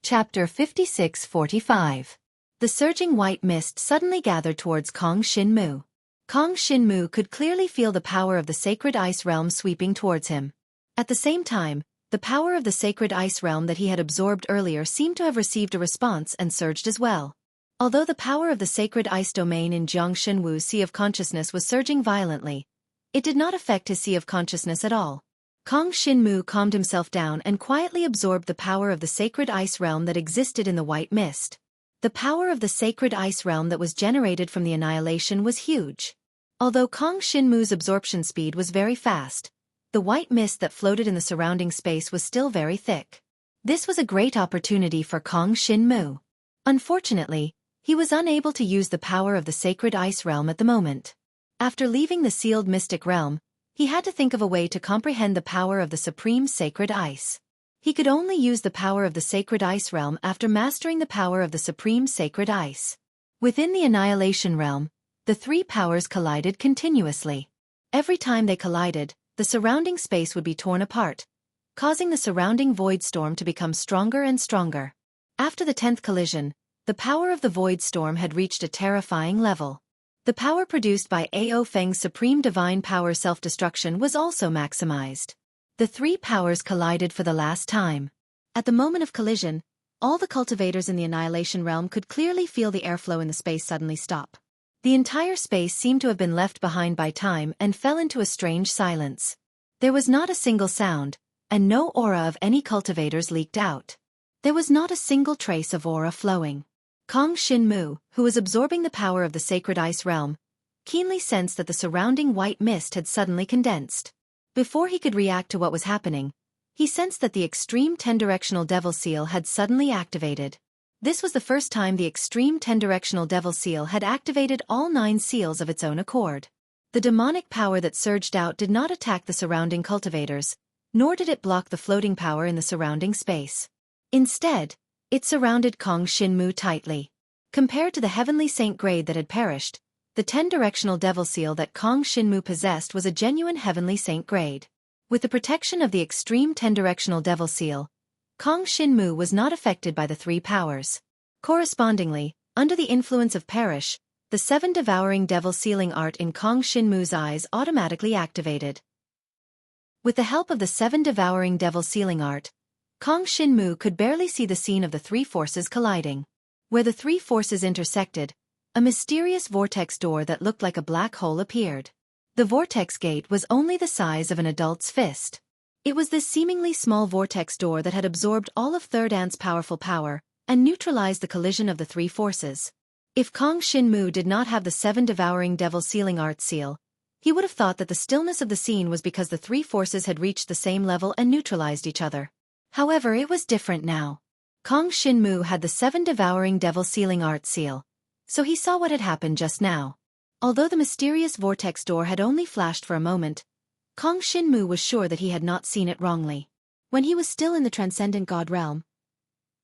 Chapter 56-45. The surging white mist suddenly gathered towards Kong Shin-mu. Kong Shin-mu could clearly feel the power of the sacred ice realm sweeping towards him. At the same time, the power of the sacred ice realm that he had absorbed earlier seemed to have received a response and surged as well. Although the power of the sacred ice domain in Jiang Shenwu's Sea of Consciousness was surging violently, it did not affect his Sea of Consciousness at all. Kong Shin-mu calmed himself down and quietly absorbed the power of the sacred ice realm that existed in the white mist. The power of the sacred ice realm that was generated from the annihilation was huge. Although Kong Shin-mu's absorption speed was very fast, the white mist that floated in the surrounding space was still very thick. This was a great opportunity for Kong Shin-mu. Unfortunately, he was unable to use the power of the sacred ice realm at the moment. After leaving the sealed mystic realm, he had to think of a way to comprehend the power of the supreme sacred ice. He could only use the power of the sacred ice realm after mastering the power of the supreme sacred ice. Within the annihilation realm, the three powers collided continuously. Every time they collided, the surrounding space would be torn apart, causing the surrounding void storm to become stronger and stronger. After the 10th collision, the power of the void storm had reached a terrifying level. The power produced by Ao Feng's supreme divine power self-destruction was also maximized. The three powers collided for the last time. At the moment of collision, all the cultivators in the annihilation realm could clearly feel the airflow in the space suddenly stop. The entire space seemed to have been left behind by time and fell into a strange silence. There was not a single sound, and no aura of any cultivators leaked out. There was not a single trace of aura flowing. Kong Shin-mu, who was absorbing the power of the sacred ice realm, keenly sensed that the surrounding white mist had suddenly condensed. Before he could react to what was happening, he sensed that the extreme 10-directional devil seal had suddenly activated. This was the first time the extreme 10-directional devil seal had activated all 9 seals of its own accord. The demonic power that surged out did not attack the surrounding cultivators, nor did it block the floating power in the surrounding space. Instead, it surrounded Kong Shin-mu tightly. Compared to the heavenly saint grade that had perished, the 10-directional devil seal that Kong Shin-mu possessed was a genuine heavenly saint grade. With the protection of the extreme 10-directional devil seal, Kong Shin-mu was not affected by the three powers. Correspondingly, under the influence of perish, the 7 devouring devil sealing art in Kong Shin-mu's eyes automatically activated. With the help of the 7 devouring devil sealing art, Kong Shin-mu could barely see the scene of the three forces colliding. Where the three forces intersected, a mysterious vortex door that looked like a black hole appeared. The vortex gate was only the size of an adult's fist. It was this seemingly small vortex door that had absorbed all of Third Ant's powerful power and neutralized the collision of the three forces. If Kong Shin-mu did not have the 7 devouring devil sealing art seal, he would have thought that the stillness of the scene was because the three forces had reached the same level and neutralized each other. However, it was different now. Kong Shin-mu had the 7 devouring devil sealing art seal, so he saw what had happened just now. Although the mysterious vortex door had only flashed for a moment, Kong Shin-mu was sure that he had not seen it wrongly. When he was still in the transcendent God realm,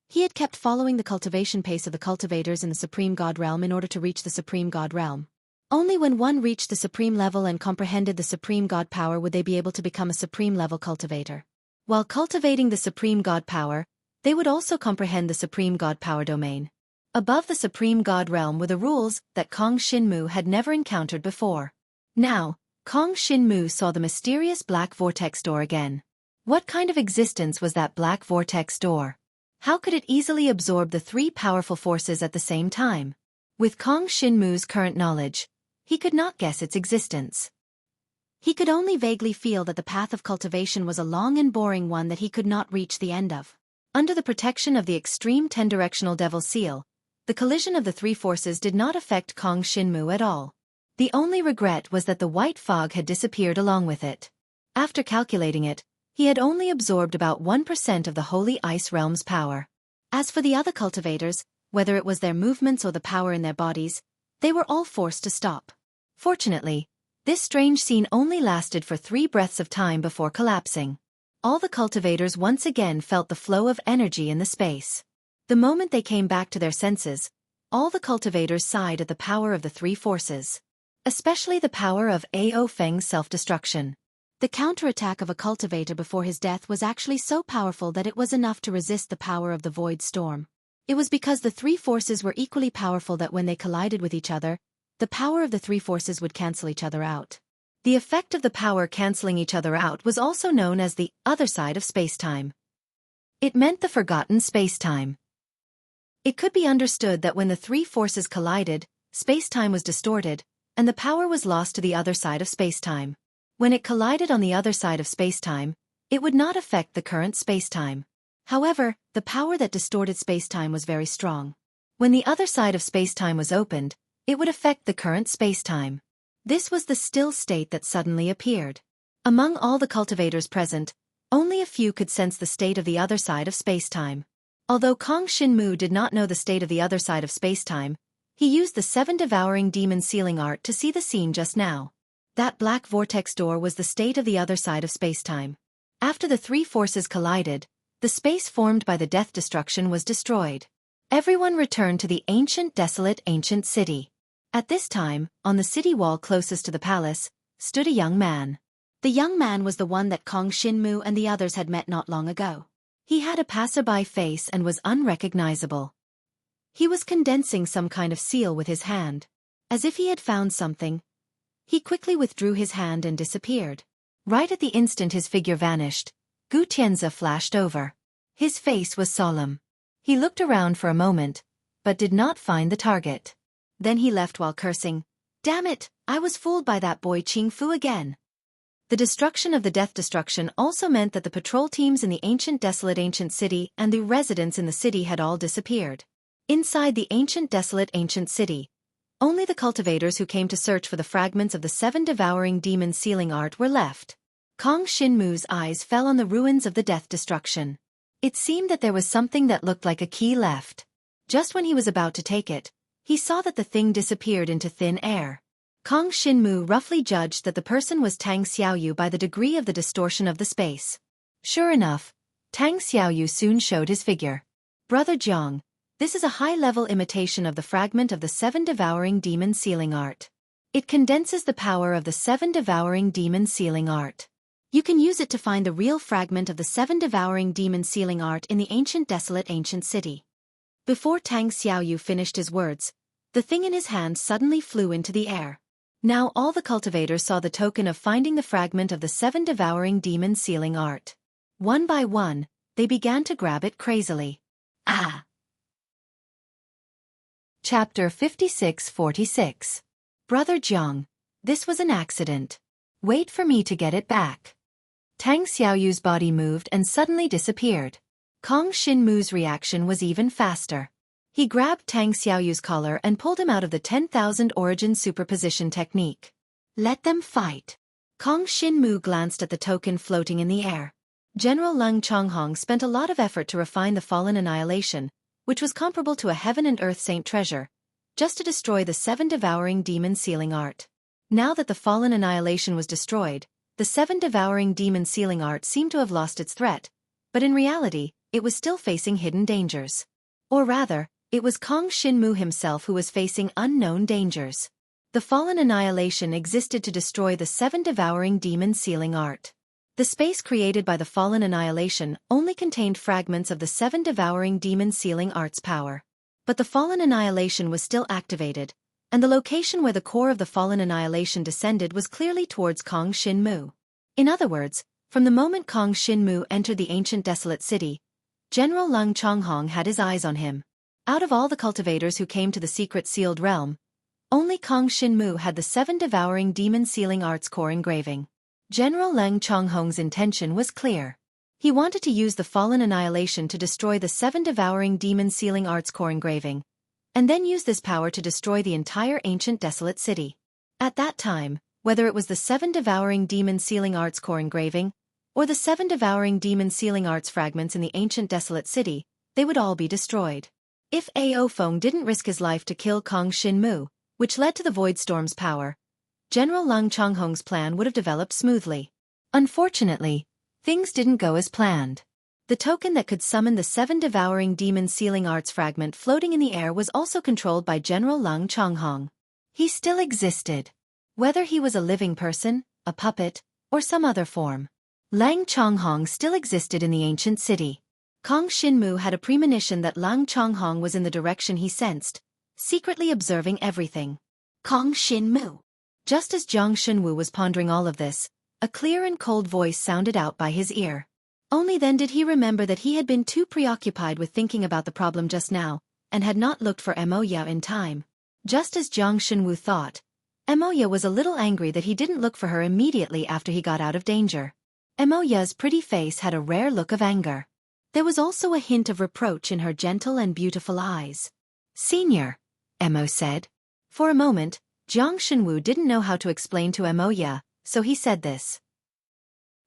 he had kept following the cultivation pace of the cultivators in the supreme God realm in order to reach the supreme God realm. Only when one reached the supreme level and comprehended the supreme God power would they be able to become a supreme level cultivator. While cultivating the supreme God power, they would also comprehend the supreme God power domain. Above the supreme God realm were the rules that Kong Shin-mu had never encountered before. Now, Kong Shin-mu saw the mysterious black vortex door again. What kind of existence was that black vortex door? How could it easily absorb the three powerful forces at the same time? With Kong Shin-mu's current knowledge, he could not guess its existence. He could only vaguely feel that the path of cultivation was a long and boring one that he could not reach the end of. Under the protection of the extreme 10-directional devil seal, the collision of the three forces did not affect Kong Shin-mu at all. The only regret was that the white fog had disappeared along with it. After calculating it, he had only absorbed about 1% of the Holy Ice Realm's power. As for the other cultivators, whether it was their movements or the power in their bodies, they were all forced to stop. Fortunately, this strange scene only lasted for 3 breaths of time before collapsing. All the cultivators once again felt the flow of energy in the space. The moment they came back to their senses, all the cultivators sighed at the power of the three forces. Especially the power of Ao Feng's self-destruction. The counterattack of a cultivator before his death was actually so powerful that it was enough to resist the power of the void storm. It was because the three forces were equally powerful that when they collided with each other, the power of the three forces would cancel each other out. The effect of the power canceling each other out was also known as the other side of spacetime. It meant the forgotten spacetime. It could be understood that when the three forces collided, spacetime was distorted, and the power was lost to the other side of spacetime. When it collided on the other side of spacetime, it would not affect the current spacetime. However, the power that distorted spacetime was very strong. When the other side of spacetime was opened, it would affect the current spacetime. This was the still state that suddenly appeared. Among all the cultivators present, only a few could sense the state of the other side of spacetime. Although Kong Shin-mu did not know the state of the other side of spacetime, he used the 7 devouring demon sealing art to see the scene just now. That black vortex door was the state of the other side of spacetime. After the three forces collided, the space formed by the death destruction was destroyed. Everyone returned to the desolate ancient city. At this time, on the city wall closest to the palace, stood a young man. The young man was the one that Kong Shin-mu and the others had met not long ago. He had a passerby face and was unrecognizable. He was condensing some kind of seal with his hand. As if he had found something, he quickly withdrew his hand and disappeared. Right at the instant his figure vanished, Gu Tianzi flashed over. His face was solemn. He looked around for a moment, but did not find the target. Then he left while cursing, "Damn it, I was fooled by that boy Qing Fu again." The destruction of the death destruction also meant that the patrol teams in the desolate ancient city and the residents in the city had all disappeared. Inside the desolate ancient city, only the cultivators who came to search for the fragments of the 7 devouring demon sealing art were left. Kong Shin-mu's eyes fell on the ruins of the death destruction. It seemed that there was something that looked like a key left. Just when he was about to take it, he saw that the thing disappeared into thin air. Kong Shin-mu roughly judged that the person was Tang Xiaoyu by the degree of the distortion of the space. Sure enough, Tang Xiaoyu soon showed his figure. "Brother Jiang, this is a high-level imitation of the fragment of the 7 devouring demon sealing art. It condenses the power of the 7 devouring demon sealing art. You can use it to find the real fragment of the 7 devouring demon sealing art in the desolate ancient city." Before Tang Xiaoyu finished his words, the thing in his hand suddenly flew into the air. Now all the cultivators saw the token of finding the fragment of the 7 devouring demon sealing art. One by one, they began to grab it crazily. Ah! Chapter 56-46. Brother Jiang, this was an accident. Wait for me to get it back. Tang Xiaoyu's body moved and suddenly disappeared. Kong Shin-mu's reaction was even faster. He grabbed Tang Xiaoyu's collar and pulled him out of the 10,000 origin superposition technique. Let them fight. Kong Shin-mu glanced at the token floating in the air. General Leng Chonghong spent a lot of effort to refine the fallen annihilation, which was comparable to a heaven and earth saint treasure, just to destroy the 7 devouring demon sealing art. Now that the fallen annihilation was destroyed, the 7 devouring demon sealing art seemed to have lost its threat, but in reality, it was still facing hidden dangers. Or rather, it was Kong Shin-mu himself who was facing unknown dangers. The fallen annihilation existed to destroy the 7 devouring demon sealing art. The space created by the fallen annihilation only contained fragments of the 7 devouring demon sealing art's power. But the fallen annihilation was still activated, and the location where the core of the fallen annihilation descended was clearly towards Kong Shin-mu. In other words, from the moment Kong Shin-mu entered the ancient desolate city, General Leng Chonghong had his eyes on him. Out of all the cultivators who came to the secret sealed realm, only Kong Shin-mu had the 7 devouring demon sealing arts core engraving. General Leng Chonghong's intention was clear. He wanted to use the fallen annihilation to destroy the 7 devouring demon sealing arts core engraving, and then use this power to destroy the entire ancient desolate city. At that time, whether it was the 7 devouring demon sealing arts core engraving, or the 7 devouring demon sealing arts fragments in the ancient desolate city, they would all be destroyed. If Ao Feng didn't risk his life to kill Kong Shin-mu, which led to the Void Storm's power, General Leng Chonghong's plan would have developed smoothly. Unfortunately, things didn't go as planned. The token that could summon the 7 devouring demon sealing arts fragment floating in the air was also controlled by General Leng Chonghong. He still existed. Whether he was a living person, a puppet, or some other form. Lang Chonghong still existed in the ancient city. Kong Shinmu had a premonition that Lang Chonghong was in the direction he sensed, secretly observing everything. Kong Shinmu. Just as Jiang Shenwu was pondering all of this, a clear and cold voice sounded out by his ear. Only then did he remember that he had been too preoccupied with thinking about the problem just now, and had not looked for Moya in time. Just as Jiang Shenwu thought, Moya was a little angry that he didn't look for her immediately after he got out of danger. Moya's pretty face had a rare look of anger. There was also a hint of reproach in her gentle and beautiful eyes. "Senior," Mo said. For a moment, Jiang Shenwu didn't know how to explain to Moya, so he said this.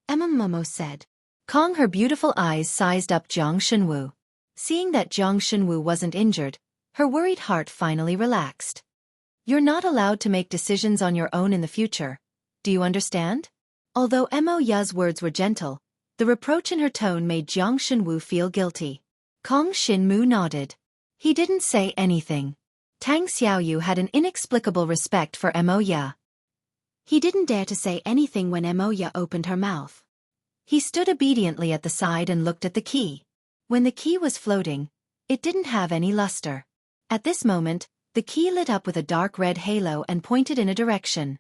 Momo said. Kong, her beautiful eyes sized up Jiang Shenwu. Seeing that Jiang Shenwu wasn't injured, her worried heart finally relaxed. "You're not allowed to make decisions on your own in the future. Do you understand?" Although Moya's words were gentle, the reproach in her tone made Jiang Shenwu feel guilty. Kong Shinmu nodded. He didn't say anything. Tang Xiaoyu had an inexplicable respect for Moya. He didn't dare to say anything when Moya opened her mouth. He stood obediently at the side and looked at the key. When the key was floating, it didn't have any luster. At this moment, the key lit up with a dark red halo and pointed in a direction.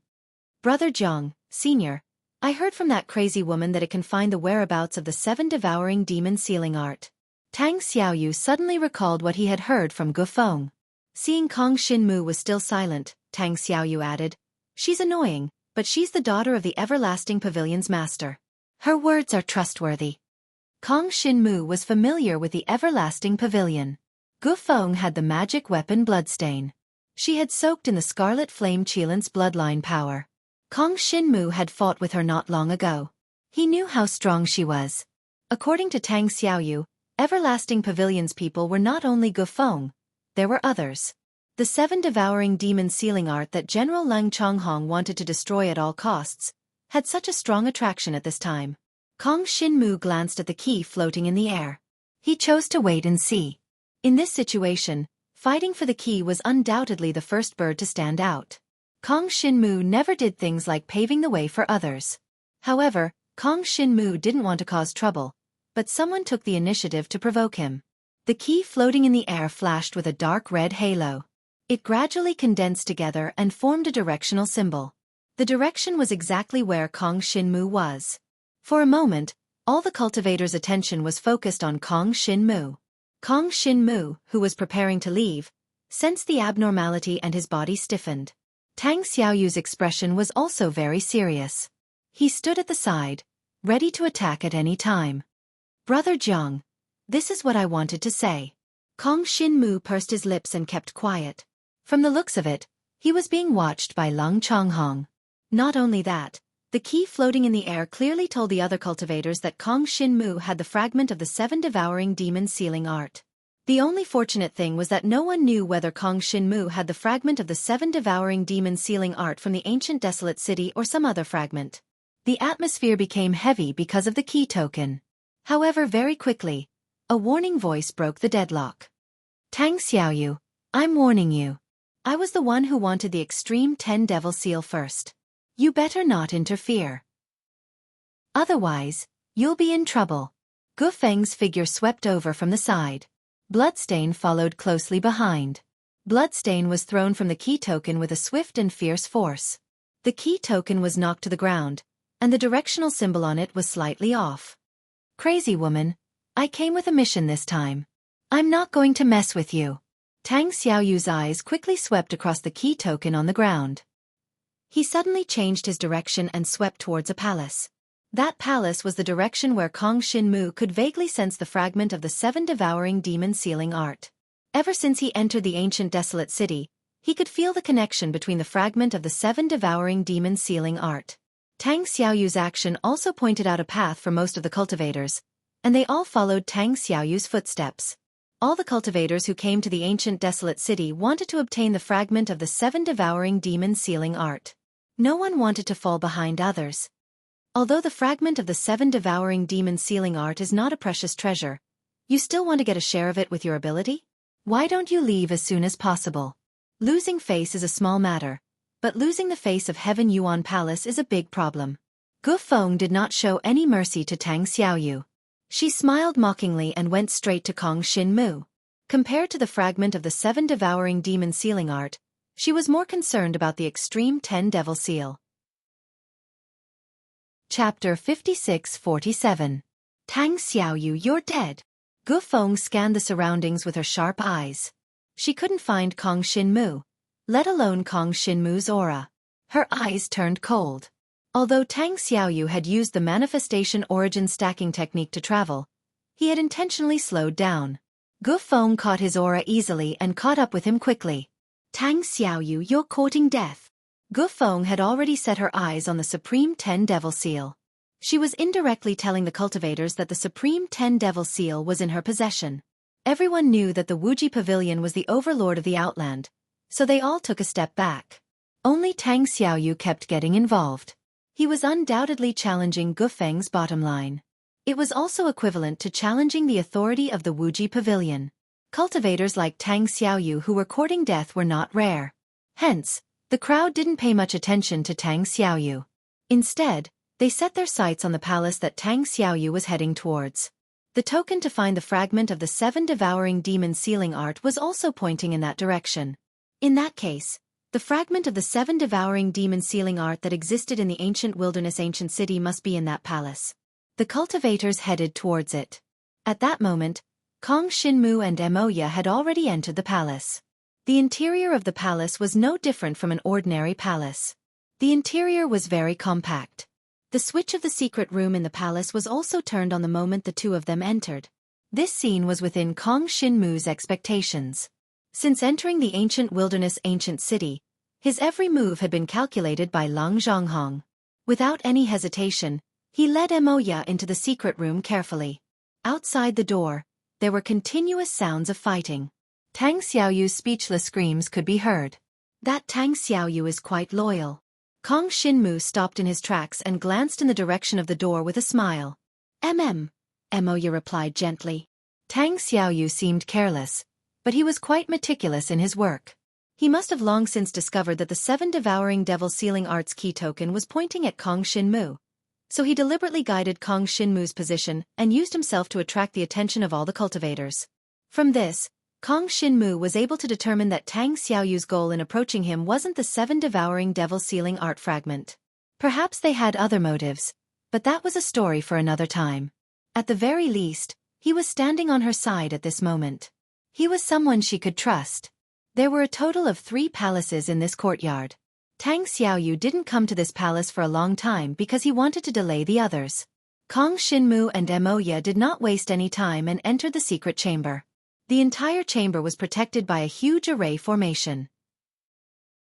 "Brother Jiang, Senior, I heard from that crazy woman that it can find the whereabouts of the 7 devouring demon sealing art." Tang Xiaoyu suddenly recalled what he had heard from Gufeng. Seeing Kong Shinmu was still silent, Tang Xiaoyu added, "She's annoying, but she's the daughter of the Everlasting Pavilion's master. Her words are trustworthy." Kong Shinmu was familiar with the Everlasting Pavilion. Gufeng had the magic weapon Bloodstain. She had soaked in the Scarlet Flame Qilint's bloodline power. Kong Shinmu had fought with her not long ago. He knew how strong she was. According to Tang Xiaoyu, Everlasting Pavilion's people were not only Gufeng, there were others. The 7 devouring demon sealing art that General Lang Chonghong wanted to destroy at all costs had such a strong attraction at this time. Kong Shinmu glanced at the key floating in the air. He chose to wait and see. In this situation, fighting for the key was undoubtedly the first bird to stand out. Kong Shinmu never did things like paving the way for others. However, Kong Shinmu didn't want to cause trouble, but someone took the initiative to provoke him. The key floating in the air flashed with a dark red halo. It gradually condensed together and formed a directional symbol. The direction was exactly where Kong Shinmu was. For a moment, all the cultivators' attention was focused on Kong Shinmu. Kong Shinmu, who was preparing to leave, sensed the abnormality and his body stiffened. Tang Xiaoyu's expression was also very serious. He stood at the side, ready to attack at any time. "Brother Jiang, this is what I wanted to say." Kong Shinmu pursed his lips and kept quiet. From the looks of it, he was being watched by Lang Chonghong. Not only that, the key floating in the air clearly told the other cultivators that Kong Shinmu had the fragment of the 7 devouring demon sealing art. The only fortunate thing was that no one knew whether Kong Shinmu had the fragment of the 7 devouring demon sealing art from the ancient desolate city or some other fragment. The atmosphere became heavy because of the key token. However, very quickly, a warning voice broke the deadlock. "Tang Xiaoyu, I'm warning you. I was the one who wanted the extreme 10 devil seal first. You better not interfere. Otherwise, you'll be in trouble." Gufeng's figure swept over from the side. Bloodstain followed closely behind. Bloodstain was thrown from the key token with a swift and fierce force. The key token was knocked to the ground, and the directional symbol on it was slightly off. "Crazy woman, I came with a mission this time. I'm not going to mess with you." Tang Xiaoyu's eyes quickly swept across the key token on the ground. He suddenly changed his direction and swept towards a palace. That palace was the direction where Kong Shinmu could vaguely sense the fragment of the 7 devouring demon sealing art. Ever since he entered the ancient desolate city, he could feel the connection between the fragment of the 7 devouring demon sealing art. Tang Xiaoyu's action also pointed out a path for most of the cultivators, and they all followed Tang Xiaoyu's footsteps. All the cultivators who came to the ancient desolate city wanted to obtain the fragment of the 7 devouring demon sealing art. No one wanted to fall behind others. Although the fragment of the 7 devouring demon sealing art is not a precious treasure, you still want to get a share of it with your ability? Why don't you leave as soon as possible? Losing face is a small matter, but losing the face of Heaven Yuan Palace is a big problem. Gu Feng did not show any mercy to Tang Xiaoyu. She smiled mockingly and went straight to Kong Xinmu. Compared to the fragment of the 7 devouring demon sealing art, she was more concerned about the extreme 10 devil seal. Chapter 56-47. Tang Xiaoyu, you're dead. Gu Feng scanned the surroundings with her sharp eyes. She couldn't find Kong Xinmu, let alone Kong Xinmu's aura. Her eyes turned cold. Although Tang Xiaoyu had used the manifestation origin stacking technique to travel, he had intentionally slowed down. Gu Feng caught his aura easily and caught up with him quickly. Tang Xiaoyu, you're courting death. Gu Feng had already set her eyes on the Supreme 10 Devil Seal. She was indirectly telling the cultivators that the Supreme 10 Devil Seal was in her possession. Everyone knew that the Wuji Pavilion was the overlord of the Outland, so they all took a step back. Only Tang Xiaoyu kept getting involved. He was undoubtedly challenging Gu Feng's bottom line. It was also equivalent to challenging the authority of the Wuji Pavilion. Cultivators like Tang Xiaoyu who were courting death were not rare. Hence, the crowd didn't pay much attention to Tang Xiaoyu. Instead, they set their sights on the palace that Tang Xiaoyu was heading towards. The token to find the fragment of the 7 devouring demon sealing art was also pointing in that direction. In that case, the fragment of the 7 devouring demon sealing art that existed in the ancient wilderness ancient city must be in that palace. The cultivators headed towards it. At that moment, Kong Xinmu and Emoya had already entered the palace. The interior of the palace was no different from an ordinary palace. The interior was very compact. The switch of the secret room in the palace was also turned on the moment the two of them entered. This scene was within Kong Xinmu's expectations. Since entering the ancient wilderness ancient city, his every move had been calculated by Lang Zhonghong. Without any hesitation, he led Emoya into the secret room carefully. Outside the door, there were continuous sounds of fighting. Tang Xiaoyu's speechless screams could be heard. That Tang Xiaoyu is quite loyal. Kong Xinmu stopped in his tracks and glanced in the direction of the door with a smile. Emoya replied gently. Tang Xiaoyu seemed careless, but he was quite meticulous in his work. He must have long since discovered that the 7 devouring devil sealing art's key token was pointing at Kong Xinmu. So he deliberately guided Kong Xinmu's position and used himself to attract the attention of all the cultivators. From this, Kong Xinmu was able to determine that Tang Xiaoyu's goal in approaching him wasn't the 7 devouring devil sealing art fragment. Perhaps they had other motives, but that was a story for another time. At the very least, he was standing on her side at this moment. He was someone she could trust. There were a total of 3 palaces in this courtyard. Tang Xiaoyu didn't come to this palace for a long time because he wanted to delay the others. Kong Xinmu and Emoya did not waste any time and entered the secret chamber. The entire chamber was protected by a huge array formation.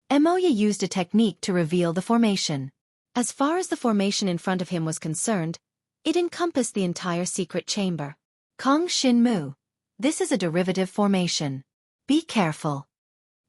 Emoya used a technique to reveal the formation. As far as the formation in front of him was concerned, it encompassed the entire secret chamber. Kong Xinmu, this is a derivative formation. Be careful.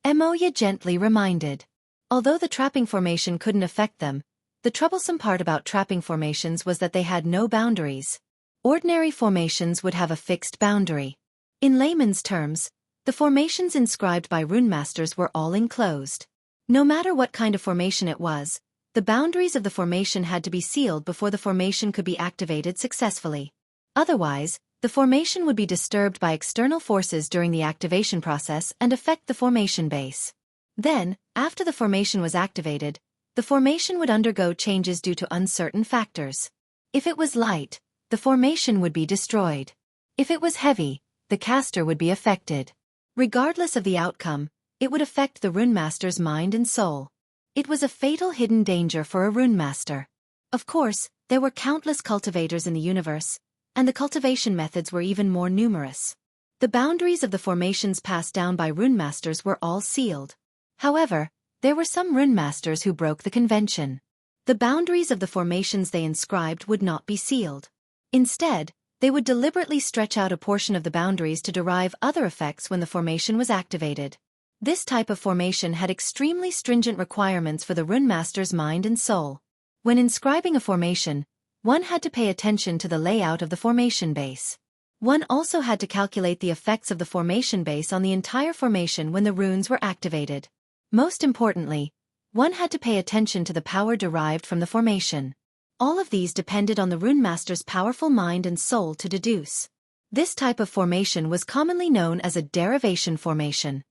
Emoya gently reminded. Although the trapping formation couldn't affect them, the troublesome part about trapping formations was that they had no boundaries. Ordinary formations would have a fixed boundary. In layman's terms, the formations inscribed by runemasters were all enclosed. No matter what kind of formation it was, the boundaries of the formation had to be sealed before the formation could be activated successfully. Otherwise, the formation would be disturbed by external forces during the activation process and affect the formation base. Then, after the formation was activated, the formation would undergo changes due to uncertain factors. If it was light, the formation would be destroyed. If it was heavy, the caster would be affected. Regardless of the outcome, it would affect the runemaster's mind and soul. It was a fatal hidden danger for a runemaster. Of course, there were countless cultivators in the universe, and the cultivation methods were even more numerous. The boundaries of the formations passed down by runemasters were all sealed. However, there were some runemasters who broke the convention. The boundaries of the formations they inscribed would not be sealed. Instead, they would deliberately stretch out a portion of the boundaries to derive other effects when the formation was activated. This type of formation had extremely stringent requirements for the runemaster's mind and soul. When inscribing a formation, one had to pay attention to the layout of the formation base. One also had to calculate the effects of the formation base on the entire formation when the runes were activated. Most importantly, one had to pay attention to the power derived from the formation. All of these depended on the rune master's powerful mind and soul to deduce. This type of formation was commonly known as a derivation formation.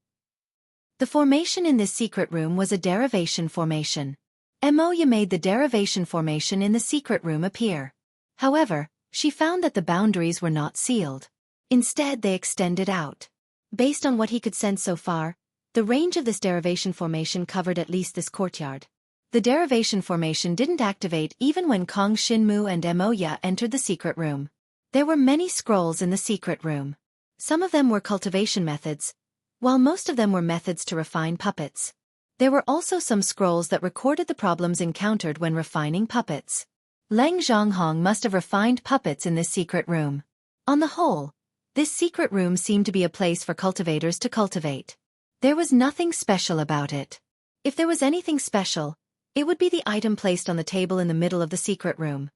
The formation in this secret room was a derivation formation. Moya made the derivation formation in the secret room appear. However, she found that the boundaries were not sealed. Instead, they extended out. Based on what he could sense so far, the range of this derivation formation covered at least this courtyard. The derivation formation didn't activate even when Kong Shinmu and Moya entered the secret room. There were many scrolls in the secret room. Some of them were cultivation methods, while most of them were methods to refine puppets. There were also some scrolls that recorded the problems encountered when refining puppets. Leng Zhonghong must have refined puppets in this secret room. On the whole, this secret room seemed to be a place for cultivators to cultivate. There was nothing special about it. If there was anything special, it would be the item placed on the table in the middle of the secret room.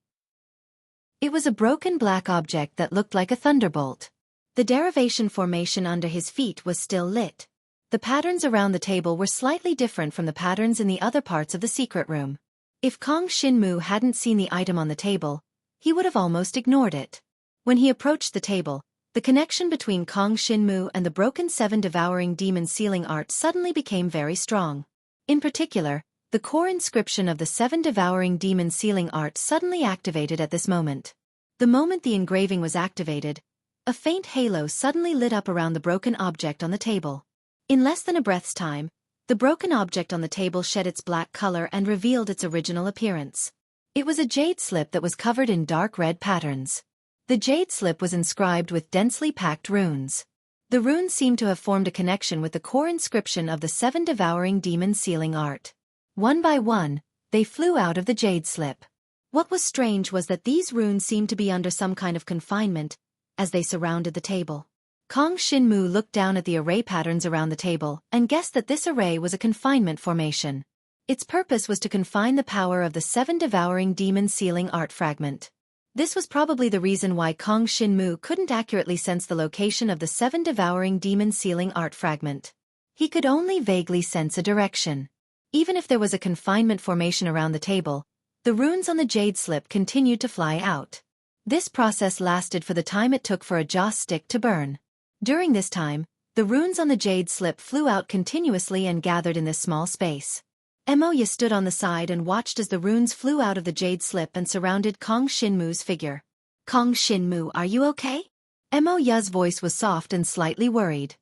It was a broken black object that looked like a thunderbolt. The derivation formation under his feet was still lit. The patterns around the table were slightly different from the patterns in the other parts of the secret room. If Kong Shinmu hadn't seen the item on the table, he would have almost ignored it. When he approached the table, the connection between Kong Shinmu and the broken 7 devouring demon sealing art suddenly became very strong. In particular, the core inscription of the 7 devouring demon sealing art suddenly activated at this moment. The moment the engraving was activated, a faint halo suddenly lit up around the broken object on the table. In less than a breath's time, the broken object on the table shed its black color and revealed its original appearance. It was a jade slip that was covered in dark red patterns. The jade slip was inscribed with densely packed runes. The runes seemed to have formed a connection with the core inscription of the 7 devouring demon sealing art. One by one, they flew out of the jade slip. What was strange was that these runes seemed to be under some kind of confinement as they surrounded the table. Kong Shinmu looked down at the array patterns around the table and guessed that this array was a confinement formation. Its purpose was to confine the power of the 7 devouring demon sealing art fragment. This was probably the reason why Kong Shinmu couldn't accurately sense the location of the 7 devouring demon sealing art fragment. He could only vaguely sense a direction. Even if there was a confinement formation around the table, the runes on the jade slip continued to fly out. This process lasted for the time it took for a joss stick to burn. During this time, the runes on the jade slip flew out continuously and gathered in this small space. Moya stood on the side and watched as the runes flew out of the jade slip and surrounded Kong Shinmu's figure. "Kong Shinmu, are you okay?" Moya's voice was soft and slightly worried.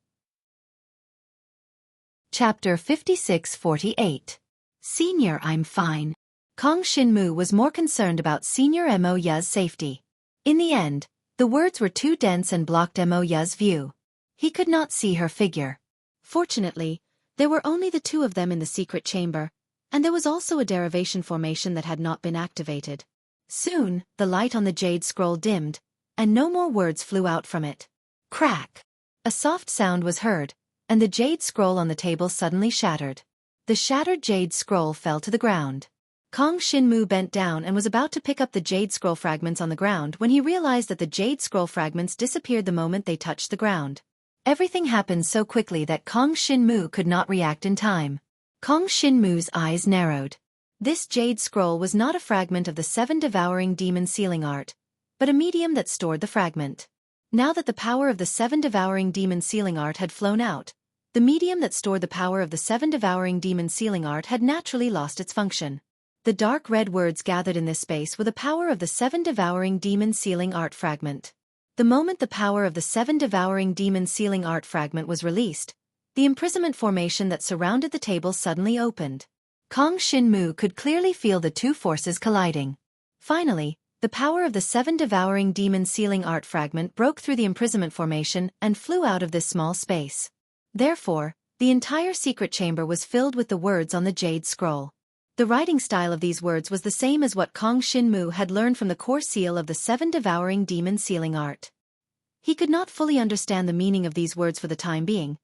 Chapter 56-48. Senior, I'm fine. Kong Shinmu was more concerned about Senior Moya's safety. In the end, the words were too dense and blocked Moya's view. He could not see her figure. Fortunately, there were only the two of them in the secret chamber, and there was also a derivation formation that had not been activated. Soon, the light on the jade scroll dimmed, and no more words flew out from it. Crack! A soft sound was heard, and the jade scroll on the table suddenly shattered. The shattered jade scroll fell to the ground. Kong Shinmu bent down and was about to pick up the jade scroll fragments on the ground when he realized that the jade scroll fragments disappeared the moment they touched the ground. Everything happened so quickly that Kong Shinmu could not react in time. Kong Shinmu's eyes narrowed. This jade scroll was not a fragment of the 7 devouring demon sealing art, but a medium that stored the fragment. Now that the power of the 7 devouring demon sealing art had flown out, the medium that stored the power of the 7 devouring demon sealing art had naturally lost its function. The dark red words gathered in this space were the power of the 7 devouring demon sealing art fragment. The moment the power of the 7 devouring demon sealing art fragment was released, the imprisonment formation that surrounded the table suddenly opened. Kong Shinmu could clearly feel the two forces colliding. Finally, the power of the 7 devouring demon sealing art fragment broke through the imprisonment formation and flew out of this small space. Therefore, the entire secret chamber was filled with the words on the jade scroll. The writing style of these words was the same as what Kong Shinmu had learned from the core seal of the 7 devouring demon sealing art. He could not fully understand the meaning of these words for the time being,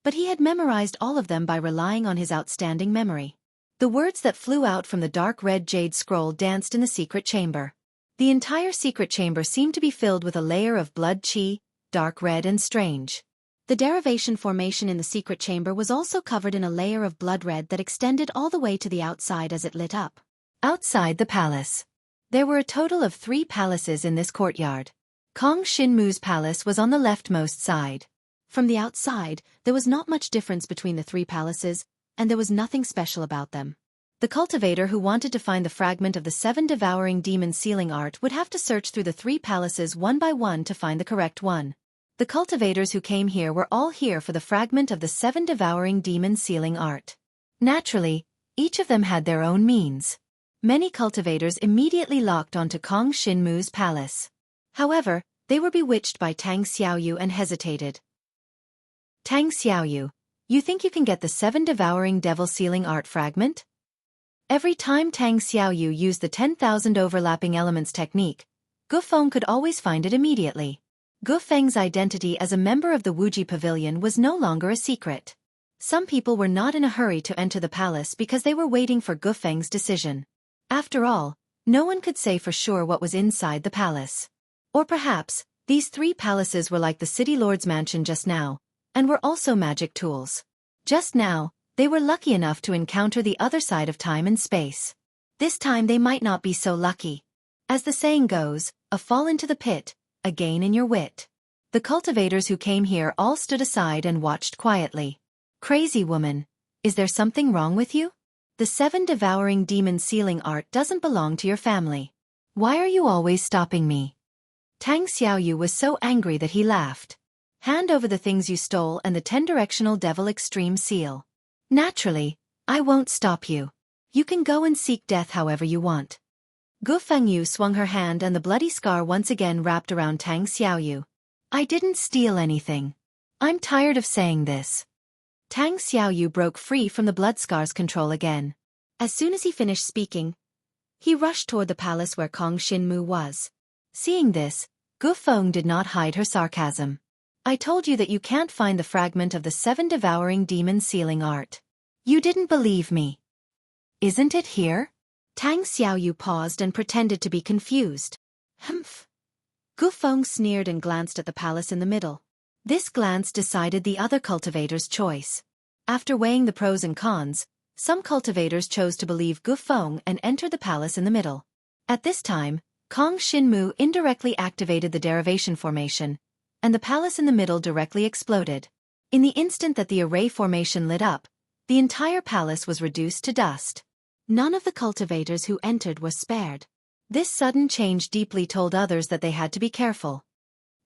but he had memorized all of them by relying on his outstanding memory. The words that flew out from the dark red jade scroll danced in the secret chamber. The entire secret chamber seemed to be filled with a layer of blood qi, dark red and strange. The derivation formation in the secret chamber was also covered in a layer of blood red that extended all the way to the outside as it lit up. Outside the palace. There were a total of 3 palaces in this courtyard. Kong Shinmu's palace was on the leftmost side. From the outside, there was not much difference between the 3 palaces, and there was nothing special about them. The cultivator who wanted to find the fragment of the 7 devouring demon sealing art would have to search through the 3 palaces one by one to find the correct one. The cultivators who came here were all here for the fragment of the 7 devouring demon sealing art. Naturally, each of them had their own means. Many cultivators immediately locked onto Kong Shinmu's palace. However, they were bewitched by Tang Xiaoyu and hesitated. Tang Xiaoyu, you think you can get the 7 devouring devil sealing art fragment? Every time Tang Xiaoyu used the 10,000 overlapping elements technique, Gu Feng could always find it immediately. Gu Feng's identity as a member of the Wuji Pavilion was no longer a secret. Some people were not in a hurry to enter the palace because they were waiting for Gu Feng's decision. After all, no one could say for sure what was inside the palace. Or perhaps, these 3 palaces were like the city lord's mansion just now, and were also magic tools. Just now, they were lucky enough to encounter the other side of time and space. This time they might not be so lucky. As the saying goes, a fall into the pit, a gain in your wit. The cultivators who came here all stood aside and watched quietly. Crazy woman, is there something wrong with you? The 7 devouring demon sealing art doesn't belong to your family. Why are you always stopping me? Tang Xiaoyu was so angry that he laughed. Hand over the things you stole and the 10-directional devil extreme seal. Naturally, I won't stop you. You can go and seek death however you want. Gu Fengyu swung her hand and the bloody scar once again wrapped around Tang Xiaoyu. I didn't steal anything. I'm tired of saying this. Tang Xiaoyu broke free from the blood scar's control again. As soon as he finished speaking, he rushed toward the palace where Kong Shinmu was. Seeing this, Gu Feng did not hide her sarcasm. I told you that you can't find the fragment of the 7 devouring demon sealing art. You didn't believe me. Isn't it here? Tang Xiaoyu paused and pretended to be confused. Humph. Gu Feng sneered and glanced at the palace in the middle. This glance decided the other cultivators' choice. After weighing the pros and cons, some cultivators chose to believe Gu Feng and entered the palace in the middle. At this time, Kong Shinmu indirectly activated the derivation formation, and the palace in the middle directly exploded. In the instant that the array formation lit up, the entire palace was reduced to dust. None of the cultivators who entered was spared. This sudden change deeply told others that they had to be careful.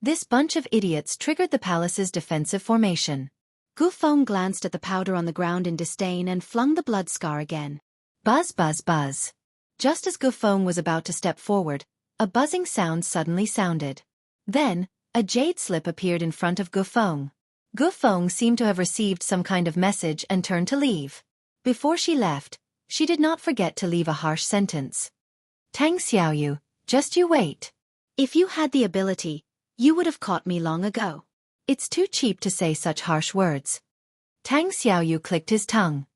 This bunch of idiots triggered the palace's defensive formation. Gu Feng glanced at the powder on the ground in disdain and flung the blood scar again. Buzz buzz buzz. Just as Gu Feng was about to step forward, a buzzing sound suddenly sounded. Then, a jade slip appeared in front of Gu Feng. Gu Feng seemed to have received some kind of message and turned to leave. Before she left, she did not forget to leave a harsh sentence. Tang Xiaoyu, just you wait. If you had the ability, you would have caught me long ago. It's too cheap to say such harsh words. Tang Xiaoyu clicked his tongue.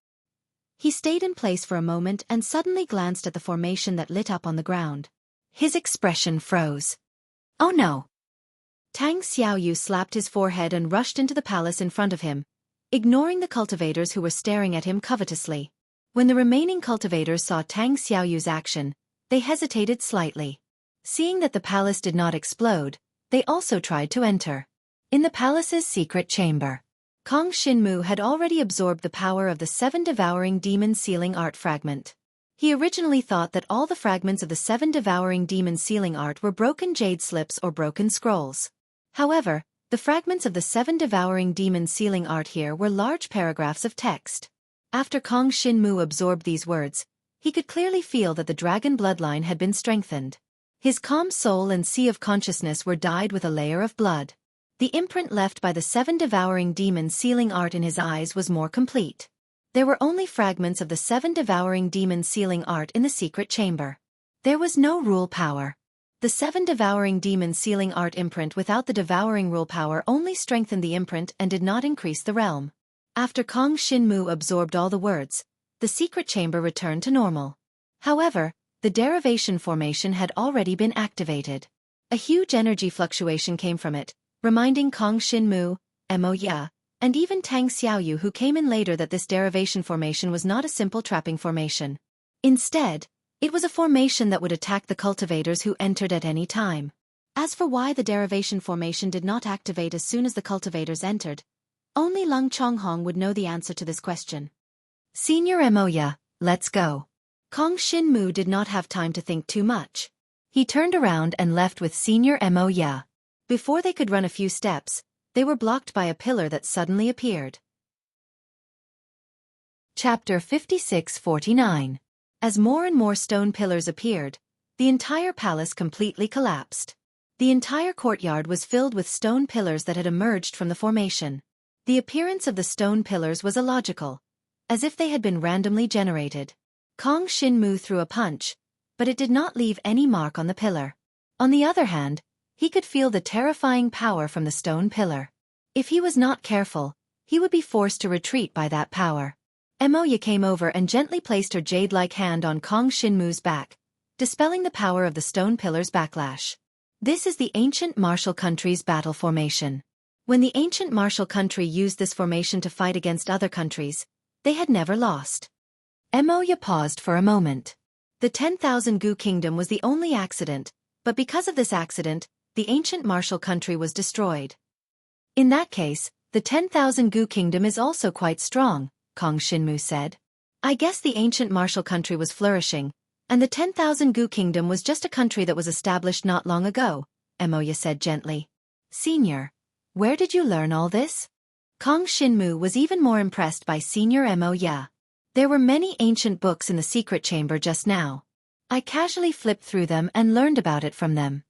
He stayed in place for a moment and suddenly glanced at the formation that lit up on the ground. His expression froze. Oh no! Tang Xiaoyu slapped his forehead and rushed into the palace in front of him, ignoring the cultivators who were staring at him covetously. When the remaining cultivators saw Tang Xiaoyu's action, they hesitated slightly. Seeing that the palace did not explode, they also tried to enter. In the palace's secret chamber, Kong Shinmu had already absorbed the power of the 7 devouring demon sealing art fragment. He originally thought that all the fragments of the 7 devouring demon sealing art were broken jade slips or broken scrolls. However, the fragments of the 7 devouring demon sealing art here were large paragraphs of text. After Kong Shinmu absorbed these words, he could clearly feel that the dragon bloodline had been strengthened. His calm soul and sea of consciousness were dyed with a layer of blood. The imprint left by the 7 devouring demon sealing art in his eyes was more complete. There were only fragments of the 7 devouring demon sealing art in the secret chamber. There was no rule power. The 7 devouring demon sealing art imprint without the devouring rule power only strengthened the imprint and did not increase the realm. After Kong Shinmu absorbed all the words, the secret chamber returned to normal. However, the derivation formation had already been activated. A huge energy fluctuation came from it, reminding Kong Shinmu, Mo Ya, and even Tang Xiaoyu who came in later that this derivation formation was not a simple trapping formation. Instead, It was a formation that would attack the cultivators who entered at any time. As for why the derivation formation did not activate as soon as the cultivators entered, only Lung Chonghong would know the answer to this question. Senior Moya, let's go. Kong Shinmu did not have time to think too much. He turned around and left with Senior Moya. Before they could run a few steps, they were blocked by a pillar that suddenly appeared. Chapter 56-49. As more and more stone pillars appeared, the entire palace completely collapsed. The entire courtyard was filled with stone pillars that had emerged from the formation. The appearance of the stone pillars was illogical, as if they had been randomly generated. Kong Shinmu threw a punch, but it did not leave any mark on the pillar. On the other hand, he could feel the terrifying power from the stone pillar. If he was not careful, he would be forced to retreat by that power. Moya came over and gently placed her jade-like hand on Kong Shinmu's back, dispelling the power of the stone pillar's backlash. This is the ancient martial country's battle formation. When the ancient martial country used this formation to fight against other countries, they had never lost. Moya paused for a moment. The 10,000 Gu kingdom was the only accident, but because of this accident, the ancient martial country was destroyed. In that case, the 10,000 Gu kingdom is also quite strong, Kong Shinmu said. I guess the ancient martial country was flourishing, and the 10,000 Gu kingdom was just a country that was established not long ago, Moya said gently. Senior, where did you learn all this? Kong Shinmu was even more impressed by Senior Moya. There were many ancient books in the secret chamber just now. I casually flipped through them and learned about it from them.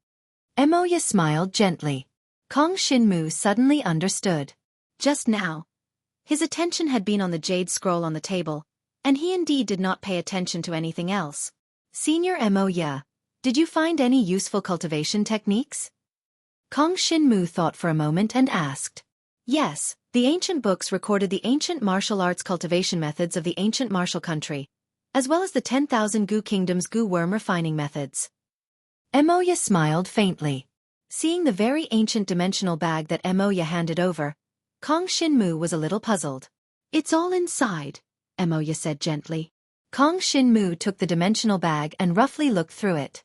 Moya smiled gently. Kong Shinmu suddenly understood. Just now, his attention had been on the jade scroll on the table, and he indeed did not pay attention to anything else. Senior Moya, did you find any useful cultivation techniques? Kong Shinmu thought for a moment and asked. Yes, the ancient books recorded the ancient martial arts cultivation methods of the ancient martial country, as well as the 10,000 Gu kingdom's Gu worm refining methods. Moya smiled faintly. Seeing the very ancient dimensional bag that Moya handed over, Kong Shinmu was a little puzzled. It's all inside, Moya said gently. Kong Shinmu took the dimensional bag and roughly looked through it.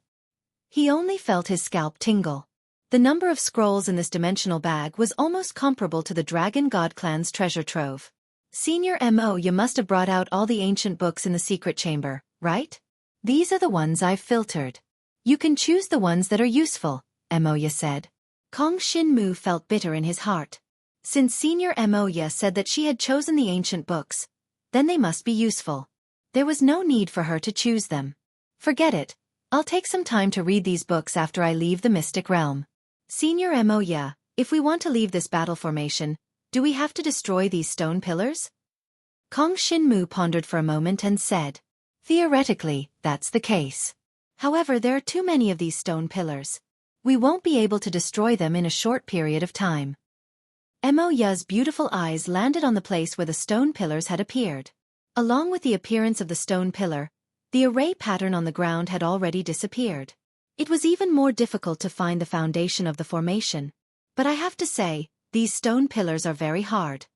He only felt his scalp tingle. The number of scrolls in this dimensional bag was almost comparable to the Dragon God clan's treasure trove. Senior Moya must have brought out all the ancient books in the secret chamber, right? These are the ones I've filtered. You can choose the ones that are useful, Moya said. Kong Shinmu felt bitter in his heart. Since Senior Moya said that she had chosen the ancient books, then they must be useful. There was no need for her to choose them. Forget it, I'll take some time to read these books after I leave the Mystic Realm. Senior Moya, if we want to leave this battle formation, do we have to destroy these stone pillars? Kong Shinmu pondered for a moment and said. Theoretically, that's the case. However, there are too many of these stone pillars. We won't be able to destroy them in a short period of time. Moya's beautiful eyes landed on the place where the stone pillars had appeared. Along with the appearance of the stone pillar, the array pattern on the ground had already disappeared. It was even more difficult to find the foundation of the formation. But I have to say, these stone pillars are very hard.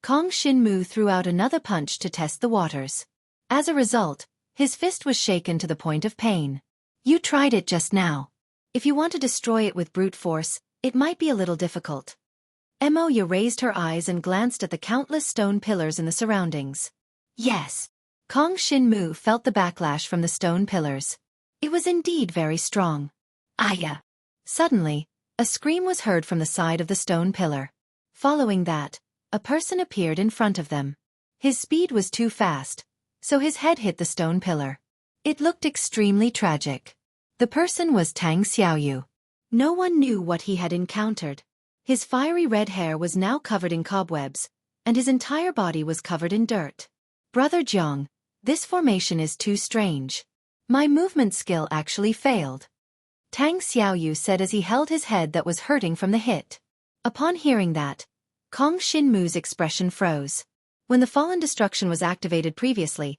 Kong Shinmu threw out another punch to test the waters. As a result, his fist was shaken to the point of pain. You tried it just now. If you want to destroy it with brute force, it might be a little difficult. Moya raised her eyes and glanced at the countless stone pillars in the surroundings. Yes. Kong Shinmu felt the backlash from the stone pillars. It was indeed very strong. Aya! Suddenly, a scream was heard from the side of the stone pillar. Following that, a person appeared in front of them. His speed was too fast, so his head hit the stone pillar. It looked extremely tragic. The person was Tang Xiaoyu. No one knew what he had encountered. His fiery red hair was now covered in cobwebs, and his entire body was covered in dirt. Brother Jiang, this formation is too strange. My movement skill actually failed. Tang Xiaoyu said as he held his head that was hurting from the hit. Upon hearing that, Kong Shinmu's expression froze. When the Fallen Destruction was activated previously,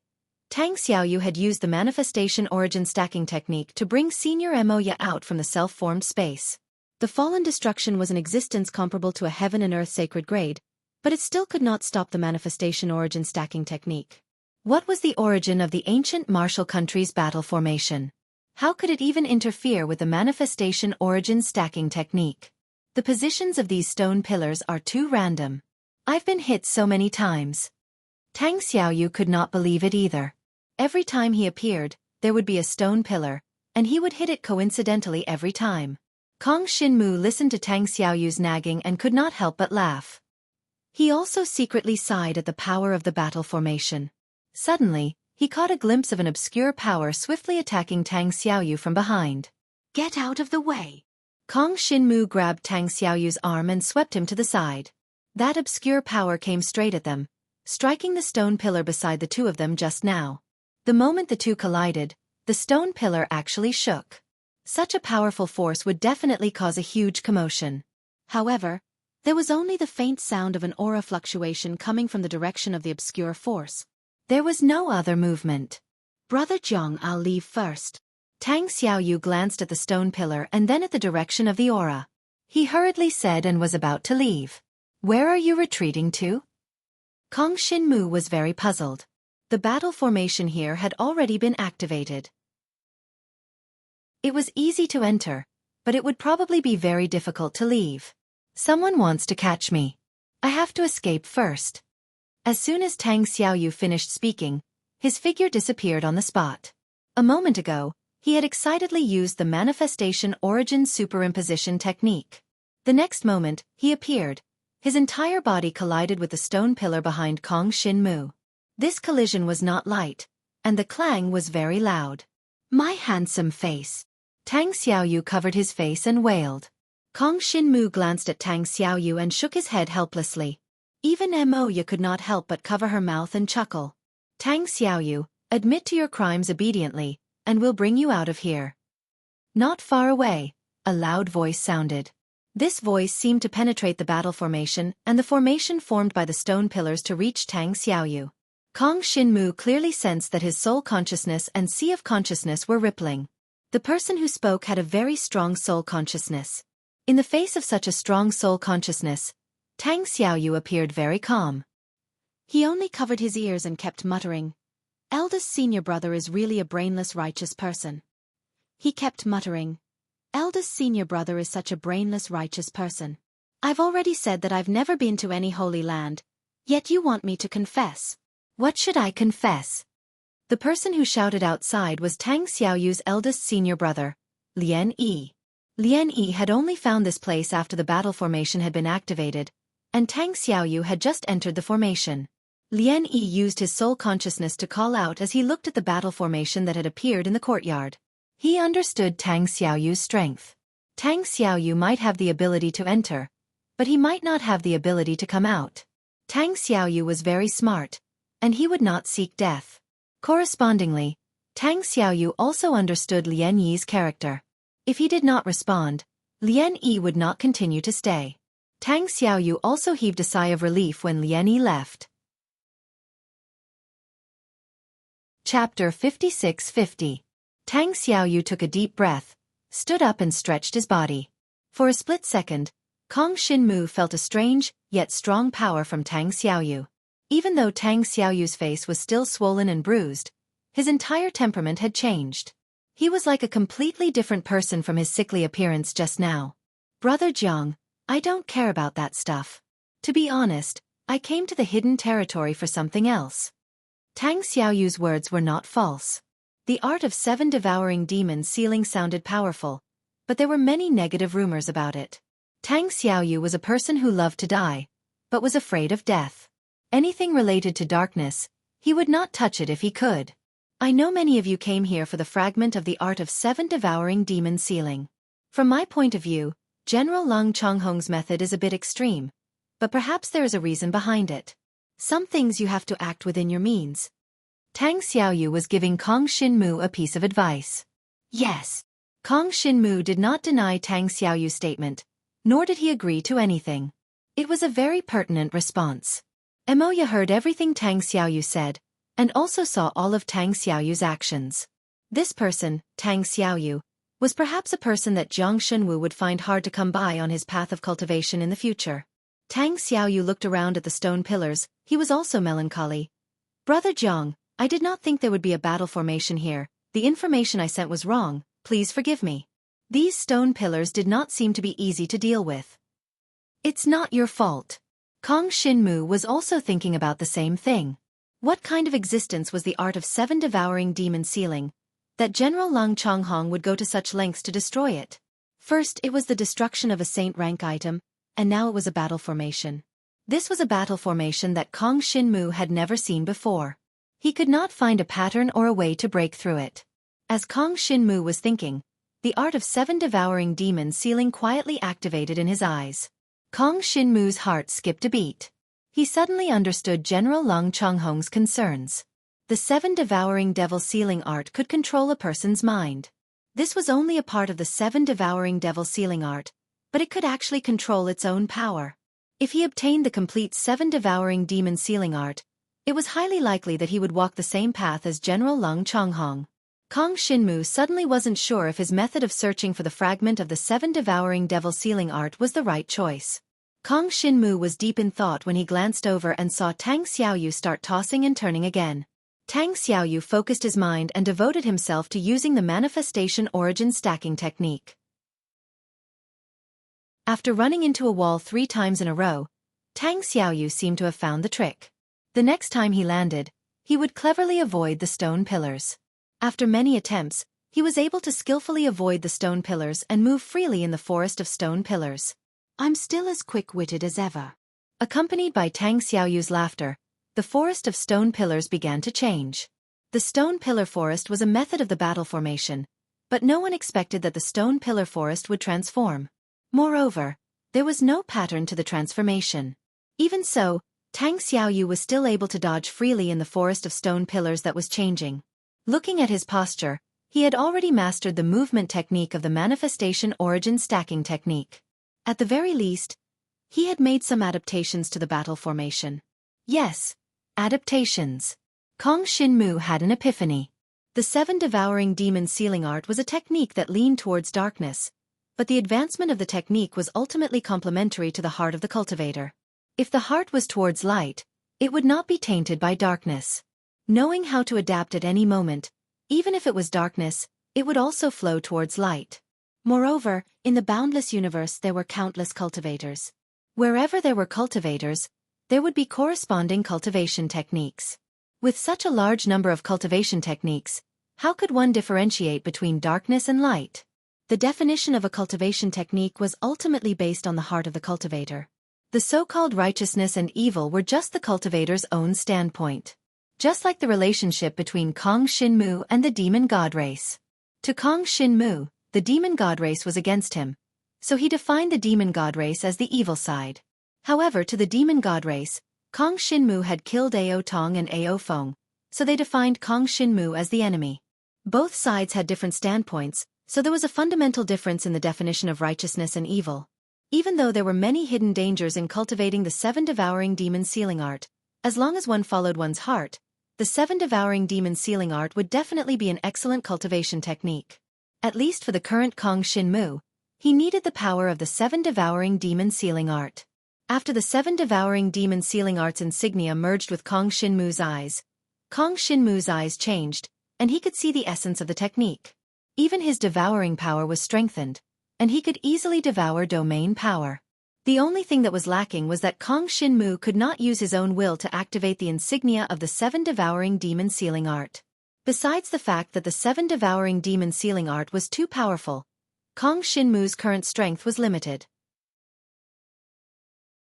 Tang Xiaoyu had used the Manifestation Origin Stacking Technique to bring Senior Moya out from the self-formed space. The Fallen Destruction was an existence comparable to a Heaven and Earth sacred grade, but it still could not stop the Manifestation Origin Stacking Technique. What was the origin of the ancient martial country's battle formation? How could it even interfere with the manifestation origin stacking technique? The positions of these stone pillars are too random. I've been hit so many times. Tang Xiaoyu could not believe it either. Every time he appeared, there would be a stone pillar, and he would hit it coincidentally every time. Kong Xinmu listened to Tang Xiaoyu's nagging and could not help but laugh. He also secretly sighed at the power of the battle formation. Suddenly, he caught a glimpse of an obscure power swiftly attacking Tang Xiaoyu from behind. "Get out of the way!" Kong Xinmu grabbed Tang Xiaoyu's arm and swept him to the side. That obscure power came straight at them, striking the stone pillar beside the two of them just now. The moment the two collided, the stone pillar actually shook. Such a powerful force would definitely cause a huge commotion. However, there was only the faint sound of an aura fluctuation coming from the direction of the obscure force. There was no other movement. "Brother Jiang, I'll leave first." Tang Xiaoyu glanced at the stone pillar and then at the direction of the aura. He hurriedly said and was about to leave. "Where are you retreating to?" Kong Xinmu was very puzzled. The battle formation here had already been activated. It was easy to enter, but it would probably be very difficult to leave. "Someone wants to catch me. I have to escape first." As soon as Tang Xiaoyu finished speaking, his figure disappeared on the spot. A moment ago, he had excitedly used the manifestation origin superimposition technique. The next moment, he appeared. His entire body collided with the stone pillar behind Kong Xinmu. This collision was not light, and the clang was very loud. "My handsome face." Tang Xiaoyu covered his face and wailed. Kong Xinmu glanced at Tang Xiaoyu and shook his head helplessly. Even Moya could not help but cover her mouth and chuckle. "Tang Xiaoyu, admit to your crimes obediently, and we'll bring you out of here." Not far away, a loud voice sounded. This voice seemed to penetrate the battle formation and the formation formed by the stone pillars to reach Tang Xiaoyu. Kong Xinmu clearly sensed that his soul consciousness and sea of consciousness were rippling. The person who spoke had a very strong soul consciousness. In the face of such a strong soul consciousness, Tang Xiaoyu appeared very calm. He only covered his ears and kept muttering, "Eldest senior brother is really a brainless righteous person." He kept muttering, "Eldest senior brother is such a brainless righteous person. I've already said that I've never been to any holy land, yet you want me to confess. What should I confess?" The person who shouted outside was Tang Xiaoyu's eldest senior brother, Lian Yi. Lian Yi had only found this place after the battle formation had been activated, and Tang Xiaoyu had just entered the formation. Lian Yi used his soul consciousness to call out as he looked at the battle formation that had appeared in the courtyard. He understood Tang Xiaoyu's strength. Tang Xiaoyu might have the ability to enter, but he might not have the ability to come out. Tang Xiaoyu was very smart, and he would not seek death. Correspondingly, Tang Xiaoyu also understood Lian Yi's character. If he did not respond, Lian Yi would not continue to stay. Tang Xiaoyu also heaved a sigh of relief when Lian Yi left. Chapter 56-50. Tang Xiaoyu took a deep breath, stood up and stretched his body. For a split second, Kong Xinmu felt a strange, yet strong power from Tang Xiaoyu. Even though Tang Xiaoyu's face was still swollen and bruised, his entire temperament had changed. He was like a completely different person from his sickly appearance just now. "Brother Jiang, I don't care about that stuff. To be honest, I came to the hidden territory for something else." Tang Xiaoyu's words were not false. The art of 7 devouring demon sealing sounded powerful, but there were many negative rumors about it. Tang Xiaoyu was a person who loved to die, but was afraid of death. Anything related to darkness, he would not touch it if he could. "I know many of you came here for the fragment of the art of 7 devouring demon sealing. From my point of view, General Lung Chonghong's method is a bit extreme, but perhaps there is a reason behind it. Some things you have to act within your means." Tang Xiaoyu was giving Kong Xinmu a piece of advice. Yes. Kong Xinmu did not deny Tang Xiaoyu's statement, nor did he agree to anything. It was a very pertinent response. Moya heard everything Tang Xiaoyu said, and also saw all of Tang Xiaoyu's actions. This person, Tang Xiaoyu, was perhaps a person that Jiang Shunwu would find hard to come by on his path of cultivation in the future. Tang Xiaoyu looked around at the stone pillars. He was also melancholy. "Brother Jiang, I did not think there would be a battle formation here. The information I sent was wrong, please forgive me. These stone pillars did not seem to be easy to deal with. It's not your fault. Kong Shinmu was also thinking about the same thing. What kind of existence was the art of 7 devouring demon sealing, that General Lung Chonghong would go to such lengths to destroy it? First it was the destruction of a saint rank item, and now it was a battle formation. This was a battle formation that Kong Shinmu had never seen before. He could not find a pattern or a way to break through it. As Kong Shinmu was thinking, the art of 7 devouring demon sealing quietly activated in his eyes. Kong Shinmu's heart skipped a beat. He suddenly understood General Lung Chonghong's concerns. The 7 devouring devil sealing art could control a person's mind. This was only a part of the 7 devouring devil sealing art, but it could actually control its own power. If he obtained the complete 7 devouring demon sealing art, it was highly likely that he would walk the same path as General Lung Chonghong. Kong Shinmu suddenly wasn't sure if his method of searching for the fragment of the 7 devouring devil sealing art was the right choice. Kong Shinmu was deep in thought when he glanced over and saw Tang Xiaoyu start tossing and turning again. Tang Xiaoyu focused his mind and devoted himself to using the manifestation origin stacking technique. After running into a wall 3 times in a row, Tang Xiaoyu seemed to have found the trick. The next time he landed, he would cleverly avoid the stone pillars. After many attempts, he was able to skillfully avoid the stone pillars and move freely in the forest of stone pillars. I'm still as quick-witted as ever. Accompanied by Tang Xiaoyu's laughter, the forest of stone pillars began to change. The stone pillar forest was a method of the battle formation, but no one expected that the stone pillar forest would transform. Moreover, there was no pattern to the transformation. Even so, Tang Xiaoyu was still able to dodge freely in the forest of stone pillars that was changing. Looking at his posture, he had already mastered the movement technique of the manifestation origin stacking technique. At the very least, he had made some adaptations to the battle formation. Yes, adaptations. Kong Shinmu had an epiphany. The 7 devouring demon sealing art was a technique that leaned towards darkness, but the advancement of the technique was ultimately complementary to the heart of the cultivator. If the heart was towards light, it would not be tainted by darkness. Knowing how to adapt at any moment, even if it was darkness, it would also flow towards light. Moreover, in the boundless universe there were countless cultivators. Wherever there were cultivators, there would be corresponding cultivation techniques. With such a large number of cultivation techniques, how could one differentiate between darkness and light? The definition of a cultivation technique was ultimately based on the heart of the cultivator. The so-called righteousness and evil were just the cultivator's own standpoint. Just like the relationship between Kong Shinmu and the demon god race. To Kong Shinmu, the demon god race was against him, so he defined the demon god race as the evil side. However, to the demon god race, Kong Shinmu had killed Ao Tong and Ao Feng, so they defined Kong Shinmu as the enemy. Both sides had different standpoints, so there was a fundamental difference in the definition of righteousness and evil. Even though there were many hidden dangers in cultivating the 7 devouring demon sealing art, as long as one followed one's heart, the 7 devouring demon sealing art would definitely be an excellent cultivation technique. At least for the current Kong Shinmu, he needed the power of the 7 devouring demon sealing art. After the 7 devouring demon sealing art's insignia merged with Kong Shinmu's eyes changed, and he could see the essence of the technique. Even his devouring power was strengthened, and he could easily devour domain power. The only thing that was lacking was that Kong Shinmu could not use his own will to activate the insignia of the 7 devouring demon sealing art. Besides the fact that the 7 devouring demon sealing art was too powerful, Kong Shinmu's current strength was limited.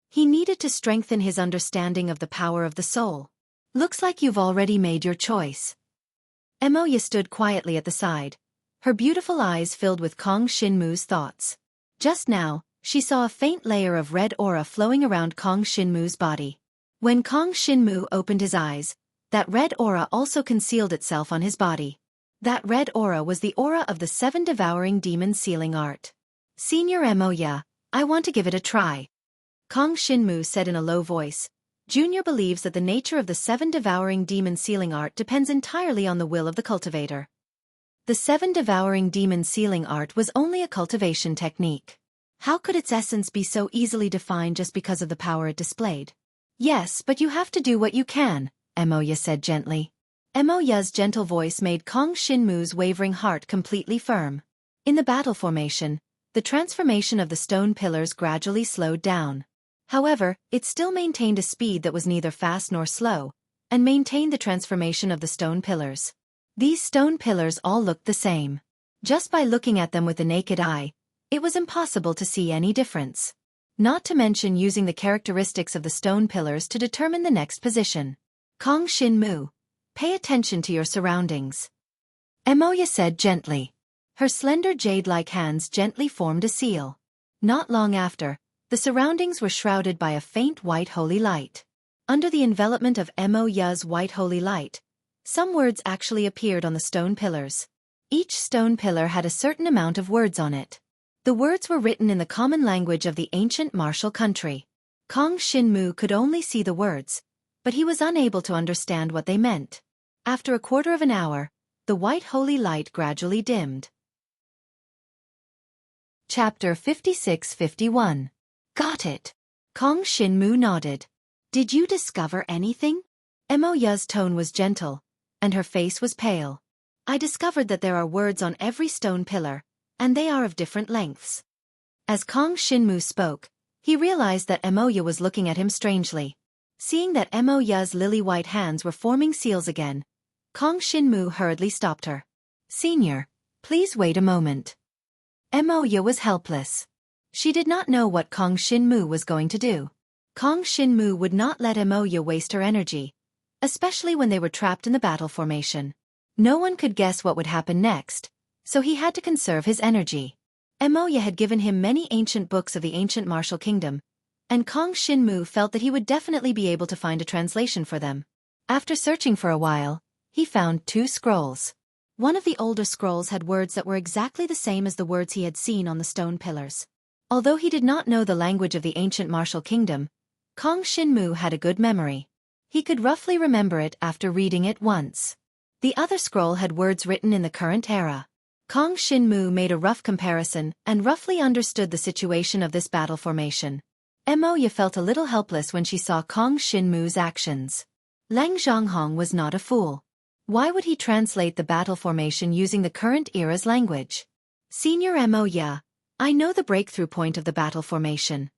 He needed to strengthen his understanding of the power of the soul. Looks like you've already made your choice. Emoya stood quietly at the side, her beautiful eyes filled with Kong Shinmu's thoughts. Just now, she saw a faint layer of red aura flowing around Kong Shinmu's body. When Kong Shinmu opened his eyes, that red aura also concealed itself on his body. That red aura was the aura of the 7 devouring demon sealing art. Senior Emoya, I want to give it a try. Kong Shinmu said in a low voice. Junior believes that the nature of the 7 devouring demon sealing art depends entirely on the will of the cultivator. The 7 devouring demon sealing art was only a cultivation technique. How could its essence be so easily defined just because of the power it displayed? Yes, but you have to do what you can, Emoya said gently. Mo Ya's gentle voice made Kong Shinmu's wavering heart completely firm. In the battle formation, the transformation of the stone pillars gradually slowed down. However, it still maintained a speed that was neither fast nor slow, and maintained the transformation of the stone pillars. These stone pillars all looked the same. Just by looking at them with the naked eye, it was impossible to see any difference. Not to mention using the characteristics of the stone pillars to determine the next position. Kong Shinmu, pay attention to your surroundings. Mo Ya said gently. Her slender jade-like hands gently formed a seal. Not long after, the surroundings were shrouded by a faint white holy light. Under the envelopment of Mo Ya's white holy light, some words actually appeared on the stone pillars. Each stone pillar had a certain amount of words on it. The words were written in the common language of the ancient martial country. Kong Shinmu could only see the words, but he was unable to understand what they meant. After a quarter of an hour, the white holy light gradually dimmed. Chapter 56-51. Got it. Kong Shinmu nodded. Did you discover anything? Mo Ya's tone was gentle, and her face was pale. I discovered that there are words on every stone pillar, and they are of different lengths. As Kong Shinmu spoke, he realized that Mo Ya was looking at him strangely. Seeing that Mo Ya's lily-white hands were forming seals again, Kong Shinmu hurriedly stopped her. Senior, please wait a moment. Mo Ya was helpless. She did not know what Kong Shinmu was going to do. Kong Shinmu would not let Mo Ya waste her energy, especially when they were trapped in the battle formation. No one could guess what would happen next, so he had to conserve his energy. Mo Ya had given him many ancient books of the ancient martial kingdom, and Kong Shinmu felt that he would definitely be able to find a translation for them. After searching for a while, he found 2 scrolls. One of the older scrolls had words that were exactly the same as the words he had seen on the stone pillars. Although he did not know the language of the ancient martial kingdom, Kong Shinmu had a good memory. He could roughly remember it after reading it once. The other scroll had words written in the current era. Kong Shinmu made a rough comparison and roughly understood the situation of this battle formation. Mo Ya felt a little helpless when she saw Kong Shinmu's actions. Lang Zhonghong was not a fool. Why would he translate the battle formation using the current era's language? Senior Mo Ya, I know the breakthrough point of the battle formation.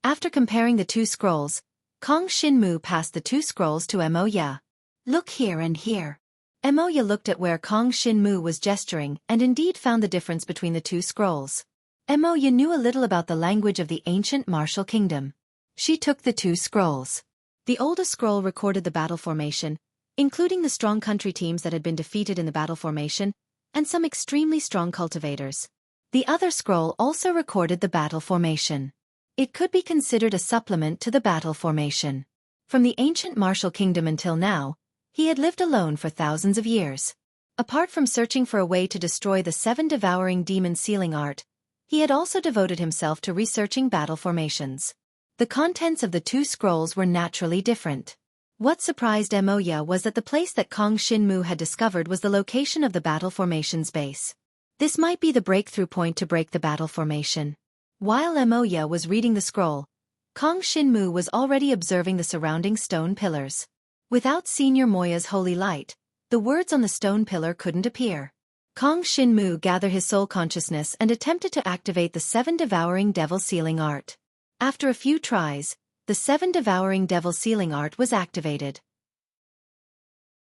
After comparing the 2 scrolls, Kong Shinmu passed the 2 scrolls to Mo Ya. Look here and here. Mo Ya looked at where Kong Shinmu was gesturing and indeed found the difference between the 2 scrolls. Mo Ya knew a little about the language of the ancient martial kingdom. She took the 2 scrolls. The oldest scroll recorded the battle formation, including the strong country teams that had been defeated in the battle formation, and some extremely strong cultivators. The other scroll also recorded the battle formation. It could be considered a supplement to the battle formation. From the ancient martial kingdom until now, he had lived alone for thousands of years. Apart from searching for a way to destroy the 7 devouring demon sealing art, he had also devoted himself to researching battle formations. The contents of the 2 scrolls were naturally different. What surprised Mo Ya was that the place that Kong Shinmu had discovered was the location of the battle formation's base. This might be the breakthrough point to break the battle formation. While Mo Ya was reading the scroll, Kong Shinmu was already observing the surrounding stone pillars. Without Senior Moya's holy light, the words on the stone pillar couldn't appear. Kong Shinmu gathered his soul consciousness and attempted to activate the 7 devouring devil sealing art. After a few tries, the 7 devouring devil sealing art was activated.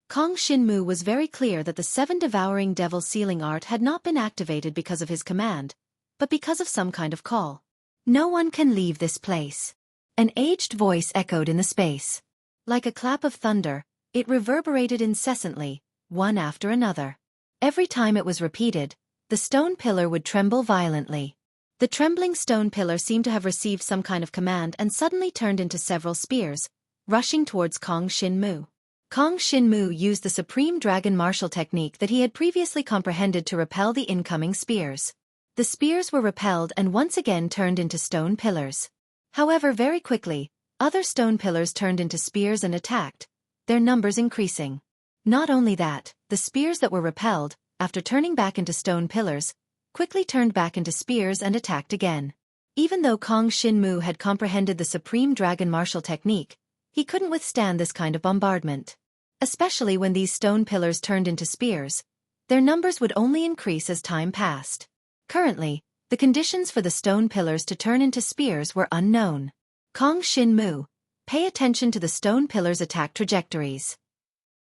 Kong Shinmu was very clear that the 7 devouring devil sealing art had not been activated because of his command, but because of some kind of call. No one can leave this place. An aged voice echoed in the space. Like a clap of thunder, it reverberated incessantly, one after another. Every time it was repeated, the stone pillar would tremble violently. The trembling stone pillar seemed to have received some kind of command and suddenly turned into several spears, rushing towards Kong Shinmu. Kong Shinmu used the supreme dragon martial technique that he had previously comprehended to repel the incoming spears. The spears were repelled and once again turned into stone pillars. However, very quickly, other stone pillars turned into spears and attacked, their numbers increasing. Not only that, the spears that were repelled, after turning back into stone pillars, quickly turned back into spears and attacked again. Even though Kong Shinmu had comprehended the supreme dragon martial technique, he couldn't withstand this kind of bombardment. especially when these stone pillars turned into spears. Their numbers would only increase as time passed. Currently, the conditions for the stone pillars to turn into spears were unknown. Kong Shin-mu, pay attention to the stone pillars' attack trajectories.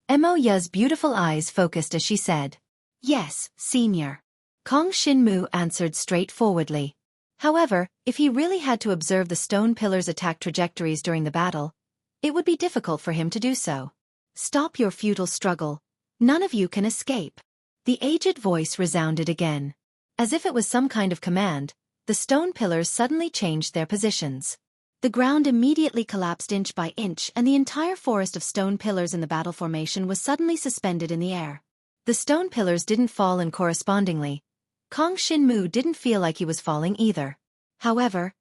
Mo Ya's beautiful eyes focused as she said, "Yes, senior." Kong Shin-mu answered straightforwardly. However, if he really had to observe the stone pillars' attack trajectories during the battle, it would be difficult for him to do so. "Stop your futile struggle. None of you can escape." The aged voice resounded again. As if it was some kind of command, the stone pillars suddenly changed their positions. The ground immediately collapsed inch by inch, and the entire forest of stone pillars in the battle formation was suddenly suspended in the air. The stone pillars didn't fall, and correspondingly, Kong Shin-mu didn't feel like he was falling either. However,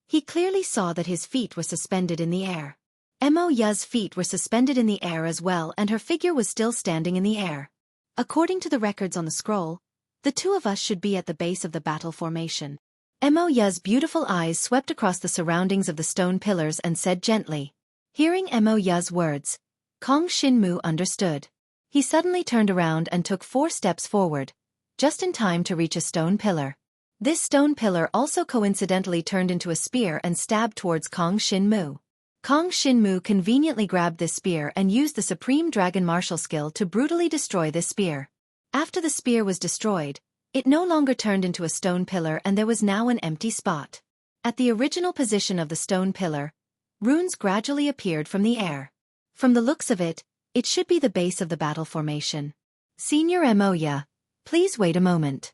he clearly saw that his feet were suspended in the air. Mo Ya's feet were suspended in the air as well, and her figure was still standing in the air. According to the records on the scroll, the two of us should be at the base of the battle formation. Mo Ya's beautiful eyes swept across the surroundings of the stone pillars and said gently. Hearing Mo Ya's words, Kong Shin-mu understood. He suddenly turned around and took 4 steps forward, just in time to reach a stone pillar. This stone pillar also coincidentally turned into a spear and stabbed towards Kong Shin-mu. Kong Shin-mu conveniently grabbed this spear and used the Supreme Dragon Martial skill to brutally destroy this spear. After the spear was destroyed, it no longer turned into a stone pillar, and there was now an empty spot. At the original position of the stone pillar, runes gradually appeared from the air. From the looks of it, it should be the base of the battle formation. Senior Mo Ya, please wait a moment.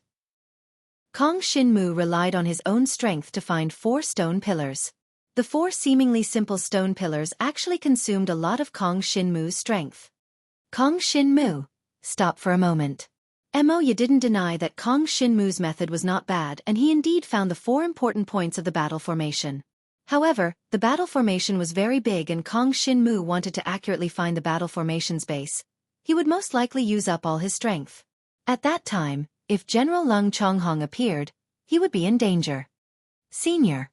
Kong Shin-mu relied on his own strength to find 4 stone pillars. The 4 seemingly simple stone pillars actually consumed a lot of Kong Shin-mu's strength. Kong Shin-mu, stop for a moment. Mo Ya didn't deny that Kong Shin-mu's method was not bad, and he indeed found the 4 important points of the battle formation. However, the battle formation was very big, and Kong Shin-mu wanted to accurately find the battle formation's base. He would most likely use up all his strength. At that time, if General Lung Chonghong appeared, he would be in danger. Senior,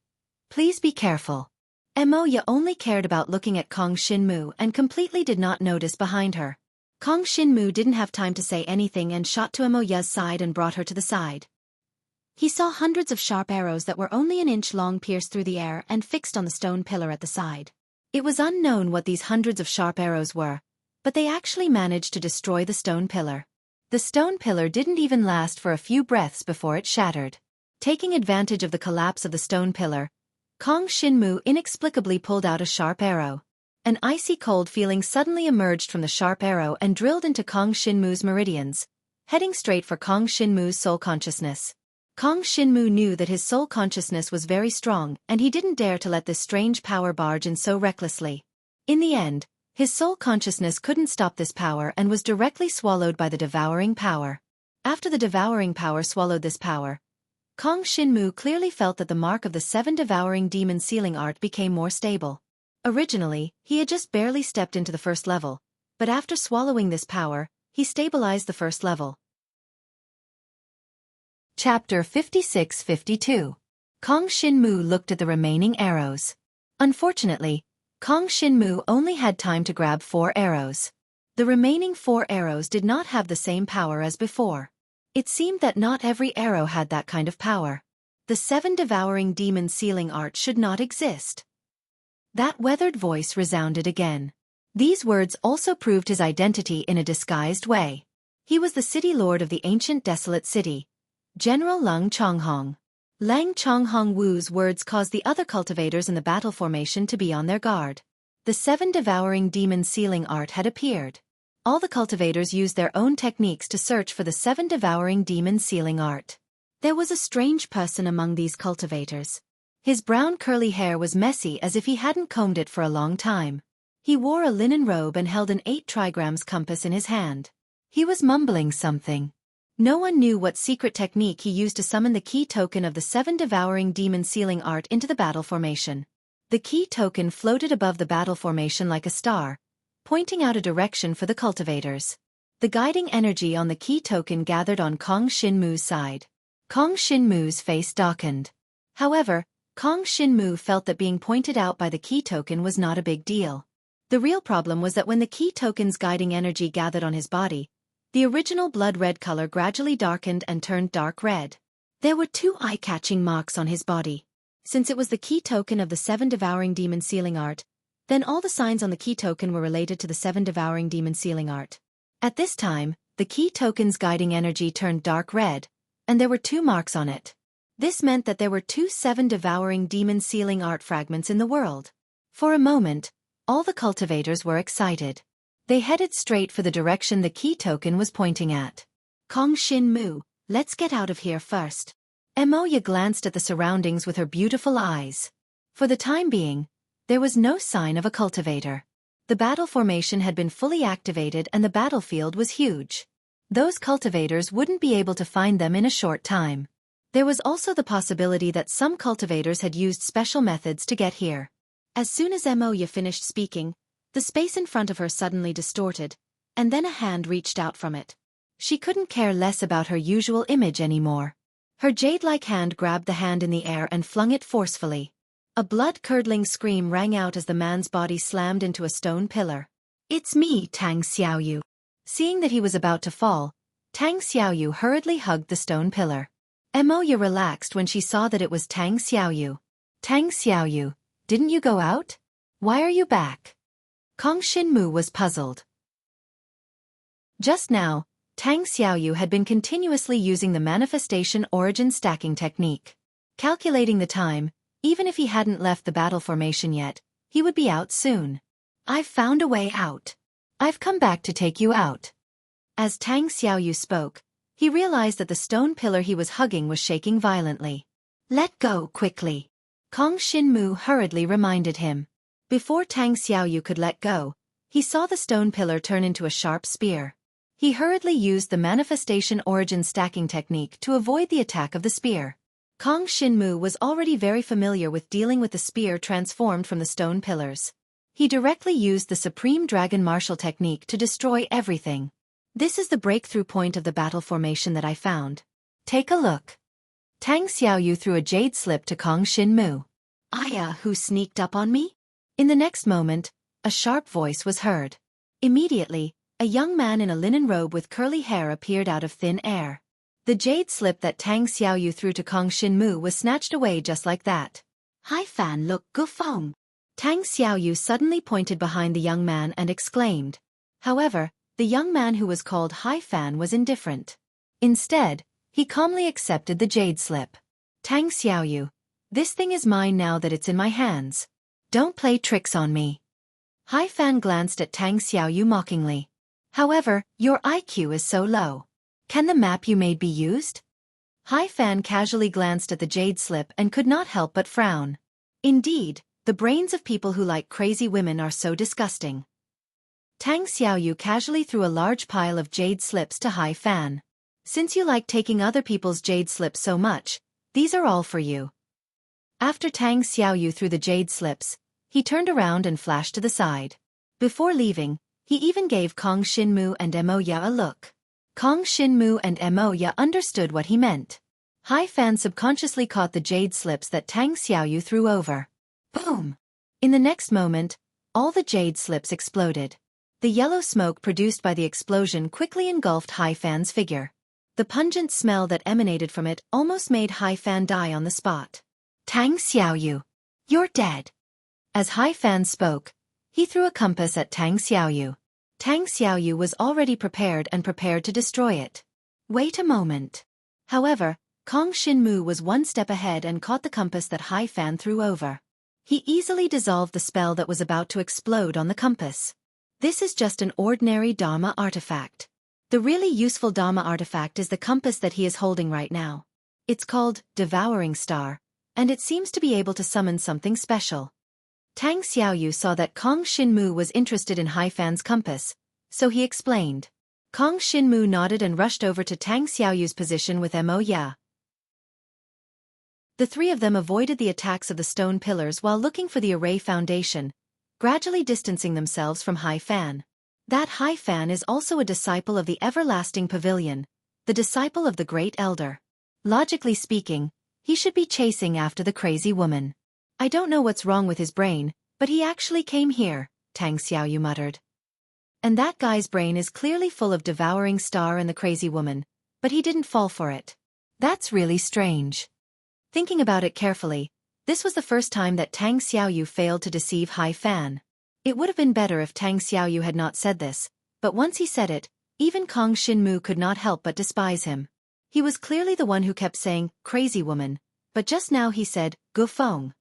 please be careful. Mo Ya only cared about looking at Kong Shin-mu and completely did not notice behind her. Kong Shin-mu didn't have time to say anything and shot to Mo Ya's side and brought her to the side. He saw hundreds of sharp arrows that were only an inch long pierce through the air and fixed on the stone pillar at the side. It was unknown what these hundreds of sharp arrows were, but they actually managed to destroy the stone pillar. The stone pillar didn't even last for a few breaths before it shattered. Taking advantage of the collapse of the stone pillar, Kong Shin-mu inexplicably pulled out a sharp arrow. An icy cold feeling suddenly emerged from the sharp arrow and drilled into Kong Shin-mu's meridians, heading straight for Kong Shin-mu's soul consciousness. Kong Shin-mu knew that his soul consciousness was very strong, and he didn't dare to let this strange power barge in so recklessly. In the end, his soul consciousness couldn't stop this power and was directly swallowed by the devouring power. After the devouring power swallowed this power, Kong Shin-mu clearly felt that the mark of the 7 devouring demon sealing art became more stable. Originally, he had just barely stepped into the first level, but after swallowing this power, he stabilized the first level. Chapter 56-52. Kong Shin-mu looked at the remaining arrows. Unfortunately, Kong Shin-mu only had time to grab 4 arrows. The remaining 4 arrows did not have the same power as before. It seemed that not every arrow had that kind of power. The 7 devouring demon sealing art should not exist. That weathered voice resounded again. These words also proved his identity in a disguised way. He was the city lord of the ancient desolate city, General Lung Chonghong. Lang Chonghong Wu's words caused the other cultivators in the battle formation to be on their guard. The 7 devouring demon sealing art had appeared. All the cultivators used their own techniques to search for the 7 devouring demon sealing art. There was a strange person among these cultivators. His brown curly hair was messy as if he hadn't combed it for a long time. He wore a linen robe and held an 8 trigrams compass in his hand. He was mumbling something. No one knew what secret technique he used to summon the key token of the 7 devouring demon sealing art into the battle formation. The key token floated above the battle formation like a star, pointing out a direction for the cultivators. The guiding energy on the key token gathered on Kong Shin-mu's side. Kong Shin-mu's face darkened. However, Kong Shin-mu felt that being pointed out by the key token was not a big deal. The real problem was that when the key token's guiding energy gathered on his body, the original blood-red color gradually darkened and turned dark red. There were 2 eye-catching marks on his body. Since it was the key token of the 7 devouring demon sealing art, then all the signs on the key token were related to the 7 devouring demon sealing art. At this time, the key token's guiding energy turned dark red, and there were 2 marks on it. This meant that there were 2 7 devouring demon sealing art fragments in the world. For a moment, all the cultivators were excited. They headed straight for the direction the key token was pointing at. Kong Shin Mu, let's get out of here first. Emoya glanced at the surroundings with her beautiful eyes. For the time being, there was no sign of a cultivator. The battle formation had been fully activated and the battlefield was huge. Those cultivators wouldn't be able to find them in a short time. There was also the possibility that some cultivators had used special methods to get here. As soon as Emoya finished speaking, the space in front of her suddenly distorted, and then a hand reached out from it. She couldn't care less about her usual image anymore. Her jade-like hand grabbed the hand in the air and flung it forcefully. A blood-curdling scream rang out as the man's body slammed into a stone pillar. "It's me, Tang Xiaoyu." Seeing that he was about to fall, Tang Xiaoyu hurriedly hugged the stone pillar. Emoya relaxed when she saw that it was Tang Xiaoyu. "Tang Xiaoyu, didn't you go out? Why are you back?" Kong Shin Mu was puzzled. Just now, Tang Xiaoyu had been continuously using the manifestation origin stacking technique. Calculating the time, even if he hadn't left the battle formation yet, he would be out soon. "I've found a way out. I've come back to take you out." As Tang Xiaoyu spoke, he realized that the stone pillar he was hugging was shaking violently. "Let go quickly," Kong Shin Mu hurriedly reminded him. Before Tang Xiaoyu could let go, he saw the stone pillar turn into a sharp spear. He hurriedly used the manifestation origin stacking technique to avoid the attack of the spear. Kong Shin Mu was already very familiar with dealing with the spear transformed from the stone pillars. He directly used the Supreme Dragon Martial technique to destroy everything. "This is the breakthrough point of the battle formation that I found. Take a look." Tang Xiaoyu threw a jade slip to Kong Shin Mu. "Aya, who sneaked up on me?" In the next moment, a sharp voice was heard. Immediately, a young man in a linen robe with curly hair appeared out of thin air. The jade slip that Tang Xiaoyu threw to Kong Shin Mu was snatched away just like that. "Hai Fan, look, Gufeng." Tang Xiaoyu suddenly pointed behind the young man and exclaimed. However, the young man who was called Hai Fan was indifferent. Instead, he calmly accepted the jade slip. "Tang Xiaoyu, this thing is mine now that it's in my hands. Don't play tricks on me." Hai Fan glanced at Tang Xiaoyu mockingly. "However, your IQ is so low. Can the map you made be used?" Hai Fan casually glanced at the jade slip and could not help but frown. Indeed, the brains of people who like crazy women are so disgusting. Tang Xiaoyu casually threw a large pile of jade slips to Hai Fan. "Since you like taking other people's jade slips so much, these are all for you." After Tang Xiaoyu threw the jade slips, he turned around and flashed to the side. Before leaving, he even gave Kong Shin Mu and Emoya a look. Kong Shin Mu and Emoya understood what he meant. Hai Fan subconsciously caught the jade slips that Tang Xiaoyu threw over. Boom! In the next moment, all the jade slips exploded. The yellow smoke produced by the explosion quickly engulfed Hai Fan's figure. The pungent smell that emanated from it almost made Hai Fan die on the spot. "Tang Xiaoyu, you're dead." As Hai Fan spoke, he threw a compass at Tang Xiaoyu. Tang Xiaoyu was already prepared to destroy it. "Wait a moment." However, Kong Shin Mu was one step ahead and caught the compass that Hai Fan threw over. He easily dissolved the spell that was about to explode on the compass. This is just an ordinary Dharma artifact. The really useful Dharma artifact is the compass that he is holding right now. It's called Devouring Star, and it seems to be able to summon something special. Tang Xiaoyu saw that Kong Shin Mu was interested in Hai Fan's compass, so he explained. Kong Shin Mu nodded and rushed over to Tang Xiaoyu's position with Emoya. The 3 of them avoided the attacks of the stone pillars while looking for the array foundation, gradually distancing themselves from Hai Fan. That Hai Fan is also a disciple of the Everlasting Pavilion, the disciple of the Great Elder. Logically speaking, he should be chasing after the crazy woman. I don't know what's wrong with his brain, but he actually came here, Tang Xiaoyu muttered. And that guy's brain is clearly full of devouring star and the crazy woman, but he didn't fall for it. That's really strange. Thinking about it carefully, this was the first time that Tang Xiaoyu failed to deceive Hai Fan. It would have been better if Tang Xiaoyu had not said this, but once he said it, even Kong Shinmu could not help but despise him. He was clearly the one who kept saying, crazy woman, but just now he said, Gu Feng.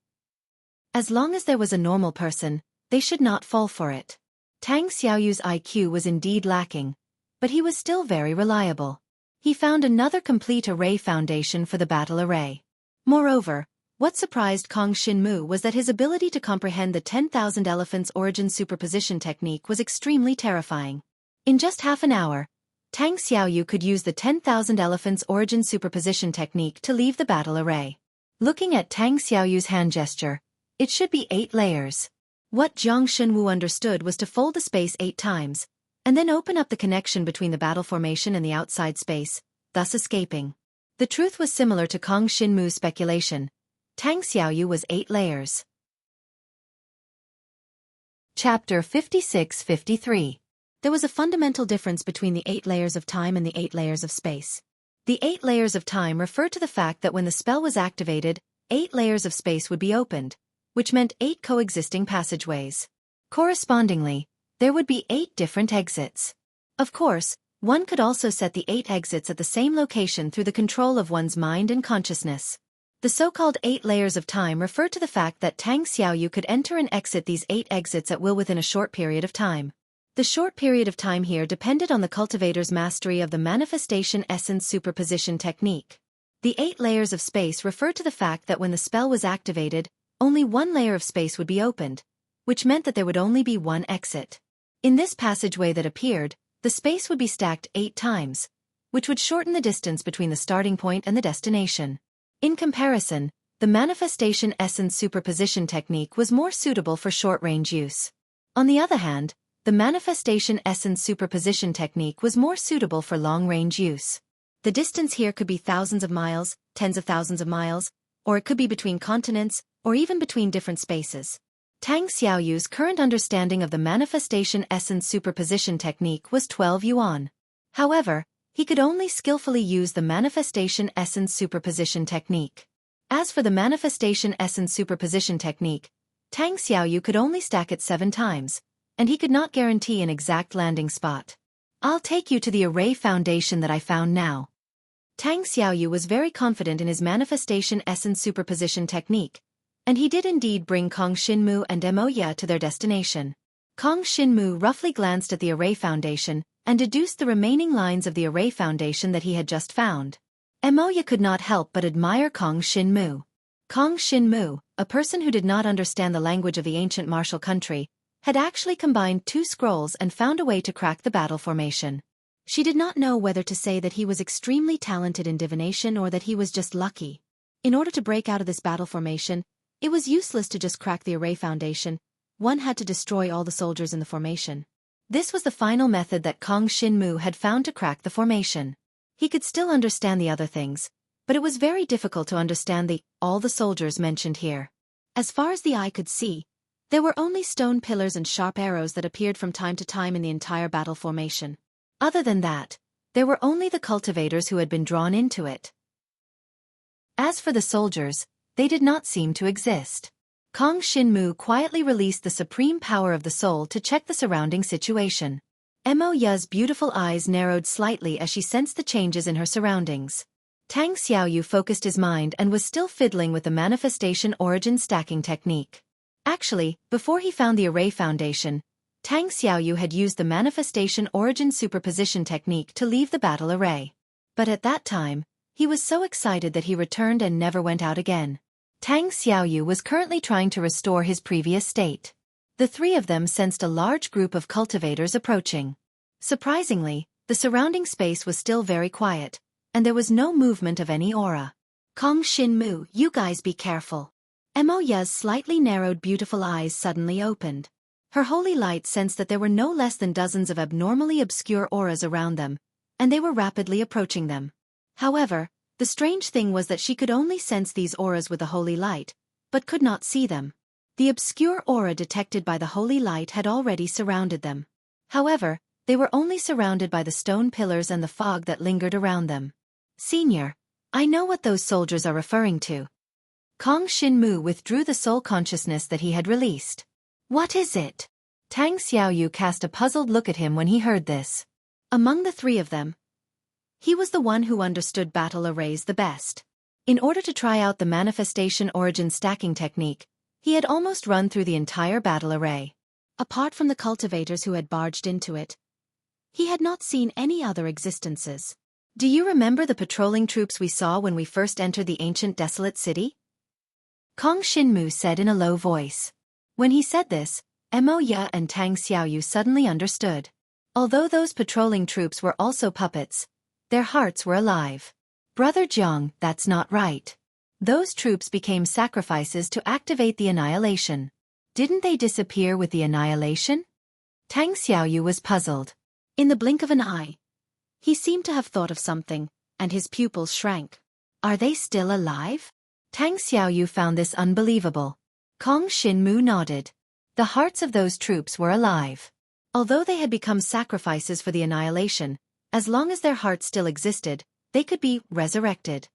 As long as there was a normal person, they should not fall for it. Tang Xiaoyu's IQ was indeed lacking, but he was still very reliable. He found another complete array foundation for the battle array. Moreover, what surprised Kong Shinmu was that his ability to comprehend the 10,000 elephants origin superposition technique was extremely terrifying. In just half an hour, Tang Xiaoyu could use the 10,000 elephants origin superposition technique to leave the battle array. Looking at Tang Xiaoyu's hand gesture, it should be 8 layers. What Jiang Shunwu understood was to fold the space 8 times, and then open up the connection between the battle formation and the outside space, thus escaping. The truth was similar to Kong Shinmu's speculation. Tang Xiaoyu was 8 layers. Chapter 56-53. There was a fundamental difference between the 8 layers of time and the 8 layers of space. The 8 layers of time referred to the fact that when the spell was activated, 8 layers of space would be opened, which meant 8 coexisting passageways. Correspondingly, there would be 8 different exits. Of course, one could also set the 8 exits at the same location through the control of one's mind and consciousness. The so-called 8 layers of time refer to the fact that Tang Xiaoyu could enter and exit these 8 exits at will within a short period of time. The short period of time here depended on the cultivator's mastery of the manifestation essence superposition technique. The 8 layers of space refer to the fact that when the spell was activated, only one layer of space would be opened, which meant that there would only be one exit. In this passageway that appeared, the space would be stacked 8 times, which would shorten the distance between the starting point and the destination. In comparison, the manifestation essence superposition technique was more suitable for short-range use. On the other hand, the manifestation essence superposition technique was more suitable for long-range use. The distance here could be thousands of miles, tens of thousands of miles, or it could be between continents, or even between different spaces. Tang Xiaoyu's current understanding of the manifestation essence superposition technique was 12 yuan. However, he could only skillfully use the manifestation essence superposition technique. As for the manifestation essence superposition technique, Tang Xiaoyu could only stack it 7 times, and he could not guarantee an exact landing spot. I'll take you to the array foundation that I found now. Tang Xiaoyu was very confident in his manifestation essence superposition technique, and he did indeed bring Kong Shinmu and Emoya to their destination. Kong Shinmu roughly glanced at the array foundation and deduced the remaining lines of the array foundation that he had just found. Emoya could not help but admire Kong Shinmu. Kong Shinmu, a person who did not understand the language of the ancient martial country, had actually combined 2 scrolls and found a way to crack the battle formation. She did not know whether to say that he was extremely talented in divination or that he was just lucky. In order to break out of this battle formation, it was useless to just crack the array foundation. One had to destroy all the soldiers in the formation. This was the final method that Kong Shinmu had found to crack the formation. He could still understand the other things, but it was very difficult to understand all the soldiers mentioned here. As far as the eye could see, there were only stone pillars and sharp arrows that appeared from time to time in the entire battle formation. Other than that, there were only the cultivators who had been drawn into it. As for the soldiers, they did not seem to exist. Kong Shinmu quietly released the supreme power of the soul to check the surrounding situation. Emoya's beautiful eyes narrowed slightly as she sensed the changes in her surroundings. Tang Xiaoyu focused his mind and was still fiddling with the manifestation origin stacking technique. Actually, before he found the array foundation, Tang Xiaoyu had used the manifestation origin superposition technique to leave the battle array. But at that time, he was so excited that he returned and never went out again. Tang Xiaoyu was currently trying to restore his previous state. The 3 of them sensed a large group of cultivators approaching. Surprisingly, the surrounding space was still very quiet, and there was no movement of any aura. Kong Shinmu, you guys be careful. Emoya's slightly narrowed beautiful eyes suddenly opened. Her holy light sensed that there were no less than dozens of abnormally obscure auras around them, and they were rapidly approaching them. However, the strange thing was that she could only sense these auras with the holy light, but could not see them. The obscure aura detected by the holy light had already surrounded them. However, they were only surrounded by the stone pillars and the fog that lingered around them. Senior, I know what those soldiers are referring to. Kong Shinmu withdrew the soul consciousness that he had released. What is it? Tang Xiaoyu cast a puzzled look at him when he heard this. Among the three of them, he was the one who understood battle arrays the best. In order to try out the manifestation origin stacking technique, he had almost run through the entire battle array. Apart from the cultivators who had barged into it, he had not seen any other existences. Do you remember the patrolling troops we saw when we first entered the ancient desolate city? Kong Shinmu said in a low voice. When he said this, Mo Ya and Tang Xiaoyu suddenly understood. Although those patrolling troops were also puppets, their hearts were alive. Brother Jiang, that's not right. Those troops became sacrifices to activate the annihilation. Didn't they disappear with the annihilation? Tang Xiaoyu was puzzled. In the blink of an eye, he seemed to have thought of something, and his pupils shrank. Are they still alive? Tang Xiaoyu found this unbelievable. Kong Shinmu nodded. The hearts of those troops were alive. Although they had become sacrifices for the annihilation, as long as their hearts still existed, they could be resurrected.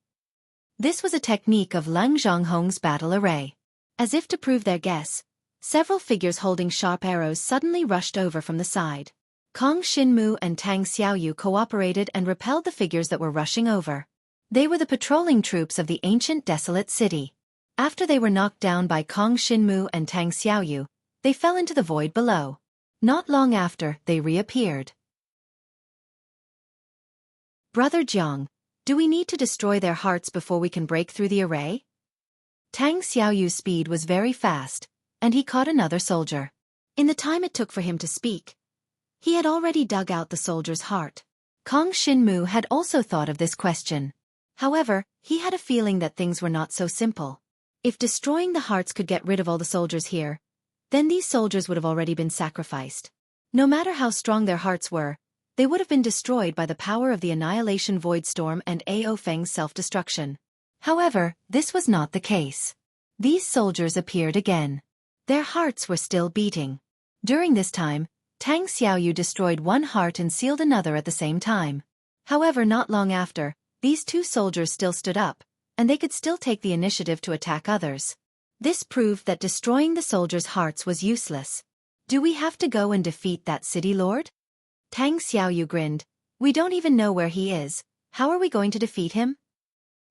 This was a technique of Lang Zhonghong's battle array. As if to prove their guess, several figures holding sharp arrows suddenly rushed over from the side. Kong Shinmu and Tang Xiaoyu cooperated and repelled the figures that were rushing over. They were the patrolling troops of the ancient desolate city. After they were knocked down by Kong Shinmu and Tang Xiaoyu, they fell into the void below. Not long after, they reappeared. Brother Jiang, do we need to destroy their hearts before we can break through the array? Tang Xiaoyu's speed was very fast, and he caught another soldier. In the time it took for him to speak, he had already dug out the soldier's heart. Kong Shinmu had also thought of this question. However, he had a feeling that things were not so simple. If destroying the hearts could get rid of all the soldiers here, then these soldiers would have already been sacrificed. No matter how strong their hearts were, they would have been destroyed by the power of the Annihilation Void Storm and Ao Feng's self-destruction. However, this was not the case. These soldiers appeared again. Their hearts were still beating. During this time, Tang Xiaoyu destroyed one heart and sealed another at the same time. However, not long after, these two soldiers still stood up, and they could still take the initiative to attack others. This proved that destroying the soldiers' hearts was useless. Do we have to go and defeat that city lord? Tang Xiaoyu grinned. We don't even know where he is. How are we going to defeat him?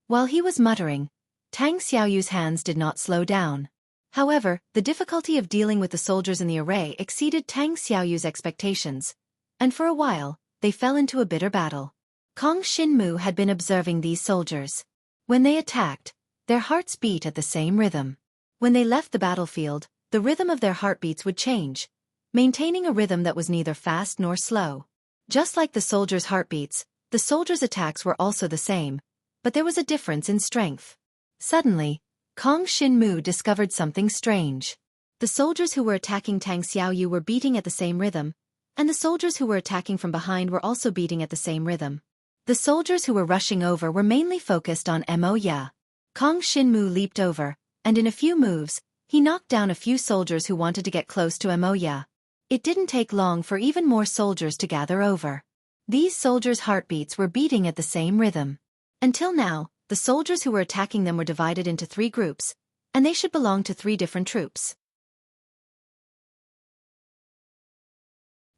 While he was muttering, Tang Xiaoyu's hands did not slow down. However, the difficulty of dealing with the soldiers in the array exceeded Tang Xiaoyu's expectations, and for a while, they fell into a bitter battle. Kong Shinmu had been observing these soldiers. When they attacked, their hearts beat at the same rhythm. When they left the battlefield, the rhythm of their heartbeats would change, maintaining a rhythm that was neither fast nor slow. Just like the soldiers' heartbeats, the soldiers' attacks were also the same, but there was a difference in strength. Suddenly, Kong Shinmu discovered something strange. The soldiers who were attacking Tang Xiaoyu were beating at the same rhythm, and the soldiers who were attacking from behind were also beating at the same rhythm. The soldiers who were rushing over were mainly focused on Mo Ya. Kong Shinmu leaped over, and in a few moves, he knocked down a few soldiers who wanted to get close to Mo Ya. It didn't take long for even more soldiers to gather over. These soldiers' heartbeats were beating at the same rhythm. Until now, the soldiers who were attacking them were divided into 3 groups, and they should belong to 3 different troops.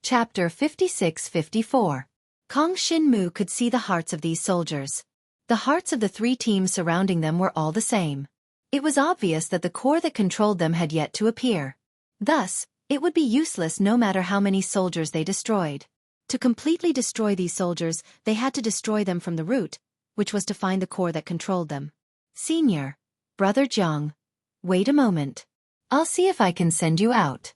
Chapter 56-54. Kong Shinmu could see the hearts of these soldiers. The hearts of the 3 teams surrounding them were all the same. It was obvious that the core that controlled them had yet to appear. Thus, it would be useless no matter how many soldiers they destroyed. To completely destroy these soldiers, they had to destroy them from the root, which was to find the core that controlled them. Senior, Brother Jiang, wait a moment. I'll see if I can send you out.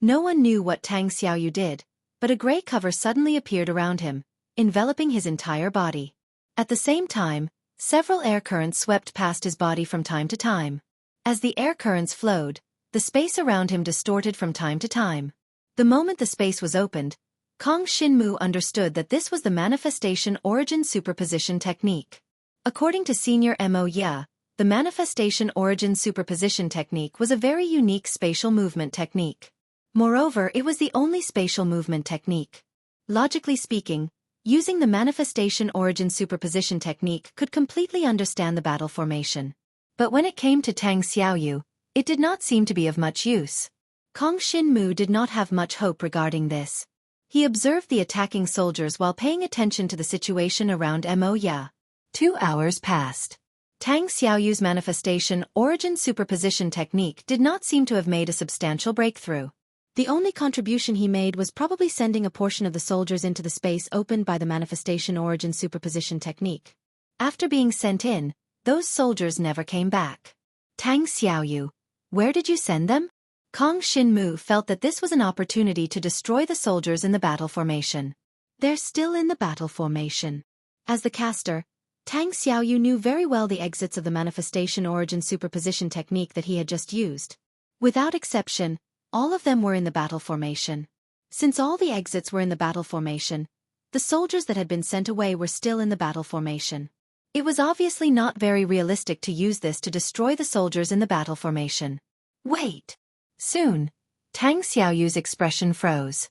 No one knew what Tang Xiaoyu did, but a gray cover suddenly appeared around him, enveloping his entire body. At the same time, several air currents swept past his body from time to time. As the air currents flowed, the space around him distorted from time to time. The moment the space was opened, Kong Shinmu understood that this was the manifestation origin superposition technique. According to Senior Mo Ya, the manifestation origin superposition technique was a very unique spatial movement technique. Moreover, it was the only spatial movement technique. Logically speaking, using the manifestation origin superposition technique could completely understand the battle formation. But when it came to Tang Xiaoyu, it did not seem to be of much use. Kong Xinmu did not have much hope regarding this. He observed the attacking soldiers while paying attention to the situation around Mo Ya. 2 hours passed. Tang Xiaoyu's manifestation origin superposition technique did not seem to have made a substantial breakthrough. The only contribution he made was probably sending a portion of the soldiers into the space opened by the manifestation origin superposition technique. After being sent in, those soldiers never came back. Tang Xiaoyu, where did you send them? Kong Xinmu felt that this was an opportunity to destroy the soldiers in the battle formation. They're still in the battle formation. As the caster, Tang Xiaoyu knew very well the exits of the manifestation origin superposition technique that he had just used. Without exception, all of them were in the battle formation. Since all the exits were in the battle formation, the soldiers that had been sent away were still in the battle formation. It was obviously not very realistic to use this to destroy the soldiers in the battle formation. Wait! Soon, Tang Xiaoyu's expression froze.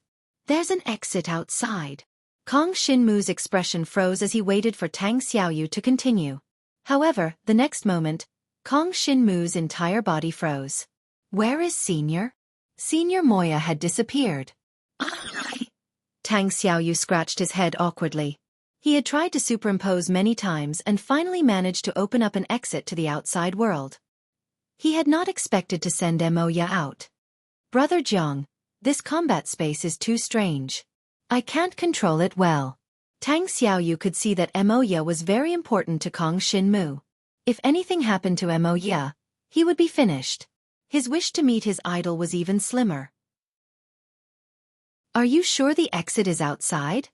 There's an exit outside. Kong Xinmu's expression froze as he waited for Tang Xiaoyu to continue. However, the next moment, Kong Xinmu's entire body froze. Where is Senior? Senior Moya had disappeared. Tang Xiaoyu scratched his head awkwardly. He had tried to superimpose many times and finally managed to open up an exit to the outside world. He had not expected to send Mo Ya out. Brother Jiang, this combat space is too strange. I can't control it well. Tang Xiaoyu could see that Mo Ya was very important to Kong Xinmu. If anything happened to Mo Ya, he would be finished. His wish to meet his idol was even slimmer. Are you sure the exit is outside?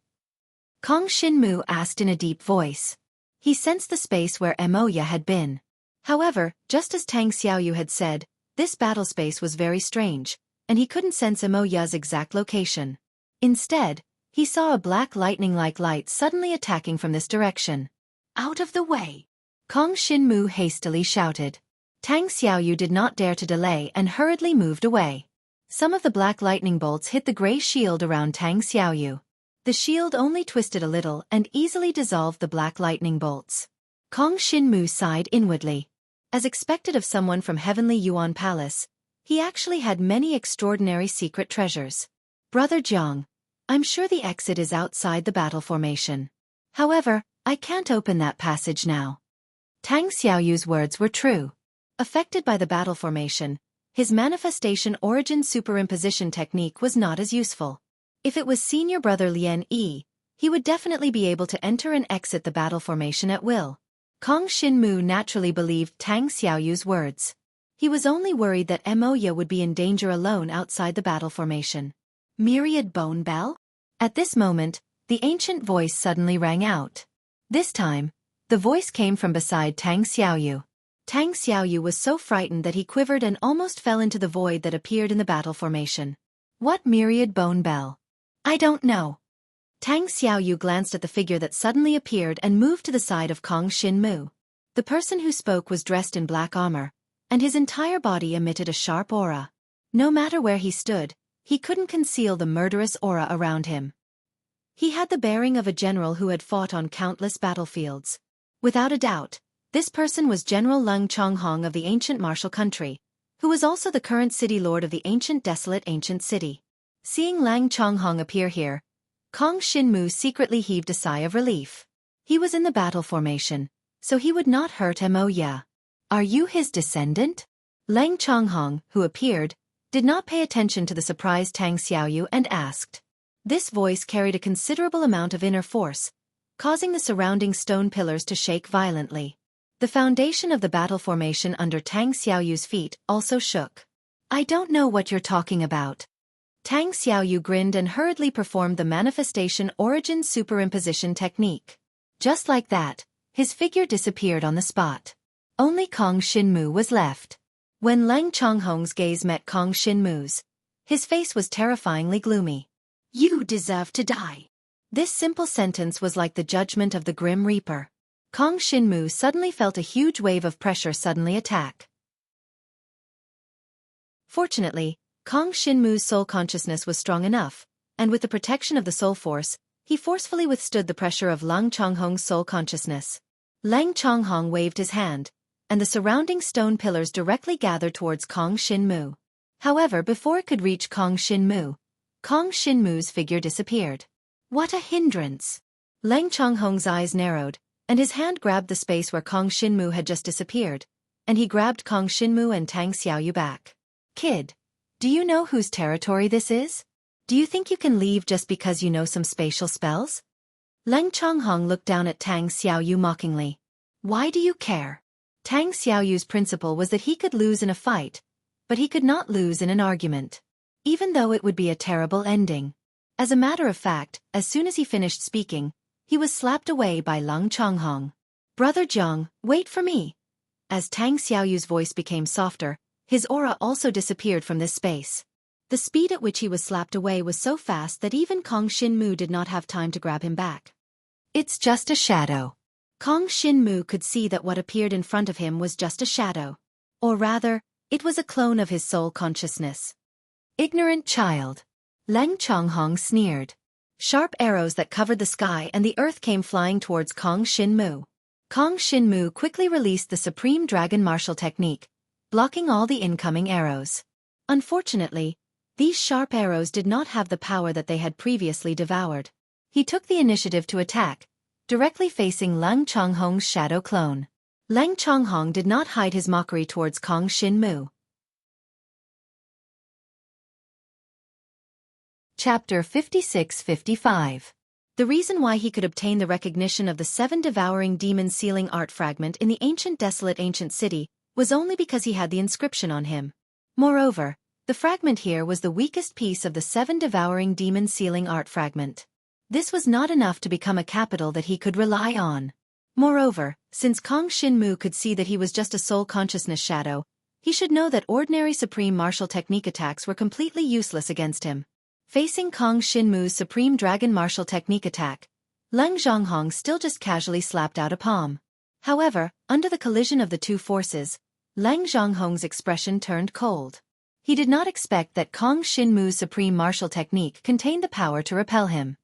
Kong Xinmu asked in a deep voice. He sensed the space where Mo Ya had been. However, just as Tang Xiaoyu had said, this battle space was very strange, and he couldn't sense Mo Ya's exact location. Instead, he saw a black lightning-like light suddenly attacking from this direction. Out of the way! Kong Xinmu hastily shouted. Tang Xiaoyu did not dare to delay and hurriedly moved away. Some of the black lightning bolts hit the gray shield around Tang Xiaoyu. The shield only twisted a little and easily dissolved the black lightning bolts. Kong Xinmu sighed inwardly. As expected of someone from Heavenly Yuan Palace, he actually had many extraordinary secret treasures. Brother Jiang, I'm sure the exit is outside the battle formation. However, I can't open that passage now. Tang Xiaoyu's words were true. Affected by the battle formation, his manifestation origin superimposition technique was not as useful. If it was senior brother Lien Yi, he would definitely be able to enter and exit the battle formation at will. Kong Xinmu naturally believed Tang Xiaoyu's words. He was only worried that Mo Ya would be in danger alone outside the battle formation. Myriad Bone Bell? At this moment, the ancient voice suddenly rang out. This time, the voice came from beside Tang Xiaoyu. Tang Xiaoyu was so frightened that he quivered and almost fell into the void that appeared in the battle formation. What Myriad Bone Bell? I don't know. Tang Xiaoyu glanced at the figure that suddenly appeared and moved to the side of Kong Xinmu. The person who spoke was dressed in black armor, and his entire body emitted a sharp aura. No matter where he stood, he couldn't conceal the murderous aura around him. He had the bearing of a general who had fought on countless battlefields. Without a doubt, this person was General Leng Chonghong of the ancient martial country, who was also the current city lord of the ancient desolate ancient city. Seeing Leng Chonghong appear here, Kong Xinmu secretly heaved a sigh of relief. He was in the battle formation, so he would not hurt Mo Ya. Are you his descendant? Leng Chonghong, who appeared, did not pay attention to the surprised Tang Xiaoyu and asked. This voice carried a considerable amount of inner force, causing the surrounding stone pillars to shake violently. The foundation of the battle formation under Tang Xiaoyu's feet also shook. I don't know what you're talking about. Tang Xiaoyu grinned and hurriedly performed the manifestation origin superimposition technique. Just like that, his figure disappeared on the spot. Only Kong Xinmu was left. When Leng Chonghong's gaze met Kong Xinmu's, his face was terrifyingly gloomy. You deserve to die. This simple sentence was like the judgment of the Grim Reaper. Kong Shinmu suddenly felt a huge wave of pressure suddenly attack. Fortunately, Kong Shinmu's soul consciousness was strong enough, and with the protection of the soul force, he forcefully withstood the pressure of Lang Changhong's soul consciousness. Lang Changhong waved his hand, and the surrounding stone pillars directly gathered towards Kong Shinmu. However, before it could reach Kong Shinmu's figure disappeared. What a hindrance! Lang Changhong's eyes narrowed, and his hand grabbed the space where Kong Shinmu had just disappeared, and he grabbed Kong Shinmu and Tang Xiaoyu back. Kid, do you know whose territory this is? Do you think you can leave just because you know some spatial spells? Lang Changhong looked down at Tang Xiaoyu mockingly. Why do you care? Tang Xiaoyu's principle was that he could lose in a fight, but he could not lose in an argument, even though it would be a terrible ending. As a matter of fact, as soon as he finished speaking, he was slapped away by Lang Changhong. Brother Jiang, wait for me. As Tang Xiaoyu's voice became softer, his aura also disappeared from this space. The speed at which he was slapped away was so fast that even Kong Shinmu did not have time to grab him back. It's just a shadow. Kong Shinmu could see that what appeared in front of him was just a shadow. Or rather, it was a clone of his soul consciousness. Ignorant child. Lang Changhong sneered. Sharp arrows that covered the sky and the earth came flying towards Kong Shinmu. Kong Shinmu quickly released the Supreme Dragon Martial Technique, blocking all the incoming arrows. Unfortunately, these sharp arrows did not have the power that they had previously devoured. He took the initiative to attack, directly facing Lang Changhong's shadow clone. Lang Changhong did not hide his mockery towards Kong Shinmu. Chapter 56-55. The reason why he could obtain the recognition of the 7 devouring demon sealing art fragment in the ancient desolate ancient city was only because he had the inscription on him. Moreover, the fragment here was the weakest piece of the 7 devouring demon sealing art fragment. This was not enough to become a capital that he could rely on. Moreover, since Kong Shinmu could see that he was just a soul consciousness shadow, he should know that ordinary supreme martial technique attacks were completely useless against him. Facing Kong Shinmu's supreme dragon martial technique attack, Lang Zhonghong still just casually slapped out a palm. However, under the collision of the two forces, Lang Zhonghong's expression turned cold. He did not expect that Kong Shinmu's supreme martial technique contained the power to repel him.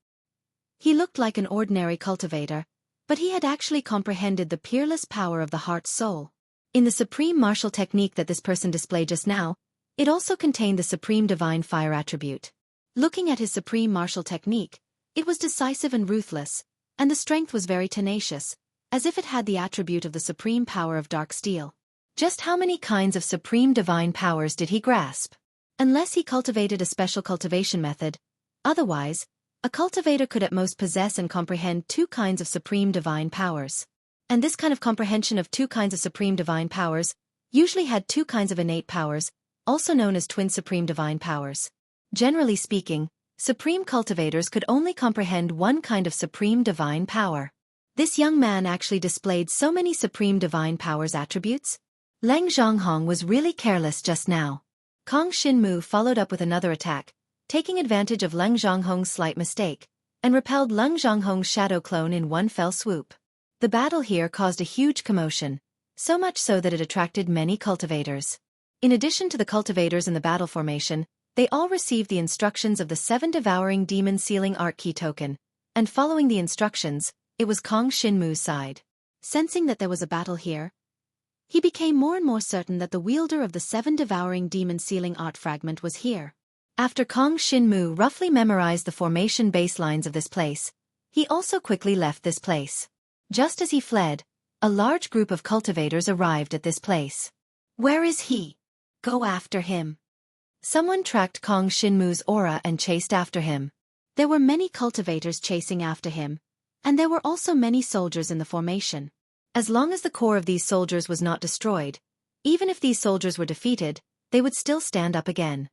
He looked like an ordinary cultivator, but he had actually comprehended the peerless power of the heart's soul. In the supreme martial technique that this person displayed just now, it also contained the supreme divine fire attribute. Looking at his supreme martial technique, it was decisive and ruthless, and the strength was very tenacious, as if it had the attribute of the supreme power of dark steel. Just how many kinds of supreme divine powers did he grasp? Unless he cultivated a special cultivation method, otherwise, a cultivator could at most possess and comprehend 2 kinds of supreme divine powers. And this kind of comprehension of 2 kinds of supreme divine powers usually had 2 kinds of innate powers, also known as twin supreme divine powers. Generally speaking, supreme cultivators could only comprehend 1 kind of supreme divine power. This young man actually displayed so many supreme divine powers attributes? Lang Zhonghong was really careless just now. Kong Shinmu followed up with another attack, taking advantage of Lang Zhonghong's slight mistake, and repelled Lang Zhonghong's shadow clone in one fell swoop. The battle here caused a huge commotion, so much so that it attracted many cultivators. In addition to the cultivators in the battle formation, they all received the instructions of the 7 devouring demon sealing art key token, and following the instructions, it was Kong Shinmu's side. Sensing that there was a battle here, he became more and more certain that the wielder of the 7 devouring demon sealing art fragment was here. After Kong Shinmu roughly memorized the formation baselines of this place, he also quickly left this place. Just as he fled, a large group of cultivators arrived at this place. Where is he? Go after him. Someone tracked Kong Shinmu's aura and chased after him. There were many cultivators chasing after him, and there were also many soldiers in the formation. As long as the core of these soldiers was not destroyed, even if these soldiers were defeated, they would still stand up again.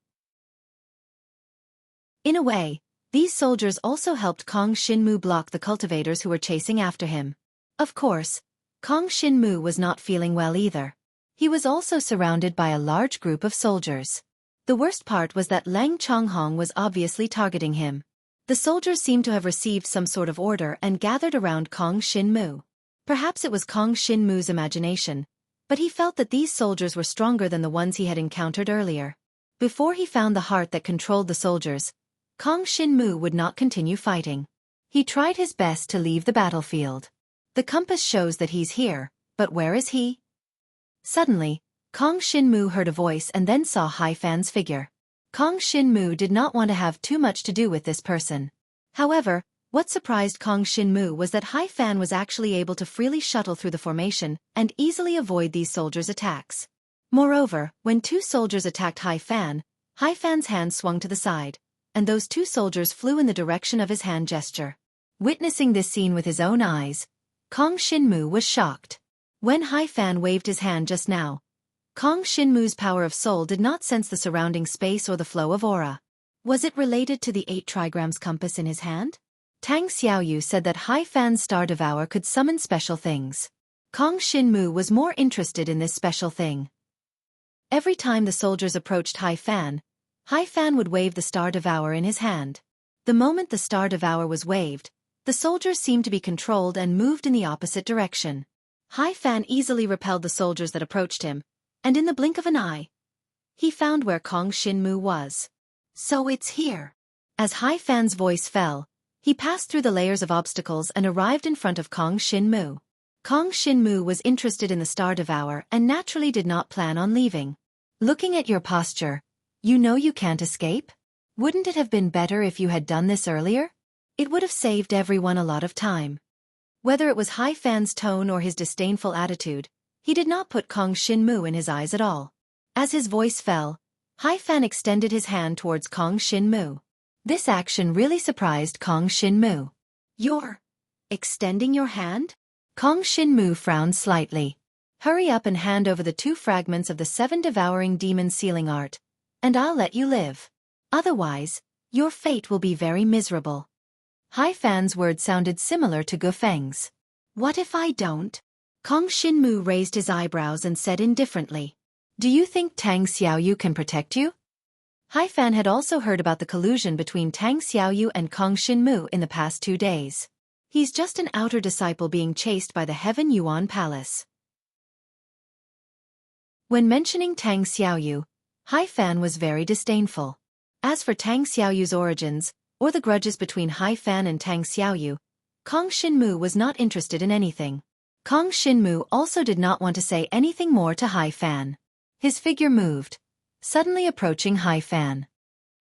In a way, these soldiers also helped Kong Shinmu block the cultivators who were chasing after him. Of course, Kong Shinmu was not feeling well either. He was also surrounded by a large group of soldiers. The worst part was that Lang Changhong was obviously targeting him. The soldiers seemed to have received some sort of order and gathered around Kong Shinmu. Perhaps it was Kong Shinmu's imagination, but he felt that these soldiers were stronger than the ones he had encountered earlier. Before he found the heart that controlled the soldiers, Kong Shinmu would not continue fighting. He tried his best to leave the battlefield. The compass shows that he's here, but where is he? Suddenly, Kong Shinmu heard a voice and then saw Hai Fan's figure. Kong Shinmu did not want to have too much to do with this person. However, what surprised Kong Shinmu was that Hai Fan was actually able to freely shuttle through the formation and easily avoid these soldiers' attacks. Moreover, when two soldiers attacked Hai Fan's hand swung to the side, and those two soldiers flew in the direction of his hand gesture. Witnessing this scene with his own eyes, Kong Shinmu was shocked. When Hai Fan waved his hand just now, Kong Shinmu's power of soul did not sense the surrounding space or the flow of aura. Was it related to the 8 trigrams compass in his hand? Tang Xiaoyu said that Hai Fan's Star Devour could summon special things. Kong Shinmu was more interested in this special thing. Every time the soldiers approached Hai Fan would wave the Star Devour in his hand. The moment the Star Devour was waved, the soldiers seemed to be controlled and moved in the opposite direction. Hai Fan easily repelled the soldiers that approached him, and in the blink of an eye, he found where Kong Shinmu was. So it's here. As Hai Fan's voice fell, he passed through the layers of obstacles and arrived in front of Kong Shinmu. Kong Shinmu was interested in the Star Devour and naturally did not plan on leaving. Looking at your posture, you know you can't escape? Wouldn't it have been better if you had done this earlier? It would have saved everyone a lot of time. Whether it was Hai Fan's tone or his disdainful attitude, he did not put Kong Shinmu in his eyes at all. As his voice fell, Hai Fan extended his hand towards Kong Shinmu. This action really surprised Kong Shinmu. You're extending your hand? Kong Shinmu frowned slightly. Hurry up and hand over the 2 fragments of the 7 devouring demon sealing art, and I'll let you live. Otherwise, your fate will be very miserable. Hai Fan's words sounded similar to Gu Feng's. What if I don't? Kong Shinmu raised his eyebrows and said indifferently. Do you think Tang Xiaoyu can protect you? Hai Fan had also heard about the collusion between Tang Xiaoyu and Kong Shinmu in the past 2 days. He's just an outer disciple being chased by the Heaven Yuan Palace. When mentioning Tang Xiaoyu, Hai Fan was very disdainful. As for Tang Xiaoyu's origins, or the grudges between Hai Fan and Tang Xiaoyu, Kong Shinmu was not interested in anything. Kong Shinmu also did not want to say anything more to Hai Fan. His figure moved, suddenly approaching Hai Fan.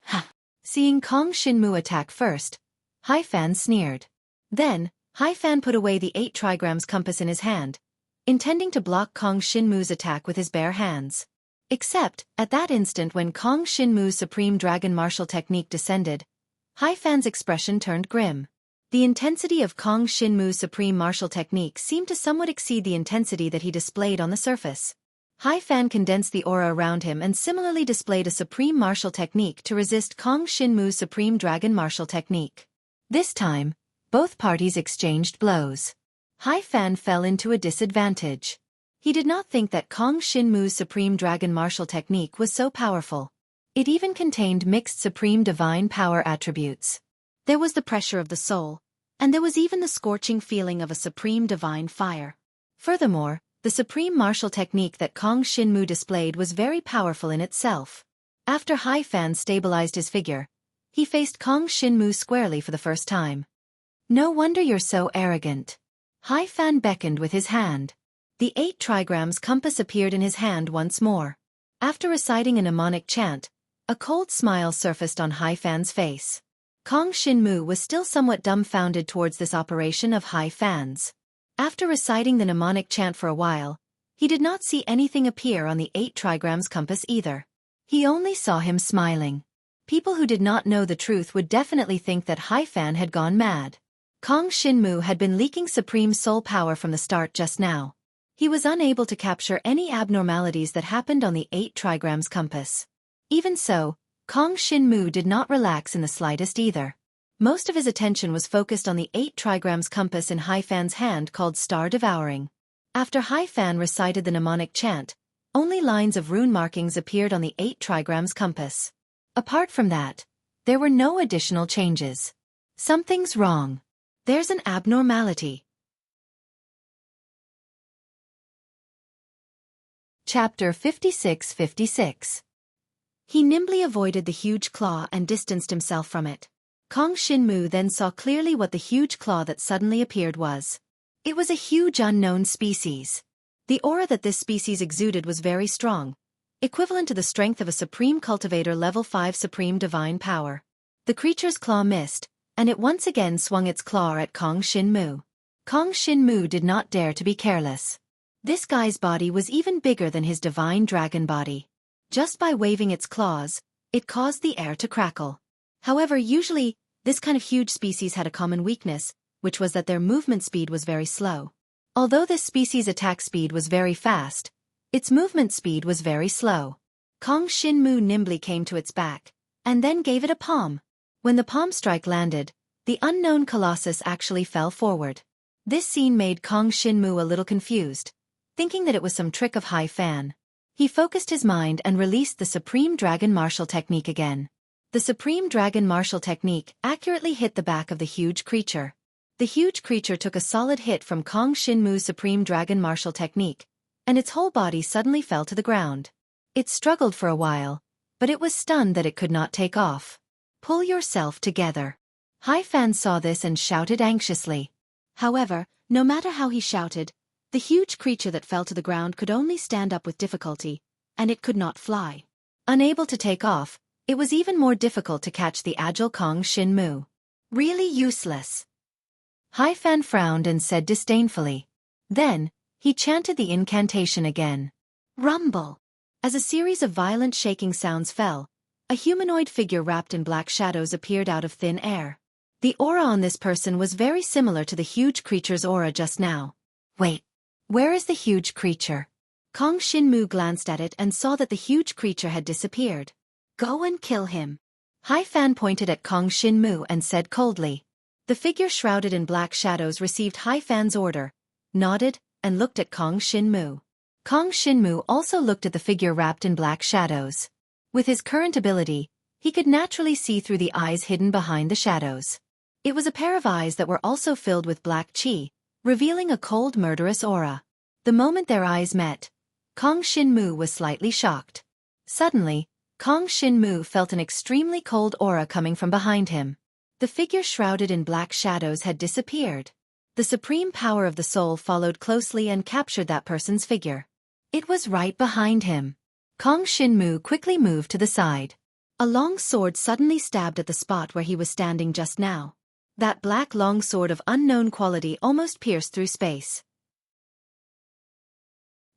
Ha! Seeing Kong Shinmu attack first, Hai Fan sneered. Then, Hai Fan put away the 8 trigrams compass in his hand, intending to block Kong Shinmu's attack with his bare hands. Except, at that instant when Kong Shinmu's Supreme Dragon Martial Technique descended, Hai Fan's expression turned grim. The intensity of Kong Shinmu's Supreme Martial Technique seemed to somewhat exceed the intensity that he displayed on the surface. Hai Fan condensed the aura around him and similarly displayed a Supreme Martial Technique to resist Kong Shinmu's Supreme Dragon Martial Technique. This time, both parties exchanged blows. Hai Fan fell into a disadvantage. He did not think that Kong Shinmu's Supreme Dragon Martial Technique was so powerful. It even contained mixed Supreme Divine Power attributes. There was the pressure of the soul, and there was even the scorching feeling of a Supreme Divine Fire. Furthermore, the Supreme Martial Technique that Kong Shinmu displayed was very powerful in itself. After Hai Fan stabilized his figure, he faced Kong Shinmu squarely for the first time. No wonder you're so arrogant. Hai Fan beckoned with his hand. The 8 trigrams compass appeared in his hand once more. After reciting a mnemonic chant, a cold smile surfaced on Hai Fan's face. Kong Shinmu was still somewhat dumbfounded towards this operation of Hai Fan's. After reciting the mnemonic chant for a while, he did not see anything appear on the 8 trigrams compass either. He only saw him smiling. People who did not know the truth would definitely think that Hai Fan had gone mad. Kong Shinmu had been leaking supreme soul power from the start just now. He was unable to capture any abnormalities that happened on the 8 trigrams compass. Even so, Kong Shinmu did not relax in the slightest either. Most of his attention was focused on the 8 trigrams compass in Hai Fan's hand called Star Devouring. After Hai Fan recited the mnemonic chant, only lines of rune markings appeared on the 8 trigrams compass. Apart from that, there were no additional changes. Something's wrong. There's an abnormality. Chapter 56-56. He nimbly avoided the huge claw and distanced himself from it. Kong Shinmu then saw clearly what the huge claw that suddenly appeared was. It was a huge unknown species. The aura that this species exuded was very strong, equivalent to the strength of a Supreme Cultivator Level 5 Supreme Divine Power. The creature's claw missed, and it once again swung its claw at Kong Shinmu. Kong Shinmu did not dare to be careless. This guy's body was even bigger than his divine dragon body. Just by waving its claws, it caused the air to crackle. However, usually, this kind of huge species had a common weakness, which was that their movement speed was very slow. Although this species' attack speed was very fast, its movement speed was very slow. Kong Shinmu nimbly came to its back, and then gave it a palm. When the palm strike landed, the unknown colossus actually fell forward. This scene made Kong Shinmu a little confused, thinking that it was some trick of Hai Fan. He focused his mind and released the Supreme Dragon Martial Technique again. The Supreme Dragon Martial Technique accurately hit the back of the huge creature. The huge creature took a solid hit from Kong Shinmu's Supreme Dragon Martial Technique, and its whole body suddenly fell to the ground. It struggled for a while, but it was stunned that it could not take off. Pull yourself together. Hai Fan saw this and shouted anxiously. However, no matter how he shouted, the huge creature that fell to the ground could only stand up with difficulty, and it could not fly. Unable to take off, it was even more difficult to catch the agile Kong Shinmu. Really useless. Hai Fan frowned and said disdainfully. Then, he chanted the incantation again. Rumble. As a series of violent shaking sounds fell, a humanoid figure wrapped in black shadows appeared out of thin air. The aura on this person was very similar to the huge creature's aura just now. Wait. Where is the huge creature? Kong Shinmu glanced at it and saw that the huge creature had disappeared. Go and kill him. Hai Fan pointed at Kong Shinmu and said coldly. The figure shrouded in black shadows received Hai Fan's order, nodded, and looked at Kong Shinmu. Kong Shinmu also looked at the figure wrapped in black shadows. With his current ability, he could naturally see through the eyes hidden behind the shadows. It was a pair of eyes that were also filled with black chi, revealing a cold murderous aura. The moment their eyes met, Kong Shinmu was slightly shocked. Suddenly, Kong Shinmu felt an extremely cold aura coming from behind him. The figure shrouded in black shadows had disappeared. The supreme power of the soul followed closely and captured that person's figure. It was right behind him. Kong Shinmu quickly moved to the side. A long sword suddenly stabbed at the spot where he was standing just now. That black long sword of unknown quality almost pierced through space.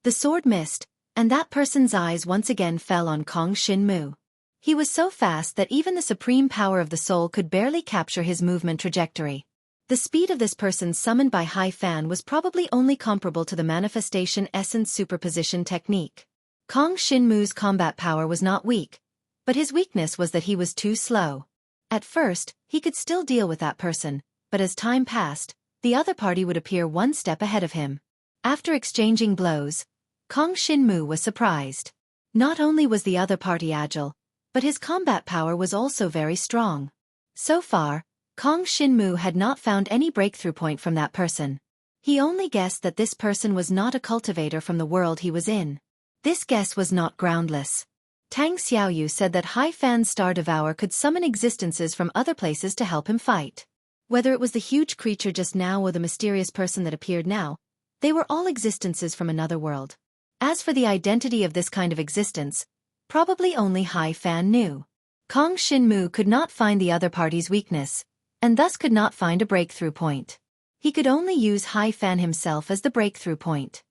The sword missed, and that person's eyes once again fell on Kong Shinmu. He was so fast that even the supreme power of the soul could barely capture his movement trajectory. The speed of this person summoned by Hai Fan was probably only comparable to the Manifestation Essence Superposition technique. Kong Shinmu's combat power was not weak, but his weakness was that he was too slow. At first, he could still deal with that person, but as time passed, the other party would appear one step ahead of him. After exchanging blows, Kong Shinmu was surprised. Not only was the other party agile, but his combat power was also very strong. So far, Kong Shinmu had not found any breakthrough point from that person. He only guessed that this person was not a cultivator from the world he was in. This guess was not groundless. Tang Xiaoyu said that Hai Fan's Star Devourer could summon existences from other places to help him fight. Whether it was the huge creature just now or the mysterious person that appeared now, they were all existences from another world. As for the identity of this kind of existence, probably only Hai Fan knew. Kong Shinmu could not find the other party's weakness, and thus could not find a breakthrough point. He could only use Hai Fan himself as the breakthrough point.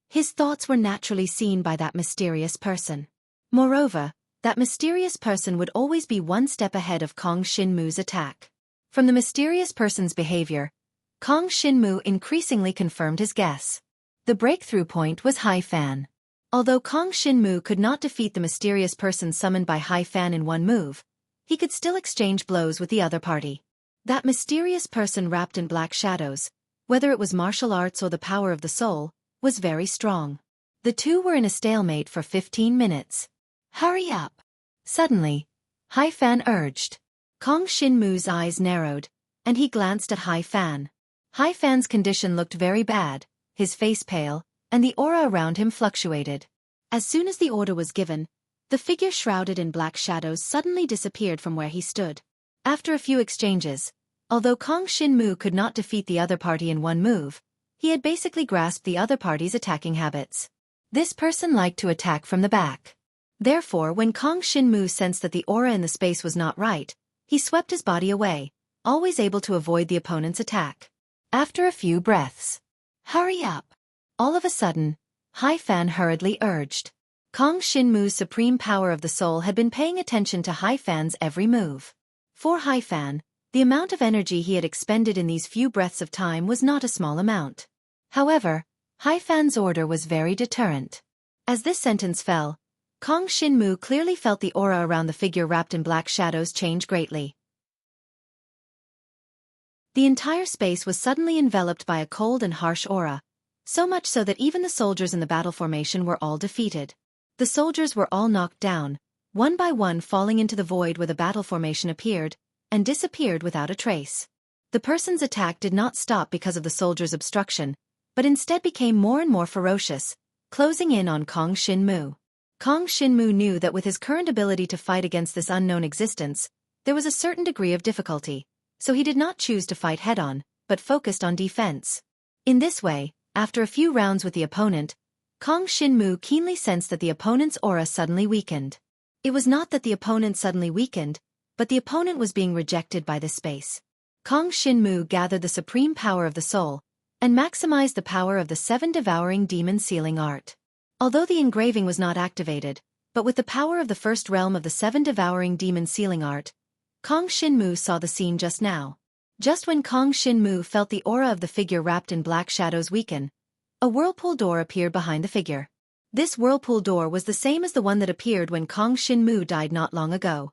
His thoughts were naturally seen by that mysterious person. Moreover, that mysterious person would always be one step ahead of Kong Shinmu's attack. From the mysterious person's behavior, Kong Shinmu increasingly confirmed his guess. The breakthrough point was Hai Fan. Although Kong Shinmu could not defeat the mysterious person summoned by Hai Fan in one move, he could still exchange blows with the other party. That mysterious person wrapped in black shadows, whether it was martial arts or the power of the soul, was very strong. The two were in a stalemate for 15 minutes. Hurry up! Suddenly, Hai Fan urged. Kong Shinmu's eyes narrowed, and he glanced at Hai Fan. Hai Fan's condition looked very bad, his face pale, and the aura around him fluctuated. As soon as the order was given, the figure shrouded in black shadows suddenly disappeared from where he stood. After a few exchanges, although Kong Shin-mu could not defeat the other party in one move, he had basically grasped the other party's attacking habits. This person liked to attack from the back. Therefore, when Kong Shin-mu sensed that the aura in the space was not right, he swept his body away, always able to avoid the opponent's attack. After a few breaths, "Hurry up!" All of a sudden, Hai Fan hurriedly urged. Kong Shin-mu's supreme power of the soul had been paying attention to Hai Fan's every move. For Hai Fan, the amount of energy he had expended in these few breaths of time was not a small amount. However, Hai Fan's order was very deterrent. As this sentence fell, Kong Shin-mu clearly felt the aura around the figure wrapped in black shadows change greatly. The entire space was suddenly enveloped by a cold and harsh aura, so much so that even the soldiers in the battle formation were all defeated. The soldiers were all knocked down, one by one falling into the void where the battle formation appeared, and disappeared without a trace. The person's attack did not stop because of the soldiers' obstruction, but instead became more and more ferocious, closing in on Kong Shin-mu. Kong Shin-mu knew that with his current ability to fight against this unknown existence, there was a certain degree of difficulty, so he did not choose to fight head-on, but focused on defense. In this way, after a few rounds with the opponent, Kong Shin-mu keenly sensed that the opponent's aura suddenly weakened. It was not that the opponent suddenly weakened, but the opponent was being rejected by this space. Kong Shin-mu gathered the supreme power of the soul, and maximized the power of the 7 devouring demon sealing art. Although the engraving was not activated, but with the power of the first realm of the 7 devouring demon sealing art, Kong Shin-mu saw the scene just now. Just when Kong Shin-mu felt the aura of the figure wrapped in black shadows weaken, a whirlpool door appeared behind the figure. This whirlpool door was the same as the one that appeared when Kong Shin-mu died not long ago.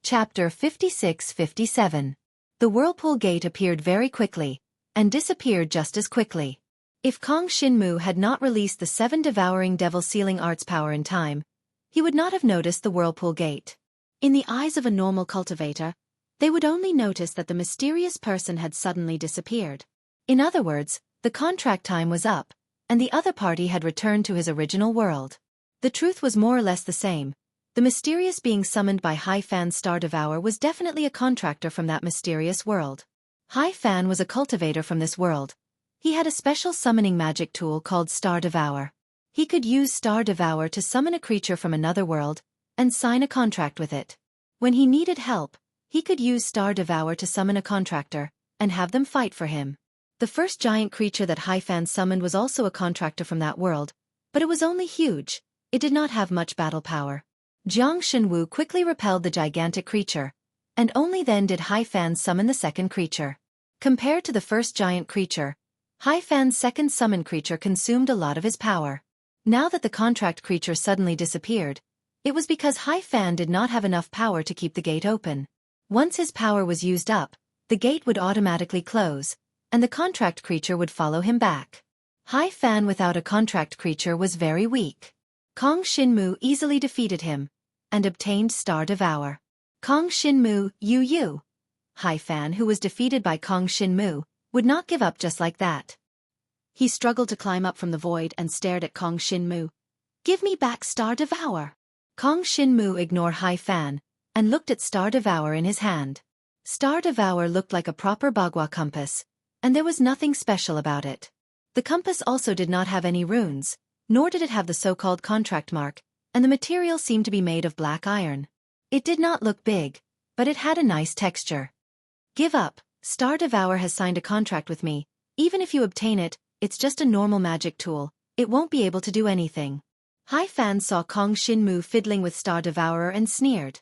Chapter 56-57. The whirlpool gate appeared very quickly, and disappeared just as quickly. If Kong Shin-mu had not released the 7 devouring devil sealing arts power in time, he would not have noticed the whirlpool gate. In the eyes of a normal cultivator, they would only notice that the mysterious person had suddenly disappeared. In other words, the contract time was up, and the other party had returned to his original world. The truth was more or less the same. The mysterious being summoned by Hai Fan's Star Devourer was definitely a contractor from that mysterious world. Hai Fan was a cultivator from this world. He had a special summoning magic tool called Star Devourer. He could use Star Devourer to summon a creature from another world, and sign a contract with it. When he needed help, he could use Star Devourer to summon a contractor, and have them fight for him. The first giant creature that Hai Fan summoned was also a contractor from that world, but it was only huge. It did not have much battle power. Jiang Shenwu quickly repelled the gigantic creature, and only then did Hai Fan summon the second creature. Compared to the first giant creature, Hai Fan's second summoned creature consumed a lot of his power. Now that the contract creature suddenly disappeared, it was because Hai Fan did not have enough power to keep the gate open. Once his power was used up, the gate would automatically close, and the contract creature would follow him back. Hai Fan without a contract creature was very weak. Kong Shin-mu easily defeated him, and obtained Star Devourer. Kong Shin-mu, you. Hai Fan, who was defeated by Kong Shin-mu, would not give up just like that. He struggled to climb up from the void and stared at Kong Shin-mu. "Give me back Star Devourer." Kong Shin-mu ignored Hai Fan, and looked at Star Devourer in his hand. Star Devourer looked like a proper Bagua compass, and there was nothing special about it. The compass also did not have any runes, nor did it have the so-called contract mark, and the material seemed to be made of black iron. It did not look big, but it had a nice texture. "Give up, Star Devourer has signed a contract with me. Even if you obtain it, it's just a normal magic tool, it won't be able to do anything." Hai Fan saw Kong Shin-mu fiddling with Star Devourer and sneered.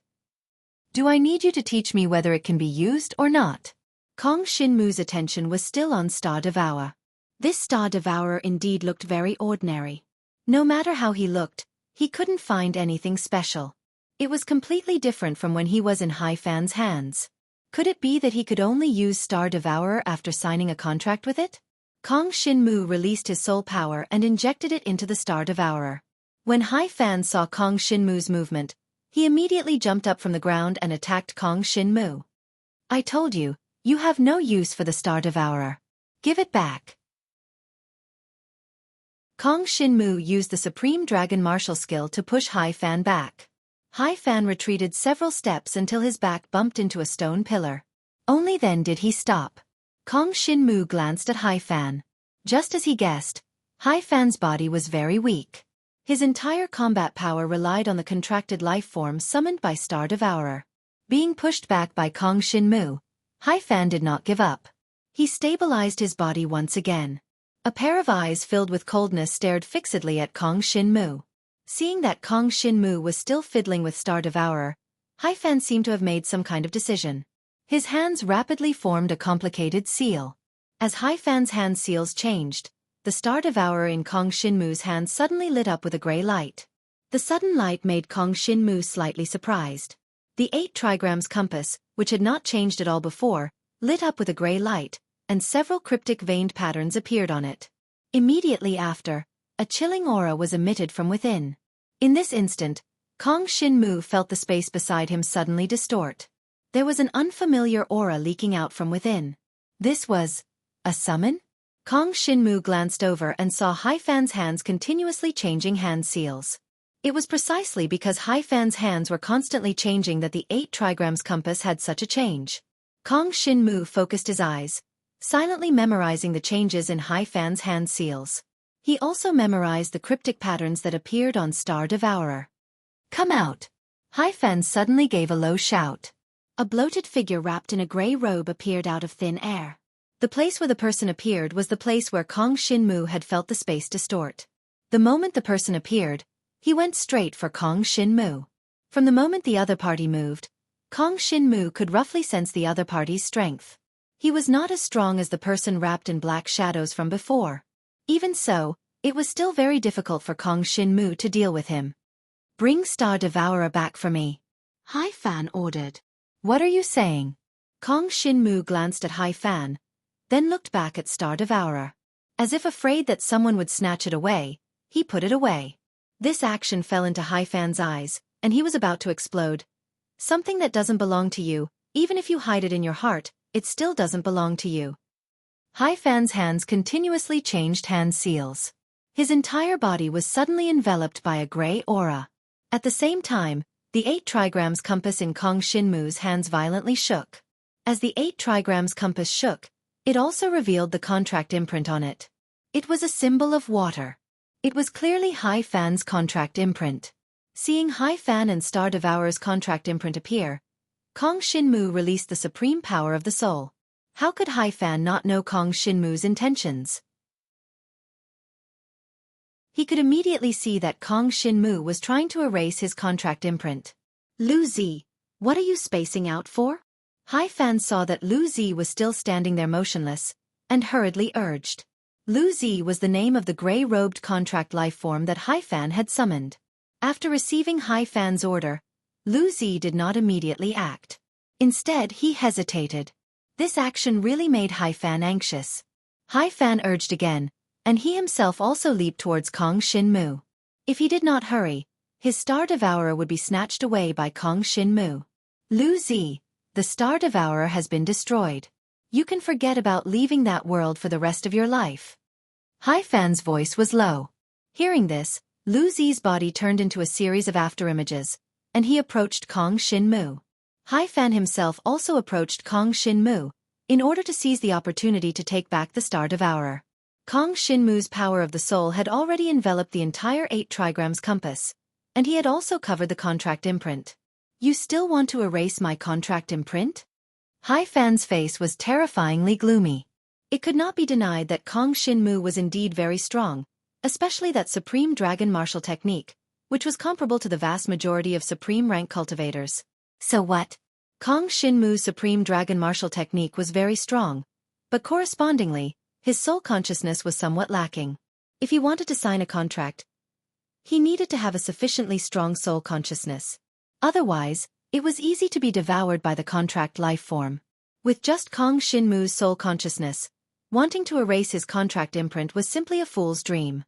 "Do I need you to teach me whether it can be used or not?" Kong Shin-mu's attention was still on Star Devourer. This Star Devourer indeed looked very ordinary. No matter how he looked, he couldn't find anything special. It was completely different from when he was in Hai Fan's hands. Could it be that he could only use Star Devourer after signing a contract with it? Kong Shin-mu released his soul power and injected it into the Star Devourer. When Hai Fan saw Kong Shin-mu's movement, he immediately jumped up from the ground and attacked Kong Shin-mu. "I told you, you have no use for the Star Devourer. Give it back." Kong Shinmu used the Supreme Dragon Martial skill to push Hai Fan back. Hai Fan retreated several steps until his back bumped into a stone pillar. Only then did he stop. Kong Shinmu glanced at Hai Fan. Just as he guessed, Hai Fan's body was very weak. His entire combat power relied on the contracted life form summoned by Star Devourer. Being pushed back by Kong Shinmu, Hai Fan did not give up. He stabilized his body once again. A pair of eyes filled with coldness stared fixedly at Kong Shinmu. Seeing that Kong Shinmu was still fiddling with Star Devourer, Hai Fan seemed to have made some kind of decision. His hands rapidly formed a complicated seal. As Hai Fan's hand seals changed, the Star Devourer in Kong Shinmu's hand suddenly lit up with a gray light. The sudden light made Kong Shinmu slightly surprised. The 8 trigrams compass, which had not changed at all before, lit up with a gray light, and several cryptic veined patterns appeared on it. Immediately after, a chilling aura was emitted from within. In this instant, Kong Shinmu felt the space beside him suddenly distort. There was an unfamiliar aura leaking out from within. This was a summon? Kong Shinmu glanced over and saw Hai Fan's hands continuously changing hand seals. It was precisely because Hai Fan's hands were constantly changing that the 8 trigrams compass had such a change. Kong Shinmu focused his eyes, silently memorizing the changes in Hai Fan's hand seals. He also memorized the cryptic patterns that appeared on Star Devourer. "Come out!" Hai Fan suddenly gave a low shout. A bloated figure wrapped in a gray robe appeared out of thin air. The place where the person appeared was the place where Kong Shinmu had felt the space distort. The moment the person appeared, he went straight for Kong Shinmu. From the moment the other party moved, Kong Shinmu could roughly sense the other party's strength. He was not as strong as the person wrapped in black shadows from before. Even so, it was still very difficult for Kong Shinmu to deal with him. "Bring Star Devourer back for me," Hai Fan ordered. "What are you saying?" Kong Shinmu glanced at Hai Fan, then looked back at Star Devourer. As if afraid that someone would snatch it away, he put it away. This action fell into Hai Fan's eyes, and he was about to explode. "Something that doesn't belong to you, even if you hide it in your heart, it still doesn't belong to you." Hai Fan's hands continuously changed hand seals. His entire body was suddenly enveloped by a gray aura. At the same time, the 8 trigrams compass in Kong Shinmu's hands violently shook. As the 8 trigrams compass shook, it also revealed the contract imprint on it. It was a symbol of water. It was clearly Hai Fan's contract imprint. Seeing Hai Fan and Star Devourer's contract imprint appear, Kong Shinmu released the supreme power of the soul. How could Hai Fan not know Kong Shinmu's intentions? He could immediately see that Kong Shinmu was trying to erase his contract imprint. "Lu Zi, what are you spacing out for?" Hai Fan saw that Lu Zi was still standing there motionless, and hurriedly urged. Lu Zi was the name of the gray-robed contract life form that Hai Fan had summoned. After receiving Hai Fan's order, Lu Zi did not immediately act. Instead, he hesitated. This action really made Hai Fan anxious. Hai Fan urged again, and he himself also leaped towards Kong Shinmu. If he did not hurry, his Star Devourer would be snatched away by Kong Shinmu. "Lu Zi, the Star Devourer has been destroyed. You can forget about leaving that world for the rest of your life." Hai Fan's voice was low. Hearing this, Lu Zi's body turned into a series of afterimages, and he approached Kong Shinmu. Hai Fan himself also approached Kong Shinmu, in order to seize the opportunity to take back the Star Devourer. Kong Shinmu's power of the soul had already enveloped the entire 8 trigrams compass, and he had also covered the contract imprint. "You still want to erase my contract imprint?" Hai Fan's face was terrifyingly gloomy. It could not be denied that Kong Shinmu was indeed very strong, especially that Supreme Dragon Martial technique, which was comparable to the vast majority of Supreme rank cultivators. So what? Kong Shinmu's Supreme Dragon Martial technique was very strong, but correspondingly, his soul consciousness was somewhat lacking. If he wanted to sign a contract, he needed to have a sufficiently strong soul consciousness. Otherwise, it was easy to be devoured by the contract life form. With just Kong Shinmu's soul consciousness, wanting to erase his contract imprint was simply a fool's dream.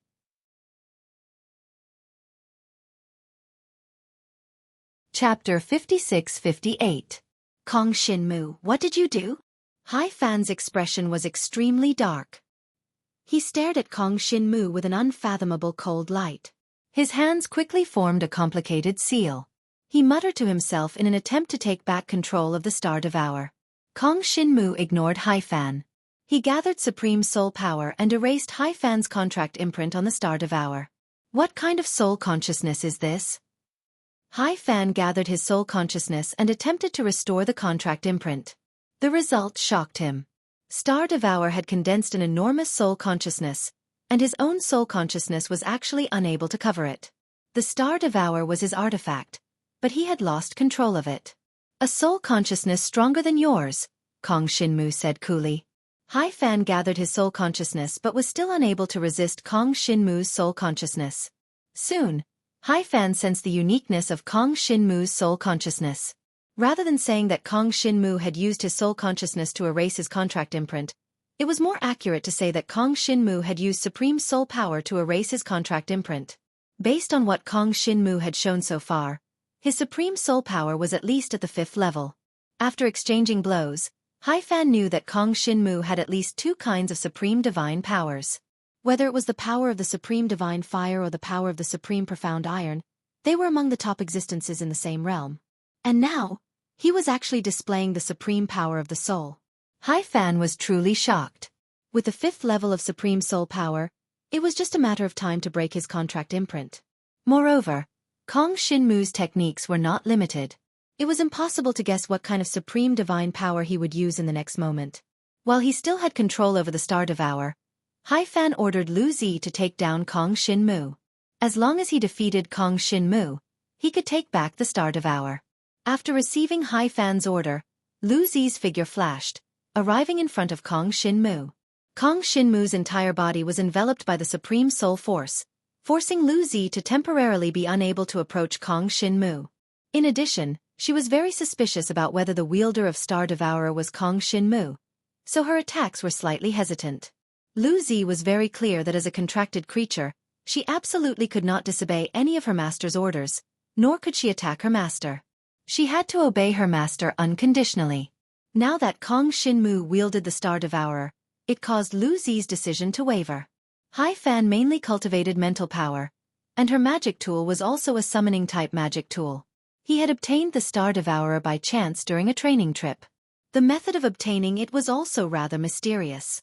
Chapter 56-58. Kong Shinmu, what did you do? Hai Fan's expression was extremely dark. He stared at Kong Shinmu with an unfathomable cold light. His hands quickly formed a complicated seal. He muttered to himself in an attempt to take back control of the Star Devourer. Kong Shinmu ignored Haifan. He gathered Supreme Soul Power and erased Haifan's contract imprint on the Star Devourer. What kind of soul consciousness is this? Haifan gathered his soul consciousness and attempted to restore the contract imprint. The result shocked him. Star Devourer had condensed an enormous soul consciousness, and his own soul consciousness was actually unable to cover it. The Star Devourer was his artifact, but he had lost control of it. A soul consciousness stronger than yours, Kong Shinmu said coolly. Haifan gathered his soul consciousness but was still unable to resist Kong Shinmu's soul consciousness. Soon, Haifan sensed the uniqueness of Kong Shinmu's soul consciousness. Rather than saying that Kong Shinmu had used his soul consciousness to erase his contract imprint, it was more accurate to say that Kong Shinmu had used Supreme Soul Power to erase his contract imprint. Based on what Kong Shinmu had shown so far, his Supreme Soul Power was at least at the 5th level. After exchanging blows, Haifan knew that Kong Shinmu had at least 2 kinds of Supreme Divine Powers. Whether it was the power of the Supreme Divine Fire or the power of the Supreme Profound Iron, they were among the top existences in the same realm. And now, he was actually displaying the supreme power of the soul. Haifan was truly shocked. With the 5th level of Supreme Soul Power, it was just a matter of time to break his contract imprint. Moreover, Kong Shinmu's techniques were not limited. It was impossible to guess what kind of supreme divine power he would use in the next moment. While he still had control over the Star Devourer, Haifan ordered Lu Zi to take down Kong Shinmu. As long as he defeated Kong Shinmu, he could take back the Star Devourer. After receiving Haifan's order, Lu Zi's figure flashed, arriving in front of Kong Shinmu. Kong Shinmu's entire body was enveloped by the Supreme Soul Force, forcing Lu Zi to temporarily be unable to approach Kong Shinmu. In addition, she was very suspicious about whether the wielder of Star Devourer was Kong Shinmu, so her attacks were slightly hesitant. Lu Zi was very clear that as a contracted creature, she absolutely could not disobey any of her master's orders, nor could she attack her master. She had to obey her master unconditionally. Now that Kong Shinmu wielded the Star Devourer, it caused Lu Zi's decision to waver. Haifan mainly cultivated mental power, and her magic tool was also a summoning-type magic tool. He had obtained the Star Devourer by chance during a training trip. The method of obtaining it was also rather mysterious.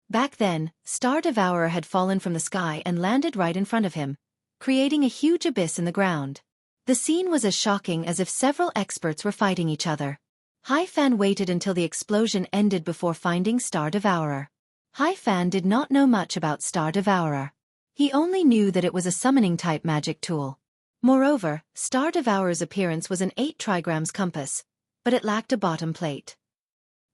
Back then, Star Devourer had fallen from the sky and landed right in front of him, creating a huge abyss in the ground. The scene was as shocking as if several experts were fighting each other. Haifan waited until the explosion ended before finding Star Devourer. Haifan did not know much about Star Devourer. He only knew that it was a summoning-type magic tool. Moreover, Star Devourer's appearance was an 8 trigrams compass, but it lacked a bottom plate.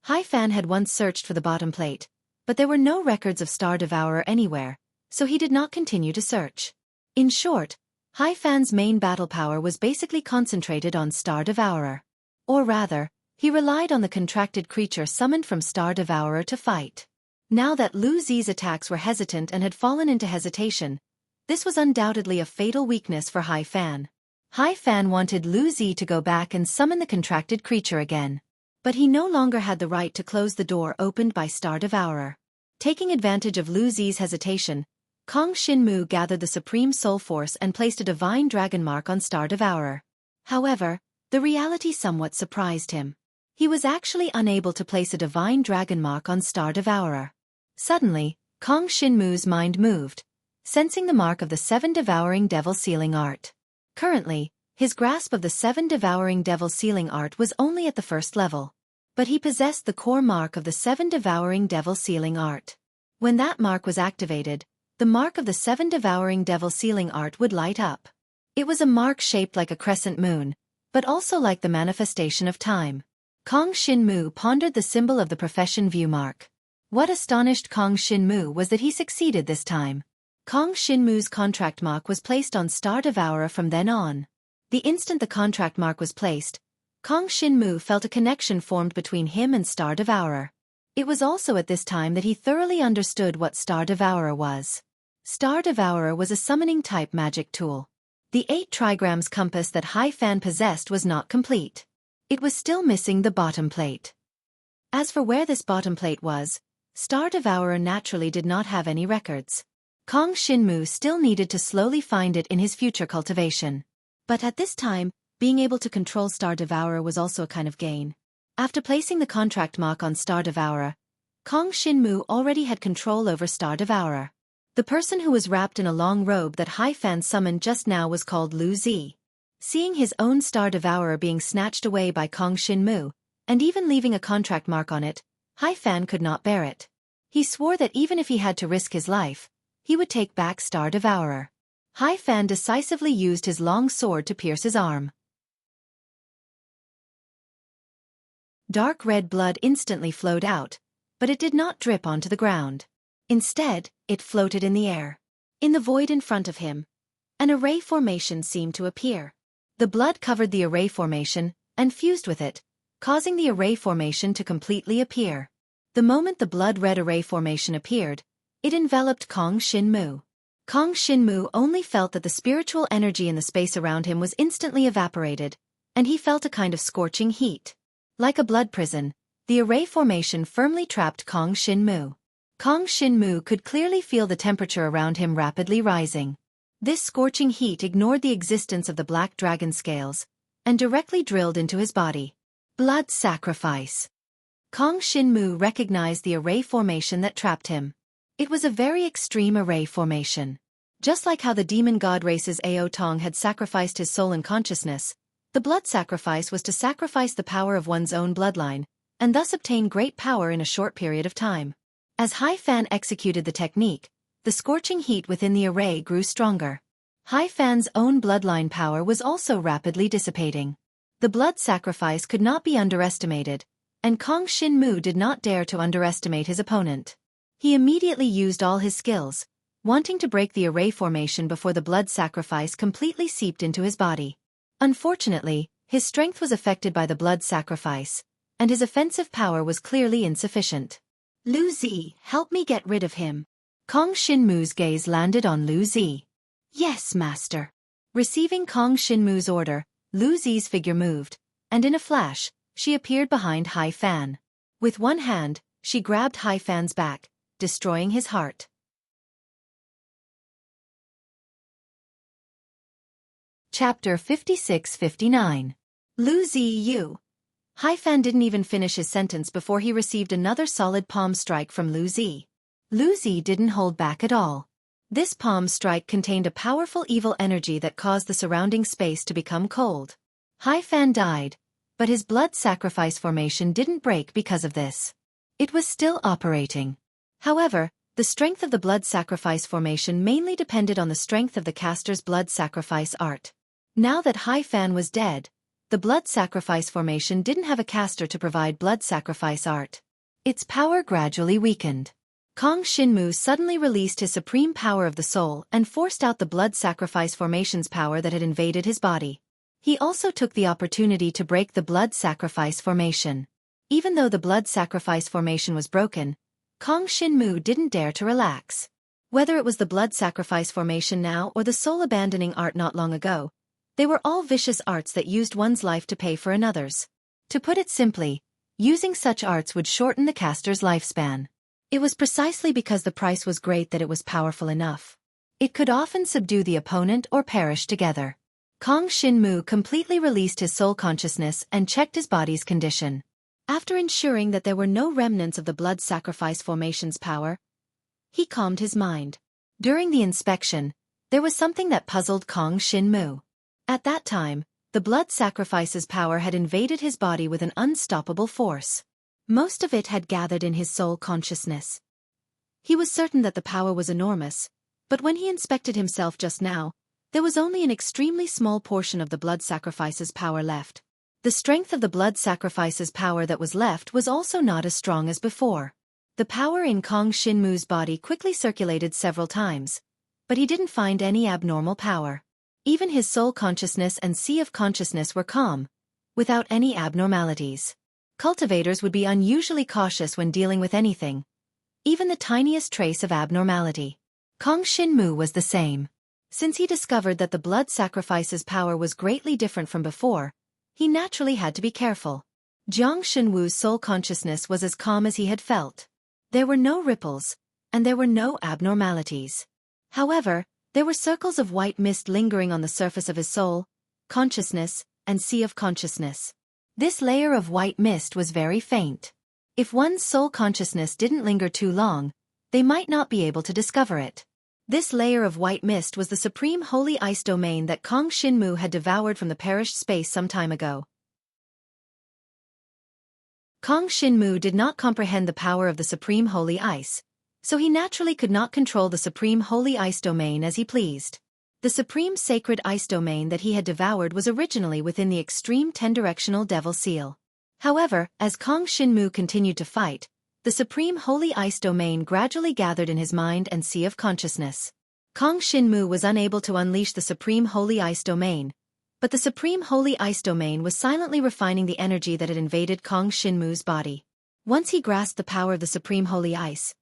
Haifan had once searched for the bottom plate, but there were no records of Star Devourer anywhere, so he did not continue to search. In short, Haifan's main battle power was basically concentrated on Star Devourer. Or rather, he relied on the contracted creature summoned from Star Devourer to fight. Now that Lu Zi's attacks were hesitant and had fallen into hesitation, this was undoubtedly a fatal weakness for Haifan. Haifan wanted Lu Zi to go back and summon the contracted creature again. But he no longer had the right to close the door opened by Star Devourer. Taking advantage of Lu Zi's hesitation, Kong Shinmu gathered the Supreme Soul Force and placed a Divine Dragon Mark on Star Devourer. However, the reality somewhat surprised him. He was actually unable to place a Divine Dragon Mark on Star Devourer. Suddenly, Kong Shinmu's mind moved, sensing the mark of the 7 Devouring Devil Sealing Art. Currently, his grasp of the 7 Devouring Devil Sealing Art was only at the 1st level. But he possessed the core mark of the 7 Devouring Devil Sealing Art. When that mark was activated, the mark of the 7 Devouring Devil Sealing Art would light up. It was a mark shaped like a crescent moon, but also like the manifestation of time. Kong Shinmu pondered the symbol of the profession view mark. What astonished Kong Shinmu was that he succeeded this time. Kong Shinmu's contract mark was placed on Star Devourer from then on. The instant the contract mark was placed, Kong Shinmu felt a connection formed between him and Star Devourer. It was also at this time that he thoroughly understood what Star Devourer was. Star Devourer was a summoning-type magic tool. The 8 trigrams compass that Haifan possessed was not complete. It was still missing the bottom plate. As for where this bottom plate was, Star Devourer naturally did not have any records. Kong Shinmu still needed to slowly find it in his future cultivation. But at this time, being able to control Star Devourer was also a kind of gain. After placing the contract mark on Star Devourer, Kong Shinmu already had control over Star Devourer. The person who was wrapped in a long robe that Hai Fan summoned just now was called Lu Zi. Seeing his own Star Devourer being snatched away by Kong Shinmu, and even leaving a contract mark on it, Hai Fan could not bear it. He swore that even if he had to risk his life, he would take back Star Devourer. Hai Fan decisively used his long sword to pierce his arm. Dark red blood instantly flowed out, but it did not drip onto the ground. Instead, it floated in the air. In the void in front of him, an array formation seemed to appear. The blood covered the array formation and fused with it, causing the array formation to completely appear. The moment the blood-red array formation appeared, it enveloped Kong Shinmu. Kong Shinmu only felt that the spiritual energy in the space around him was instantly evaporated, and he felt a kind of scorching heat. Like a blood prison, the array formation firmly trapped Kong Shinmu. Kong Shinmu could clearly feel the temperature around him rapidly rising. This scorching heat ignored the existence of the black dragon scales, and directly drilled into his body. Blood sacrifice. Kong Shinmu recognized the array formation that trapped him. It was a very extreme array formation. Just like how the demon god race's Ao Tong had sacrificed his soul and consciousness, the blood sacrifice was to sacrifice the power of one's own bloodline, and thus obtain great power in a short period of time. As Hai Fan executed the technique, the scorching heat within the array grew stronger. Hai Fan's own bloodline power was also rapidly dissipating. The blood sacrifice could not be underestimated, and Kong Shinmu did not dare to underestimate his opponent. He immediately used all his skills, wanting to break the array formation before the blood sacrifice completely seeped into his body. Unfortunately, his strength was affected by the blood sacrifice, and his offensive power was clearly insufficient. Lu Zi, help me get rid of him. Kong Shinmu's gaze landed on Lu Zi. Yes, master. Receiving Kong Shinmu's order, Lu Zi's figure moved, and in a flash, she appeared behind Hai Fan. With one hand, she grabbed Hai Fan's back, destroying his heart. Chapter 56-59. Lu Zi Yu. Hai Fan didn't even finish his sentence before he received another solid palm strike from Lu Zi. Lu Zi didn't hold back at all. This palm strike contained a powerful evil energy that caused the surrounding space to become cold. Hai Fan died, but his blood sacrifice formation didn't break because of this. It was still operating. However, the strength of the blood sacrifice formation mainly depended on the strength of the caster's blood sacrifice art. Now that Hai Fan was dead, the blood sacrifice formation didn't have a caster to provide blood sacrifice art. Its power gradually weakened. Kong Shinmu suddenly released his supreme power of the soul and forced out the blood sacrifice formation's power that had invaded his body. He also took the opportunity to break the blood sacrifice formation. Even though the blood sacrifice formation was broken, Kong Shinmu didn't dare to relax. Whether it was the blood sacrifice formation now or the soul-abandoning art not long ago, they were all vicious arts that used one's life to pay for another's. To put it simply, using such arts would shorten the caster's lifespan. It was precisely because the price was great that it was powerful enough. It could often subdue the opponent or perish together. Kong Shinmu completely released his soul consciousness and checked his body's condition. After ensuring that there were no remnants of the blood sacrifice formation's power, he calmed his mind. During the inspection, there was something that puzzled Kong Shinmu. At that time, the blood sacrifice's power had invaded his body with an unstoppable force. Most of it had gathered in his soul consciousness. He was certain that the power was enormous, but when he inspected himself just now, there was only an extremely small portion of the blood sacrifice's power left. The strength of the blood sacrifice's power that was left was also not as strong as before. The power in Kong Shinmu's body quickly circulated several times, but he didn't find any abnormal power. Even his soul consciousness and sea of consciousness were calm, without any abnormalities. Cultivators would be unusually cautious when dealing with anything, even the tiniest trace of abnormality. Kong Shinmu was the same. Since he discovered that the blood sacrifice's power was greatly different from before, he naturally had to be careful. Jiang Shenwu's soul consciousness was as calm as he had felt. There were no ripples, and there were no abnormalities. However, there were circles of white mist lingering on the surface of his soul, consciousness, and sea of consciousness. This layer of white mist was very faint. If one's soul consciousness didn't linger too long, they might not be able to discover it. This layer of white mist was the supreme holy ice domain that Kong Shinmu had devoured from the perished space some time ago. Kong Shinmu did not comprehend the power of the supreme holy ice, so he naturally could not control the supreme holy ice domain as he pleased. The supreme sacred ice domain that he had devoured was originally within the extreme 10-directional devil seal. However, as Kong Shinmu continued to fight, the supreme holy ice domain gradually gathered in his mind and sea of consciousness. Kong Shinmu was unable to unleash the supreme holy ice domain, but the supreme holy ice domain was silently refining the energy that had invaded Kong Shinmu's body. Once he grasped the power of the supreme holy ice,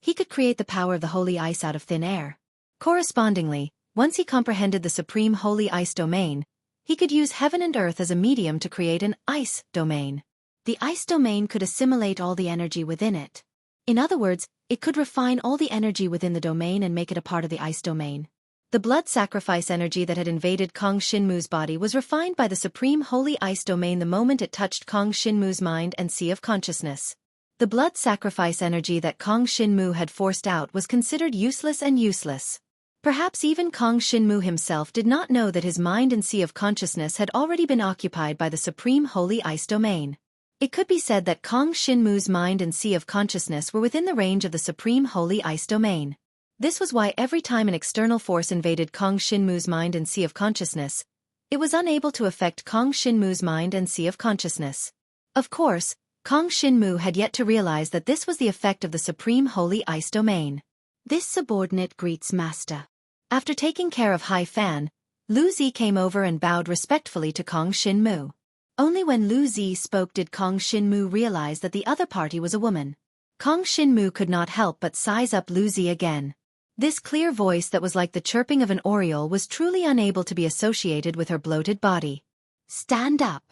he could create the power of the holy ice out of thin air. Correspondingly, once he comprehended the supreme holy ice domain, he could use heaven and earth as a medium to create an ice domain. The ice domain could assimilate all the energy within it. In other words, it could refine all the energy within the domain and make it a part of the ice domain. The blood sacrifice energy that had invaded Kong Shinmu's body was refined by the supreme holy ice domain the moment it touched Kong Shinmu's mind and sea of consciousness. The blood sacrifice energy that Kong Shinmu had forced out was considered useless and useless. Perhaps even Kong Shinmu himself did not know that his mind and sea of consciousness had already been occupied by the supreme holy ice domain. It could be said that Kong Shinmu's mind and sea of consciousness were within the range of the supreme holy ice domain. This was why every time an external force invaded Kong Shinmu's mind and sea of consciousness, it was unable to affect Kong Shinmu's mind and sea of consciousness. Of course, Kong Shinmu had yet to realize that this was the effect of the supreme holy ice domain. This subordinate greets master. After taking care of Hai Fan, Lu Zi came over and bowed respectfully to Kong Shinmu. Only when Lu Zi spoke did Kong Shinmu realize that the other party was a woman. Kong Shinmu could not help but size up Lu Zi again. This clear voice that was like the chirping of an oriole was truly unable to be associated with her bloated body. Stand up.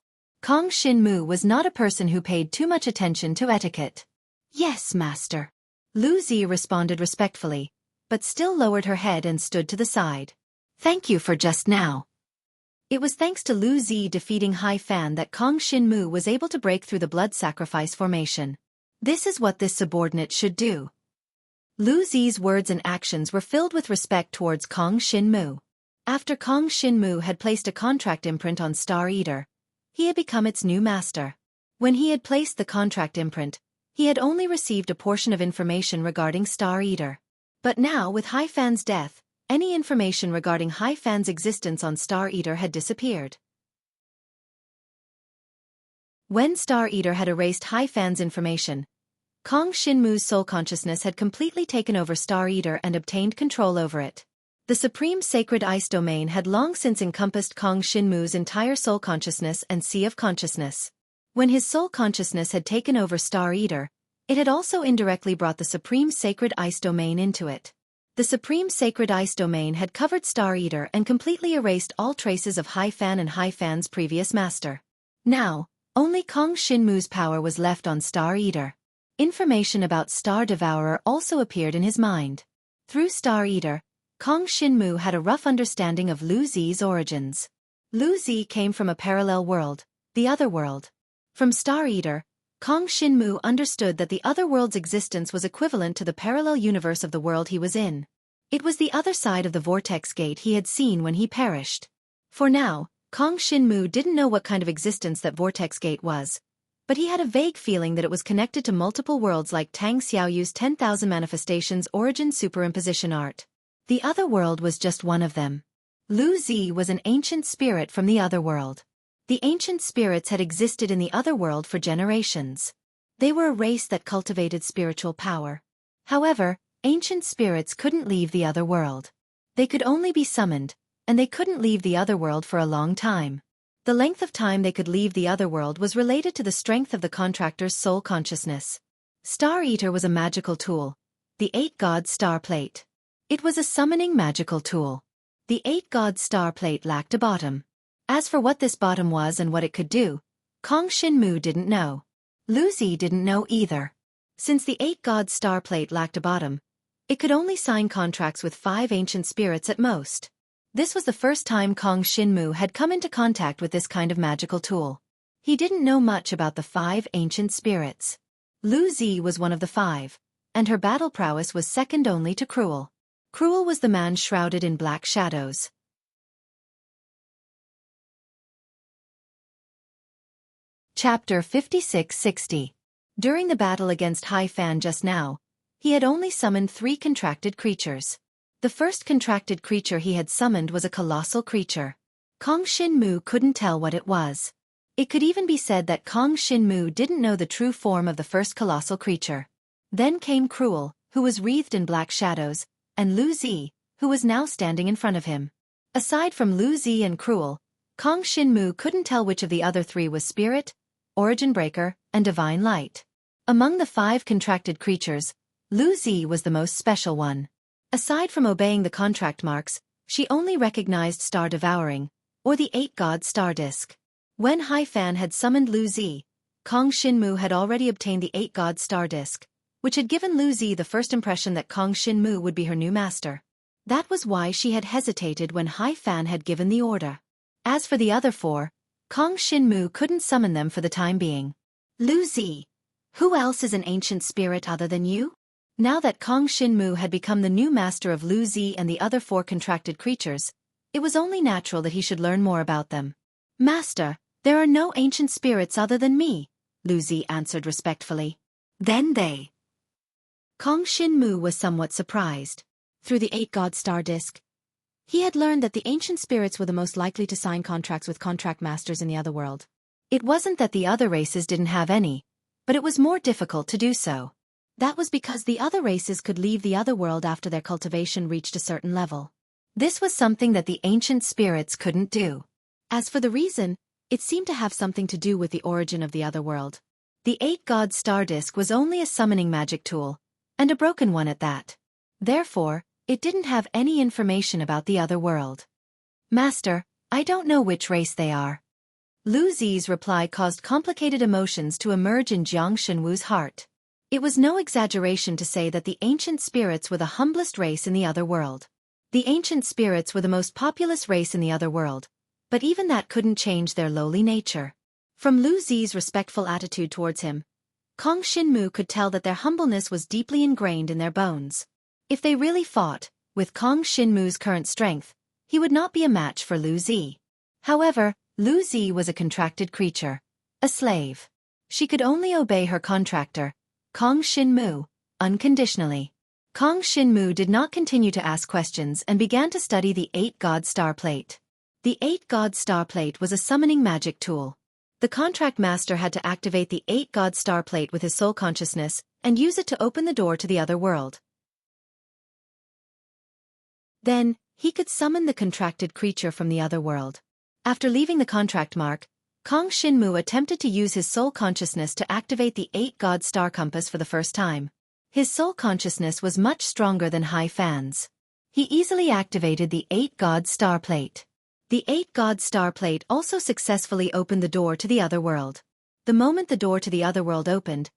Kong Shinmu was not a person who paid too much attention to etiquette. Yes, master. Lu Zi responded respectfully, but still lowered her head and stood to the side. Thank you for just now. It was thanks to Lu Zi defeating Hai Fan that Kong Shinmu was able to break through the blood sacrifice formation. This is what this subordinate should do. Lu Zi's words and actions were filled with respect towards Kong Shinmu. After Kong Shinmu had placed a contract imprint on Star Eater, he had become its new master. When he had placed the contract imprint, he had only received a portion of information regarding Star Eater. But now, with Hai Fan's death, any information regarding Hai Fan's existence on Star Eater had disappeared. When Star Eater had erased Hai Fan's information, Kong Shinmu's soul consciousness had completely taken over Star Eater and obtained control over it. The supreme sacred ice domain had long since encompassed Kong Shinmu's entire soul consciousness and sea of consciousness. When his soul consciousness had taken over Star Eater, it had also indirectly brought the supreme sacred ice domain into it. The supreme sacred ice domain had covered Star Eater and completely erased all traces of Hai Fan and Hai Fan's previous master. Now, only Kong Shinmu's power was left on Star Eater. Information about Star Devourer also appeared in his mind. Through Star Eater, Kong Shinmu had a rough understanding of Lu Zi's origins. Lu Zi came from a parallel world, the other world. From Star Eater, Kong Shinmu understood that the other world's existence was equivalent to the parallel universe of the world he was in. It was the other side of the vortex gate he had seen when he perished. For now, Kong Shinmu didn't know what kind of existence that vortex gate was, but he had a vague feeling that it was connected to multiple worlds like Tang Xiaoyu's 10,000 Manifestations Origin Superimposition Art. The other world was just one of them. Lu Zi was an ancient spirit from the other world. The ancient spirits had existed in the other world for generations. They were a race that cultivated spiritual power. However, ancient spirits couldn't leave the other world. They could only be summoned, and they couldn't leave the other world for a long time. The length of time they could leave the other world was related to the strength of the contractor's soul consciousness. Star Eater was a magical tool, the 8 Gods Star Plate. It was a summoning magical tool. The 8 Gods Star Plate lacked a bottom. As for what this bottom was and what it could do, Kong Shinmu didn't know. Lu Zi didn't know either. Since the 8-god star plate lacked a bottom, it could only sign contracts with 5 ancient spirits at most. This was the first time Kong Shinmu had come into contact with this kind of magical tool. He didn't know much about the 5 ancient spirits. Lu Zi was one of the 5, and her battle prowess was second only to Cruel. Cruel was the man shrouded in black shadows. Chapter 56-60. During the battle against Hai Fan just now, he had only summoned 3 contracted creatures. The first contracted creature he had summoned was a colossal creature. Kong Shinmu couldn't tell what it was. It could even be said that Kong Shinmu didn't know the true form of the first colossal creature. Then came Cruel, who was wreathed in black shadows, and Lu Zi, who was now standing in front of him. Aside from Lu Zi and Cruel, Kong Shinmu couldn't tell which of the other 3 was Spirit, Origin Breaker, and Divine Light. Among the 5 contracted creatures, Lu Zi was the most special one. Aside from obeying the contract marks, she only recognized Star Devouring, or the 8-god star disk. When Hai Fan had summoned Lu Zi, Kong Shinmu had already obtained the 8-god star disk, which had given Lu Zi the first impression that Kong Shinmu would be her new master. That was why she had hesitated when Hai Fan had given the order. As for the other 4, Kong Shinmu couldn't summon them for the time being. Lu Zi, who else is an ancient spirit other than you? Now that Kong Shinmu had become the new master of Lu Zi and the other 4 contracted creatures, it was only natural that he should learn more about them. Master, there are no ancient spirits other than me, Lu Zi answered respectfully. Then they. Kong Shinmu was somewhat surprised. Through the 8-god star disk, he had learned that the ancient spirits were the most likely to sign contracts with contract masters in the other world. It wasn't that the other races didn't have any, but it was more difficult to do so. That was because the other races could leave the other world after their cultivation reached a certain level. This was something that the ancient spirits couldn't do. As for the reason, it seemed to have something to do with the origin of the other world. The 8-god star disk was only a summoning magic tool, and a broken one at that. Therefore, it didn't have any information about the other world. Master, I don't know which race they are. Lu Zi's reply caused complicated emotions to emerge in Jiang Shenwu's heart. It was no exaggeration to say that the ancient spirits were the humblest race in the other world. The ancient spirits were the most populous race in the other world, but even that couldn't change their lowly nature. From Lu Zi's respectful attitude towards him, Kong Shinmu could tell that their humbleness was deeply ingrained in their bones. If they really fought, with Kong Shinmu's current strength, he would not be a match for Lu Zi. However, Lu Zi was a contracted creature, a slave. She could only obey her contractor, Kong Shinmu, unconditionally. Kong Shinmu did not continue to ask questions and began to study the 8-god star plate. The 8-god star plate was a summoning magic tool. The contract master had to activate the 8-god star plate with his soul consciousness and use it to open the door to the other world. Then, he could summon the contracted creature from the other world. After leaving the contract mark, Kong Shinmu attempted to use his soul consciousness to activate the 8-god star compass for the first time. His soul consciousness was much stronger than Hai Fan's. He easily activated the 8-god star plate. The 8-god star plate also successfully opened the door to the other world. The moment the door to the other world opened,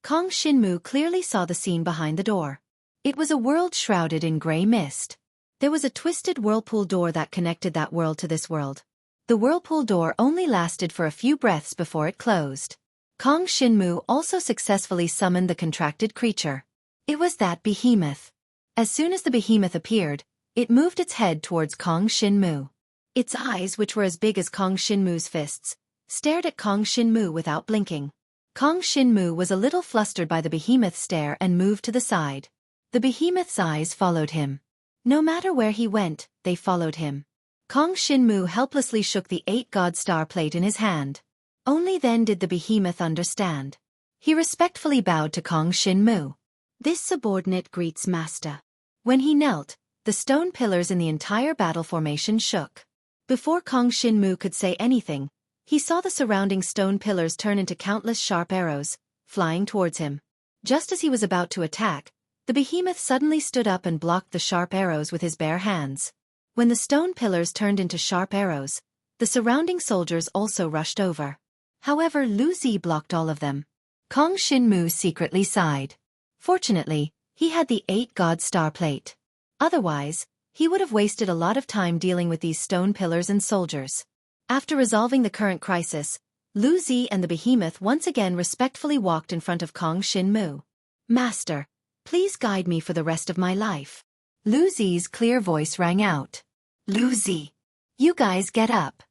Kong Shinmu clearly saw the scene behind the door. It was a world shrouded in gray mist. There was a twisted whirlpool door that connected that world to this world. The whirlpool door only lasted for a few breaths before it closed. Kong Shinmu also successfully summoned the contracted creature. It was that behemoth. As soon as the behemoth appeared, it moved its head towards Kong Shinmu. Its eyes, which were as big as Kong Shinmu's fists, stared at Kong Shinmu without blinking. Kong Shinmu was a little flustered by the behemoth's stare and moved to the side. The behemoth's eyes followed him. No matter where he went, they followed him. Kong Shinmu helplessly shook the 8-god star plate in his hand. Only then did the behemoth understand. He respectfully bowed to Kong Shinmu. This subordinate greets master. When he knelt, the stone pillars in the entire battle formation shook. Before Kong Shinmu could say anything, he saw the surrounding stone pillars turn into countless sharp arrows, flying towards him. Just as he was about to attack, the behemoth suddenly stood up and blocked the sharp arrows with his bare hands. When the stone pillars turned into sharp arrows, the surrounding soldiers also rushed over. However, Lu Zi blocked all of them. Kong Shinmu secretly sighed. Fortunately, he had the 8-god star plate. Otherwise, he would have wasted a lot of time dealing with these stone pillars and soldiers. After resolving the current crisis, Lu Zi and the behemoth once again respectfully walked in front of Kong Shinmu. "Master, please guide me for the rest of my life." Lu Zi's clear voice rang out. "Lu Zi, you guys get up."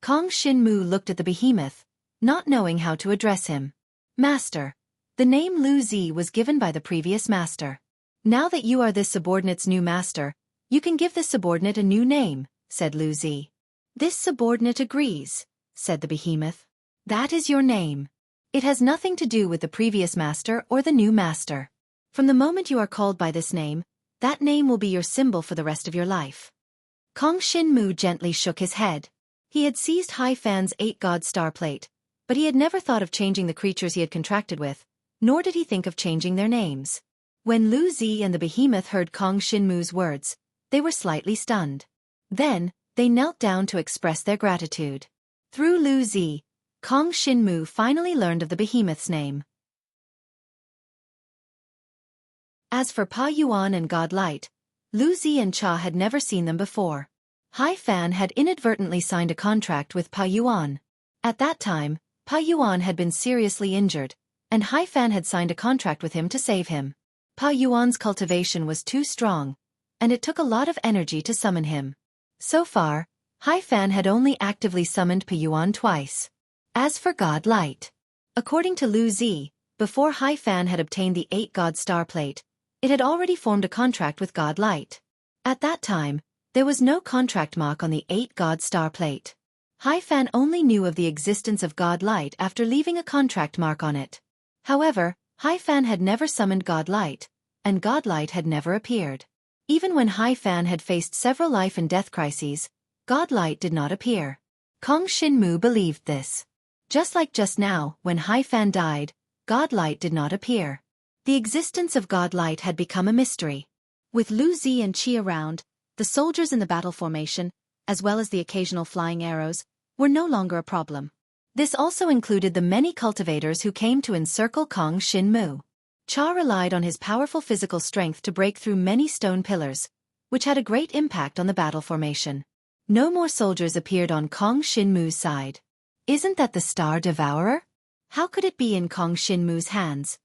Kong Shinmu looked at the behemoth, not knowing how to address him. "Master." The name Lu Zi was given by the previous master. "Now that you are this subordinate's new master, you can give this subordinate a new name," said Lu Zi. "This subordinate agrees," said the behemoth. "That is your name. It has nothing to do with the previous master or the new master. From the moment you are called by this name, that name will be your symbol for the rest of your life." Kong Shinmu gently shook his head. He had seized Hai Fan's 8-god star plate, but he had never thought of changing the creatures he had contracted with, nor did he think of changing their names. When Lu Zi and the behemoth heard Kong Shinmu's words, they were slightly stunned. Then, they knelt down to express their gratitude. Through Lu Zi, Kong Shinmu finally learned of the behemoth's name. As for Pa Yuan and God Light, Lu Zi and Cha had never seen them before. Hai Fan had inadvertently signed a contract with Pa Yuan. At that time, Pa Yuan had been seriously injured, and Hai Fan had signed a contract with him to save him. Pa Yuan's cultivation was too strong, and it took a lot of energy to summon him. So far, Hai Fan had only actively summoned Pa Yuan twice. As for God Light, according to Lu Zi, before Hai Fan had obtained the 8-god star plate, it had already formed a contract with God Light. At that time, there was no contract mark on the 8-god star plate. Hai Fan only knew of the existence of God Light after leaving a contract mark on it. However, Hai Fan had never summoned God Light, and God Light had never appeared. Even when Hai Fan had faced several life and death crises, God Light did not appear. Kong Shinmu believed this. Just like just now, when Hai Fan died, God Light did not appear. The existence of God Light had become a mystery. With Lu Zi and Qi around, the soldiers in the battle formation, as well as the occasional flying arrows, were no longer a problem. This also included the many cultivators who came to encircle Kong Shinmu. Cha relied on his powerful physical strength to break through many stone pillars, which had a great impact on the battle formation. No more soldiers appeared on Kong Shinmu's side. "Isn't that the Star Devourer? How could it be in Kong Shinmu's hands?"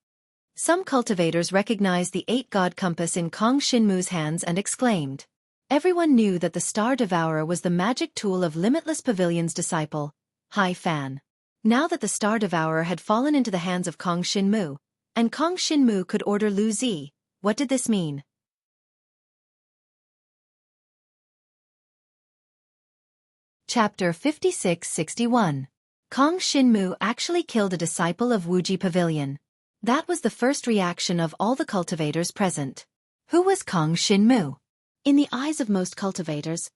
Some cultivators recognized the 8-god compass in Kong Shinmu's hands and exclaimed. Everyone knew that the Star Devourer was the magic tool of Limitless Pavilion's disciple, Hai Fan. Now that the Star Devourer had fallen into the hands of Kong Shinmu, and Kong Shinmu could order Lu Zi, what did this mean? Chapter 56-61. Kong Shinmu actually killed a disciple of Wuji Pavilion. That was the first reaction of all the cultivators present. Who was Kong Shinmu? In the eyes of most cultivators,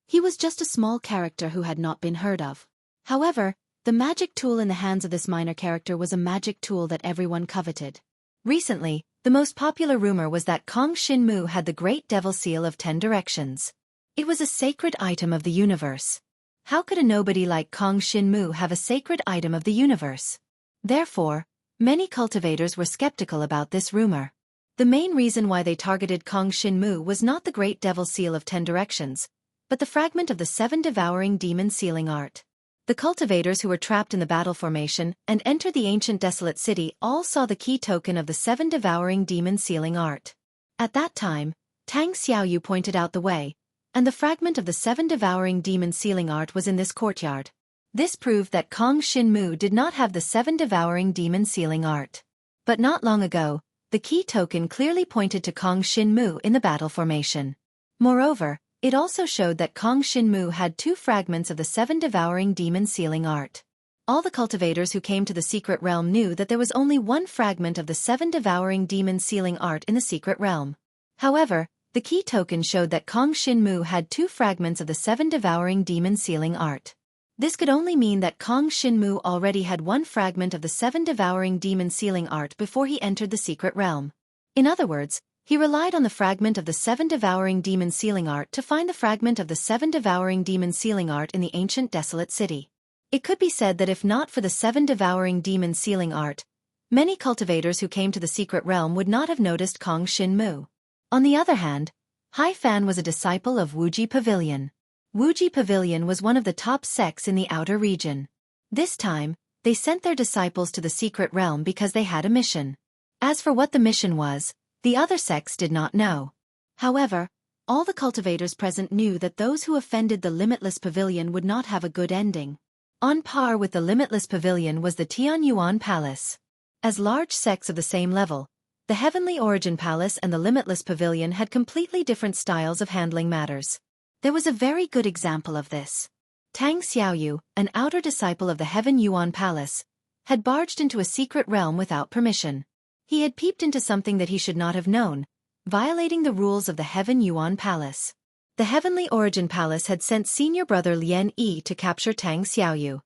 he was just a small character who had not been heard of. However, the magic tool in the hands of this minor character was a magic tool that everyone coveted. Recently, the most popular rumor was that Kong Shinmu had the Great Devil Seal of 10 Directions. It was a sacred item of the universe. How could a nobody like Kong Shinmu have a sacred item of the universe? Therefore, many cultivators were skeptical about this rumor. The main reason why they targeted Kong Shinmu was not the Great Devil Seal of 10 Directions, but the fragment of the 7 devouring demon sealing art. The cultivators who were trapped in the battle formation and entered the ancient desolate city all saw the key token of the 7 devouring demon sealing art. At that time, Tang Xiaoyu pointed out the way, and the fragment of the 7 devouring demon sealing art was in this courtyard. This proved that Kong Shinmu did not have the 7 devouring demon sealing art. But not long ago, the key token clearly pointed to Kong Shinmu in the battle formation. Moreover, it also showed that Kong Shinmu had 2 fragments of the 7 devouring demon sealing art. All the cultivators who came to the secret realm knew that there was only 1 fragment of the 7 devouring demon sealing art in the secret realm. However, the key token showed that Kong Shinmu had 2 fragments of the 7 devouring demon sealing art. This could only mean that Kong Shinmu already had 1 fragment of the 7 devouring demon sealing art before he entered the secret realm. In other words, he relied on the fragment of the 7 devouring demon sealing art to find the fragment of the 7 devouring demon sealing art in the ancient desolate city. It could be said that if not for the 7 devouring demon sealing art, Many cultivators who came to the secret realm would not have noticed Kong Shin-mu. On the other hand, Hai Fan was a disciple of Wuji Pavilion. Wuji Pavilion was one of the top sects in the outer region. This time, they sent their disciples to the secret realm because they had a mission. As for what the mission was, the other sects did not know. However, all the cultivators present knew that those who offended the Limitless Pavilion would not have a good ending. On par with the Limitless Pavilion was the Tianyuan Palace. As large sects of the same level, the Heavenly Origin Palace and the Limitless Pavilion had completely different styles of handling matters. There was a very good example of this. Tang Xiaoyu, an outer disciple of the Heaven Yuan Palace, had barged into a secret realm without permission. He had peeped into something that he should not have known, violating the rules of the Heaven Yuan Palace. The Heavenly Origin Palace had sent senior brother Lien Yi to capture Tang Xiaoyu.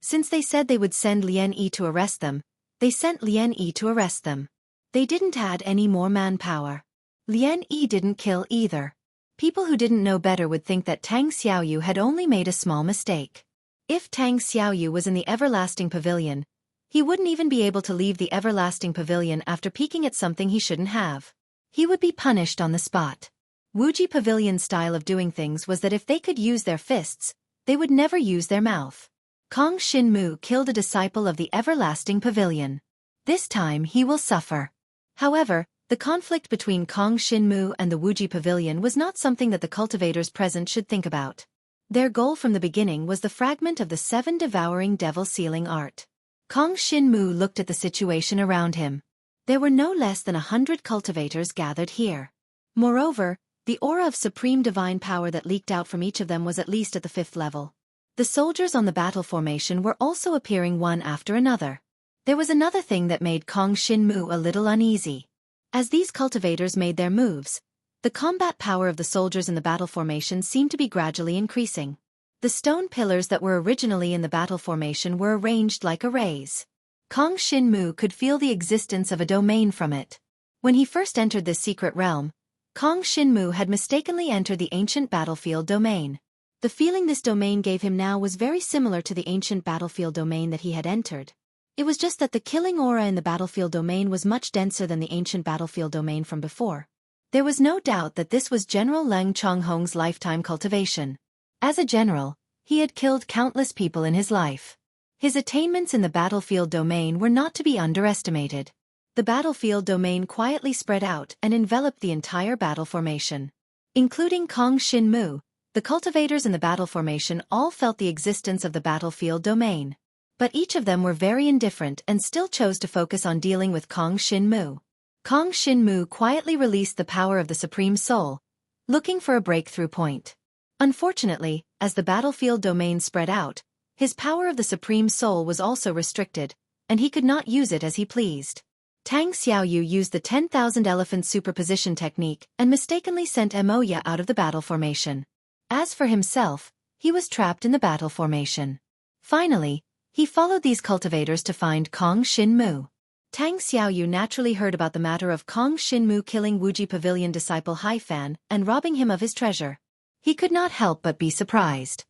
Since they said they would send Lien Yi to arrest them, they sent Lien Yi to arrest them. They didn't add any more manpower. Lien Yi didn't kill either. People who didn't know better would think that Tang Xiaoyu had only made a small mistake. If Tang Xiaoyu was in the Everlasting Pavilion, he wouldn't even be able to leave the Everlasting Pavilion after peeking at something he shouldn't have. He would be punished on the spot. Wuji Pavilion's style of doing things was that if they could use their fists, they would never use their mouth. Kong Shin-mu killed a disciple of the Everlasting Pavilion. This time he will suffer. However, the conflict between Kong Shin-mu and the Wuji Pavilion was not something that the cultivators present should think about. Their goal from the beginning was the fragment of the 7 devouring devil sealing art. Kong Shin-mu looked at the situation around him. There were no less than 100 cultivators gathered here. Moreover, the aura of supreme divine power that leaked out from each of them was at least at the 5th level. The soldiers on the battle formation were also appearing one after another. There was another thing that made Kong Shin-mu a little uneasy. As these cultivators made their moves, the combat power of the soldiers in the battle formation seemed to be gradually increasing. The stone pillars that were originally in the battle formation were arranged like arrays. Kong Shin-mu could feel the existence of a domain from it. When he first entered this secret realm, Kong Shin-mu had mistakenly entered the ancient battlefield domain. The feeling this domain gave him now was very similar to the ancient battlefield domain that he had entered. It was just that the killing aura in the battlefield domain was much denser than the ancient battlefield domain from before. There was no doubt that this was General Leng Chonghong's lifetime cultivation. As a general, he had killed countless people in his life. His attainments in the battlefield domain were not to be underestimated. The battlefield domain quietly spread out and enveloped the entire battle formation. Including Kong Shin-mu, the cultivators in the battle formation all felt the existence of the battlefield domain. But each of them were very indifferent and still chose to focus on dealing with Kong Shin-mu. Kong Shin-mu quietly released the power of the Supreme Soul, looking for a breakthrough point. Unfortunately, as the battlefield domain spread out, his power of the Supreme Soul was also restricted, and he could not use it as he pleased. Tang Xiaoyu used the 10,000 elephant superposition technique and mistakenly sent Emoya out of the battle formation. As for himself, he was trapped in the battle formation. Finally, he followed these cultivators to find Kong Shin-mu. Tang Xiaoyu naturally heard about the matter of Kong Shin-mu killing Wuji Pavilion disciple Hai Fan and robbing him of his treasure. He could not help but be surprised.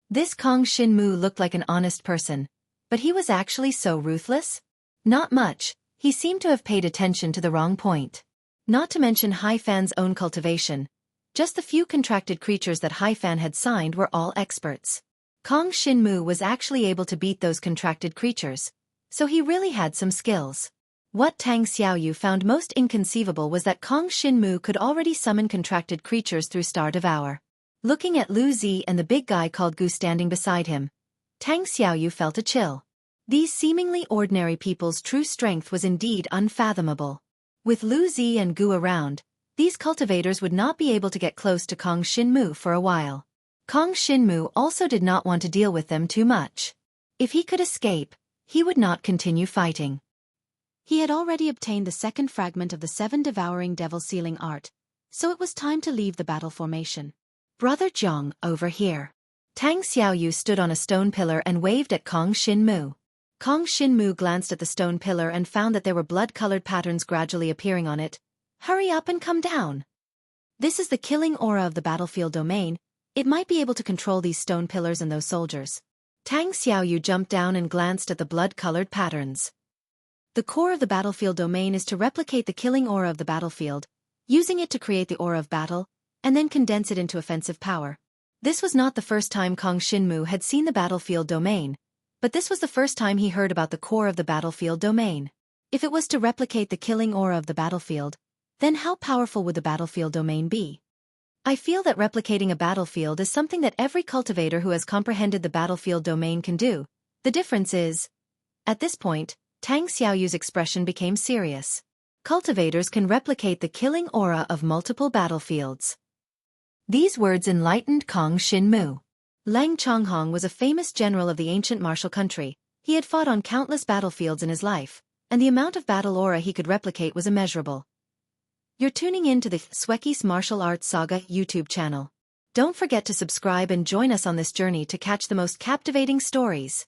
This Kong Shin-mu looked like an honest person, but he was actually so ruthless? Not much, he seemed to have paid attention to the wrong point. Not to mention Hai Fan's own cultivation, just the few contracted creatures that Hai Fan had signed were all experts. Kong Shin-mu was actually able to beat those contracted creatures, so he really had some skills. What Tang Xiaoyu found most inconceivable was that Kong Shin-mu could already summon contracted creatures through Star Devour. Looking at Lu Zi and the big guy called Gu standing beside him, Tang Xiaoyu felt a chill. These seemingly ordinary people's true strength was indeed unfathomable. With Lu Zi and Gu around, these cultivators would not be able to get close to Kong Shin-mu for a while. Kong Shin-mu also did not want to deal with them too much. If he could escape, he would not continue fighting. He had already obtained the second fragment of the 7 devouring devil sealing art, so it was time to leave the battle formation. Brother Zhang, over here. Tang Xiaoyu stood on a stone pillar and waved at Kong Shin-mu. Kong Shin-mu glanced at the stone pillar and found that there were blood-colored patterns gradually appearing on it. Hurry up and come down. This is the killing aura of the battlefield domain. It might be able to control these stone pillars and those soldiers. Tang Xiaoyu jumped down and glanced at the blood-colored patterns. The core of the battlefield domain is to replicate the killing aura of the battlefield, using it to create the aura of battle, and then condense it into offensive power. This was not the first time Kong Xinmu had seen the battlefield domain, but this was the first time he heard about the core of the battlefield domain. If it was to replicate the killing aura of the battlefield, then how powerful would the battlefield domain be? I feel that replicating a battlefield is something that every cultivator who has comprehended the battlefield domain can do. The difference is... At this point, Tang Xiaoyu's expression became serious. Cultivators can replicate the killing aura of multiple battlefields. These words enlightened Kong Xinmu. Lang Chonghong was a famous general of the ancient martial country. He had fought on countless battlefields in his life, and the amount of battle aura he could replicate was immeasurable. You're tuning in to the Xueqi's Martial Arts Saga YouTube channel. Don't forget to subscribe and join us on this journey to catch the most captivating stories.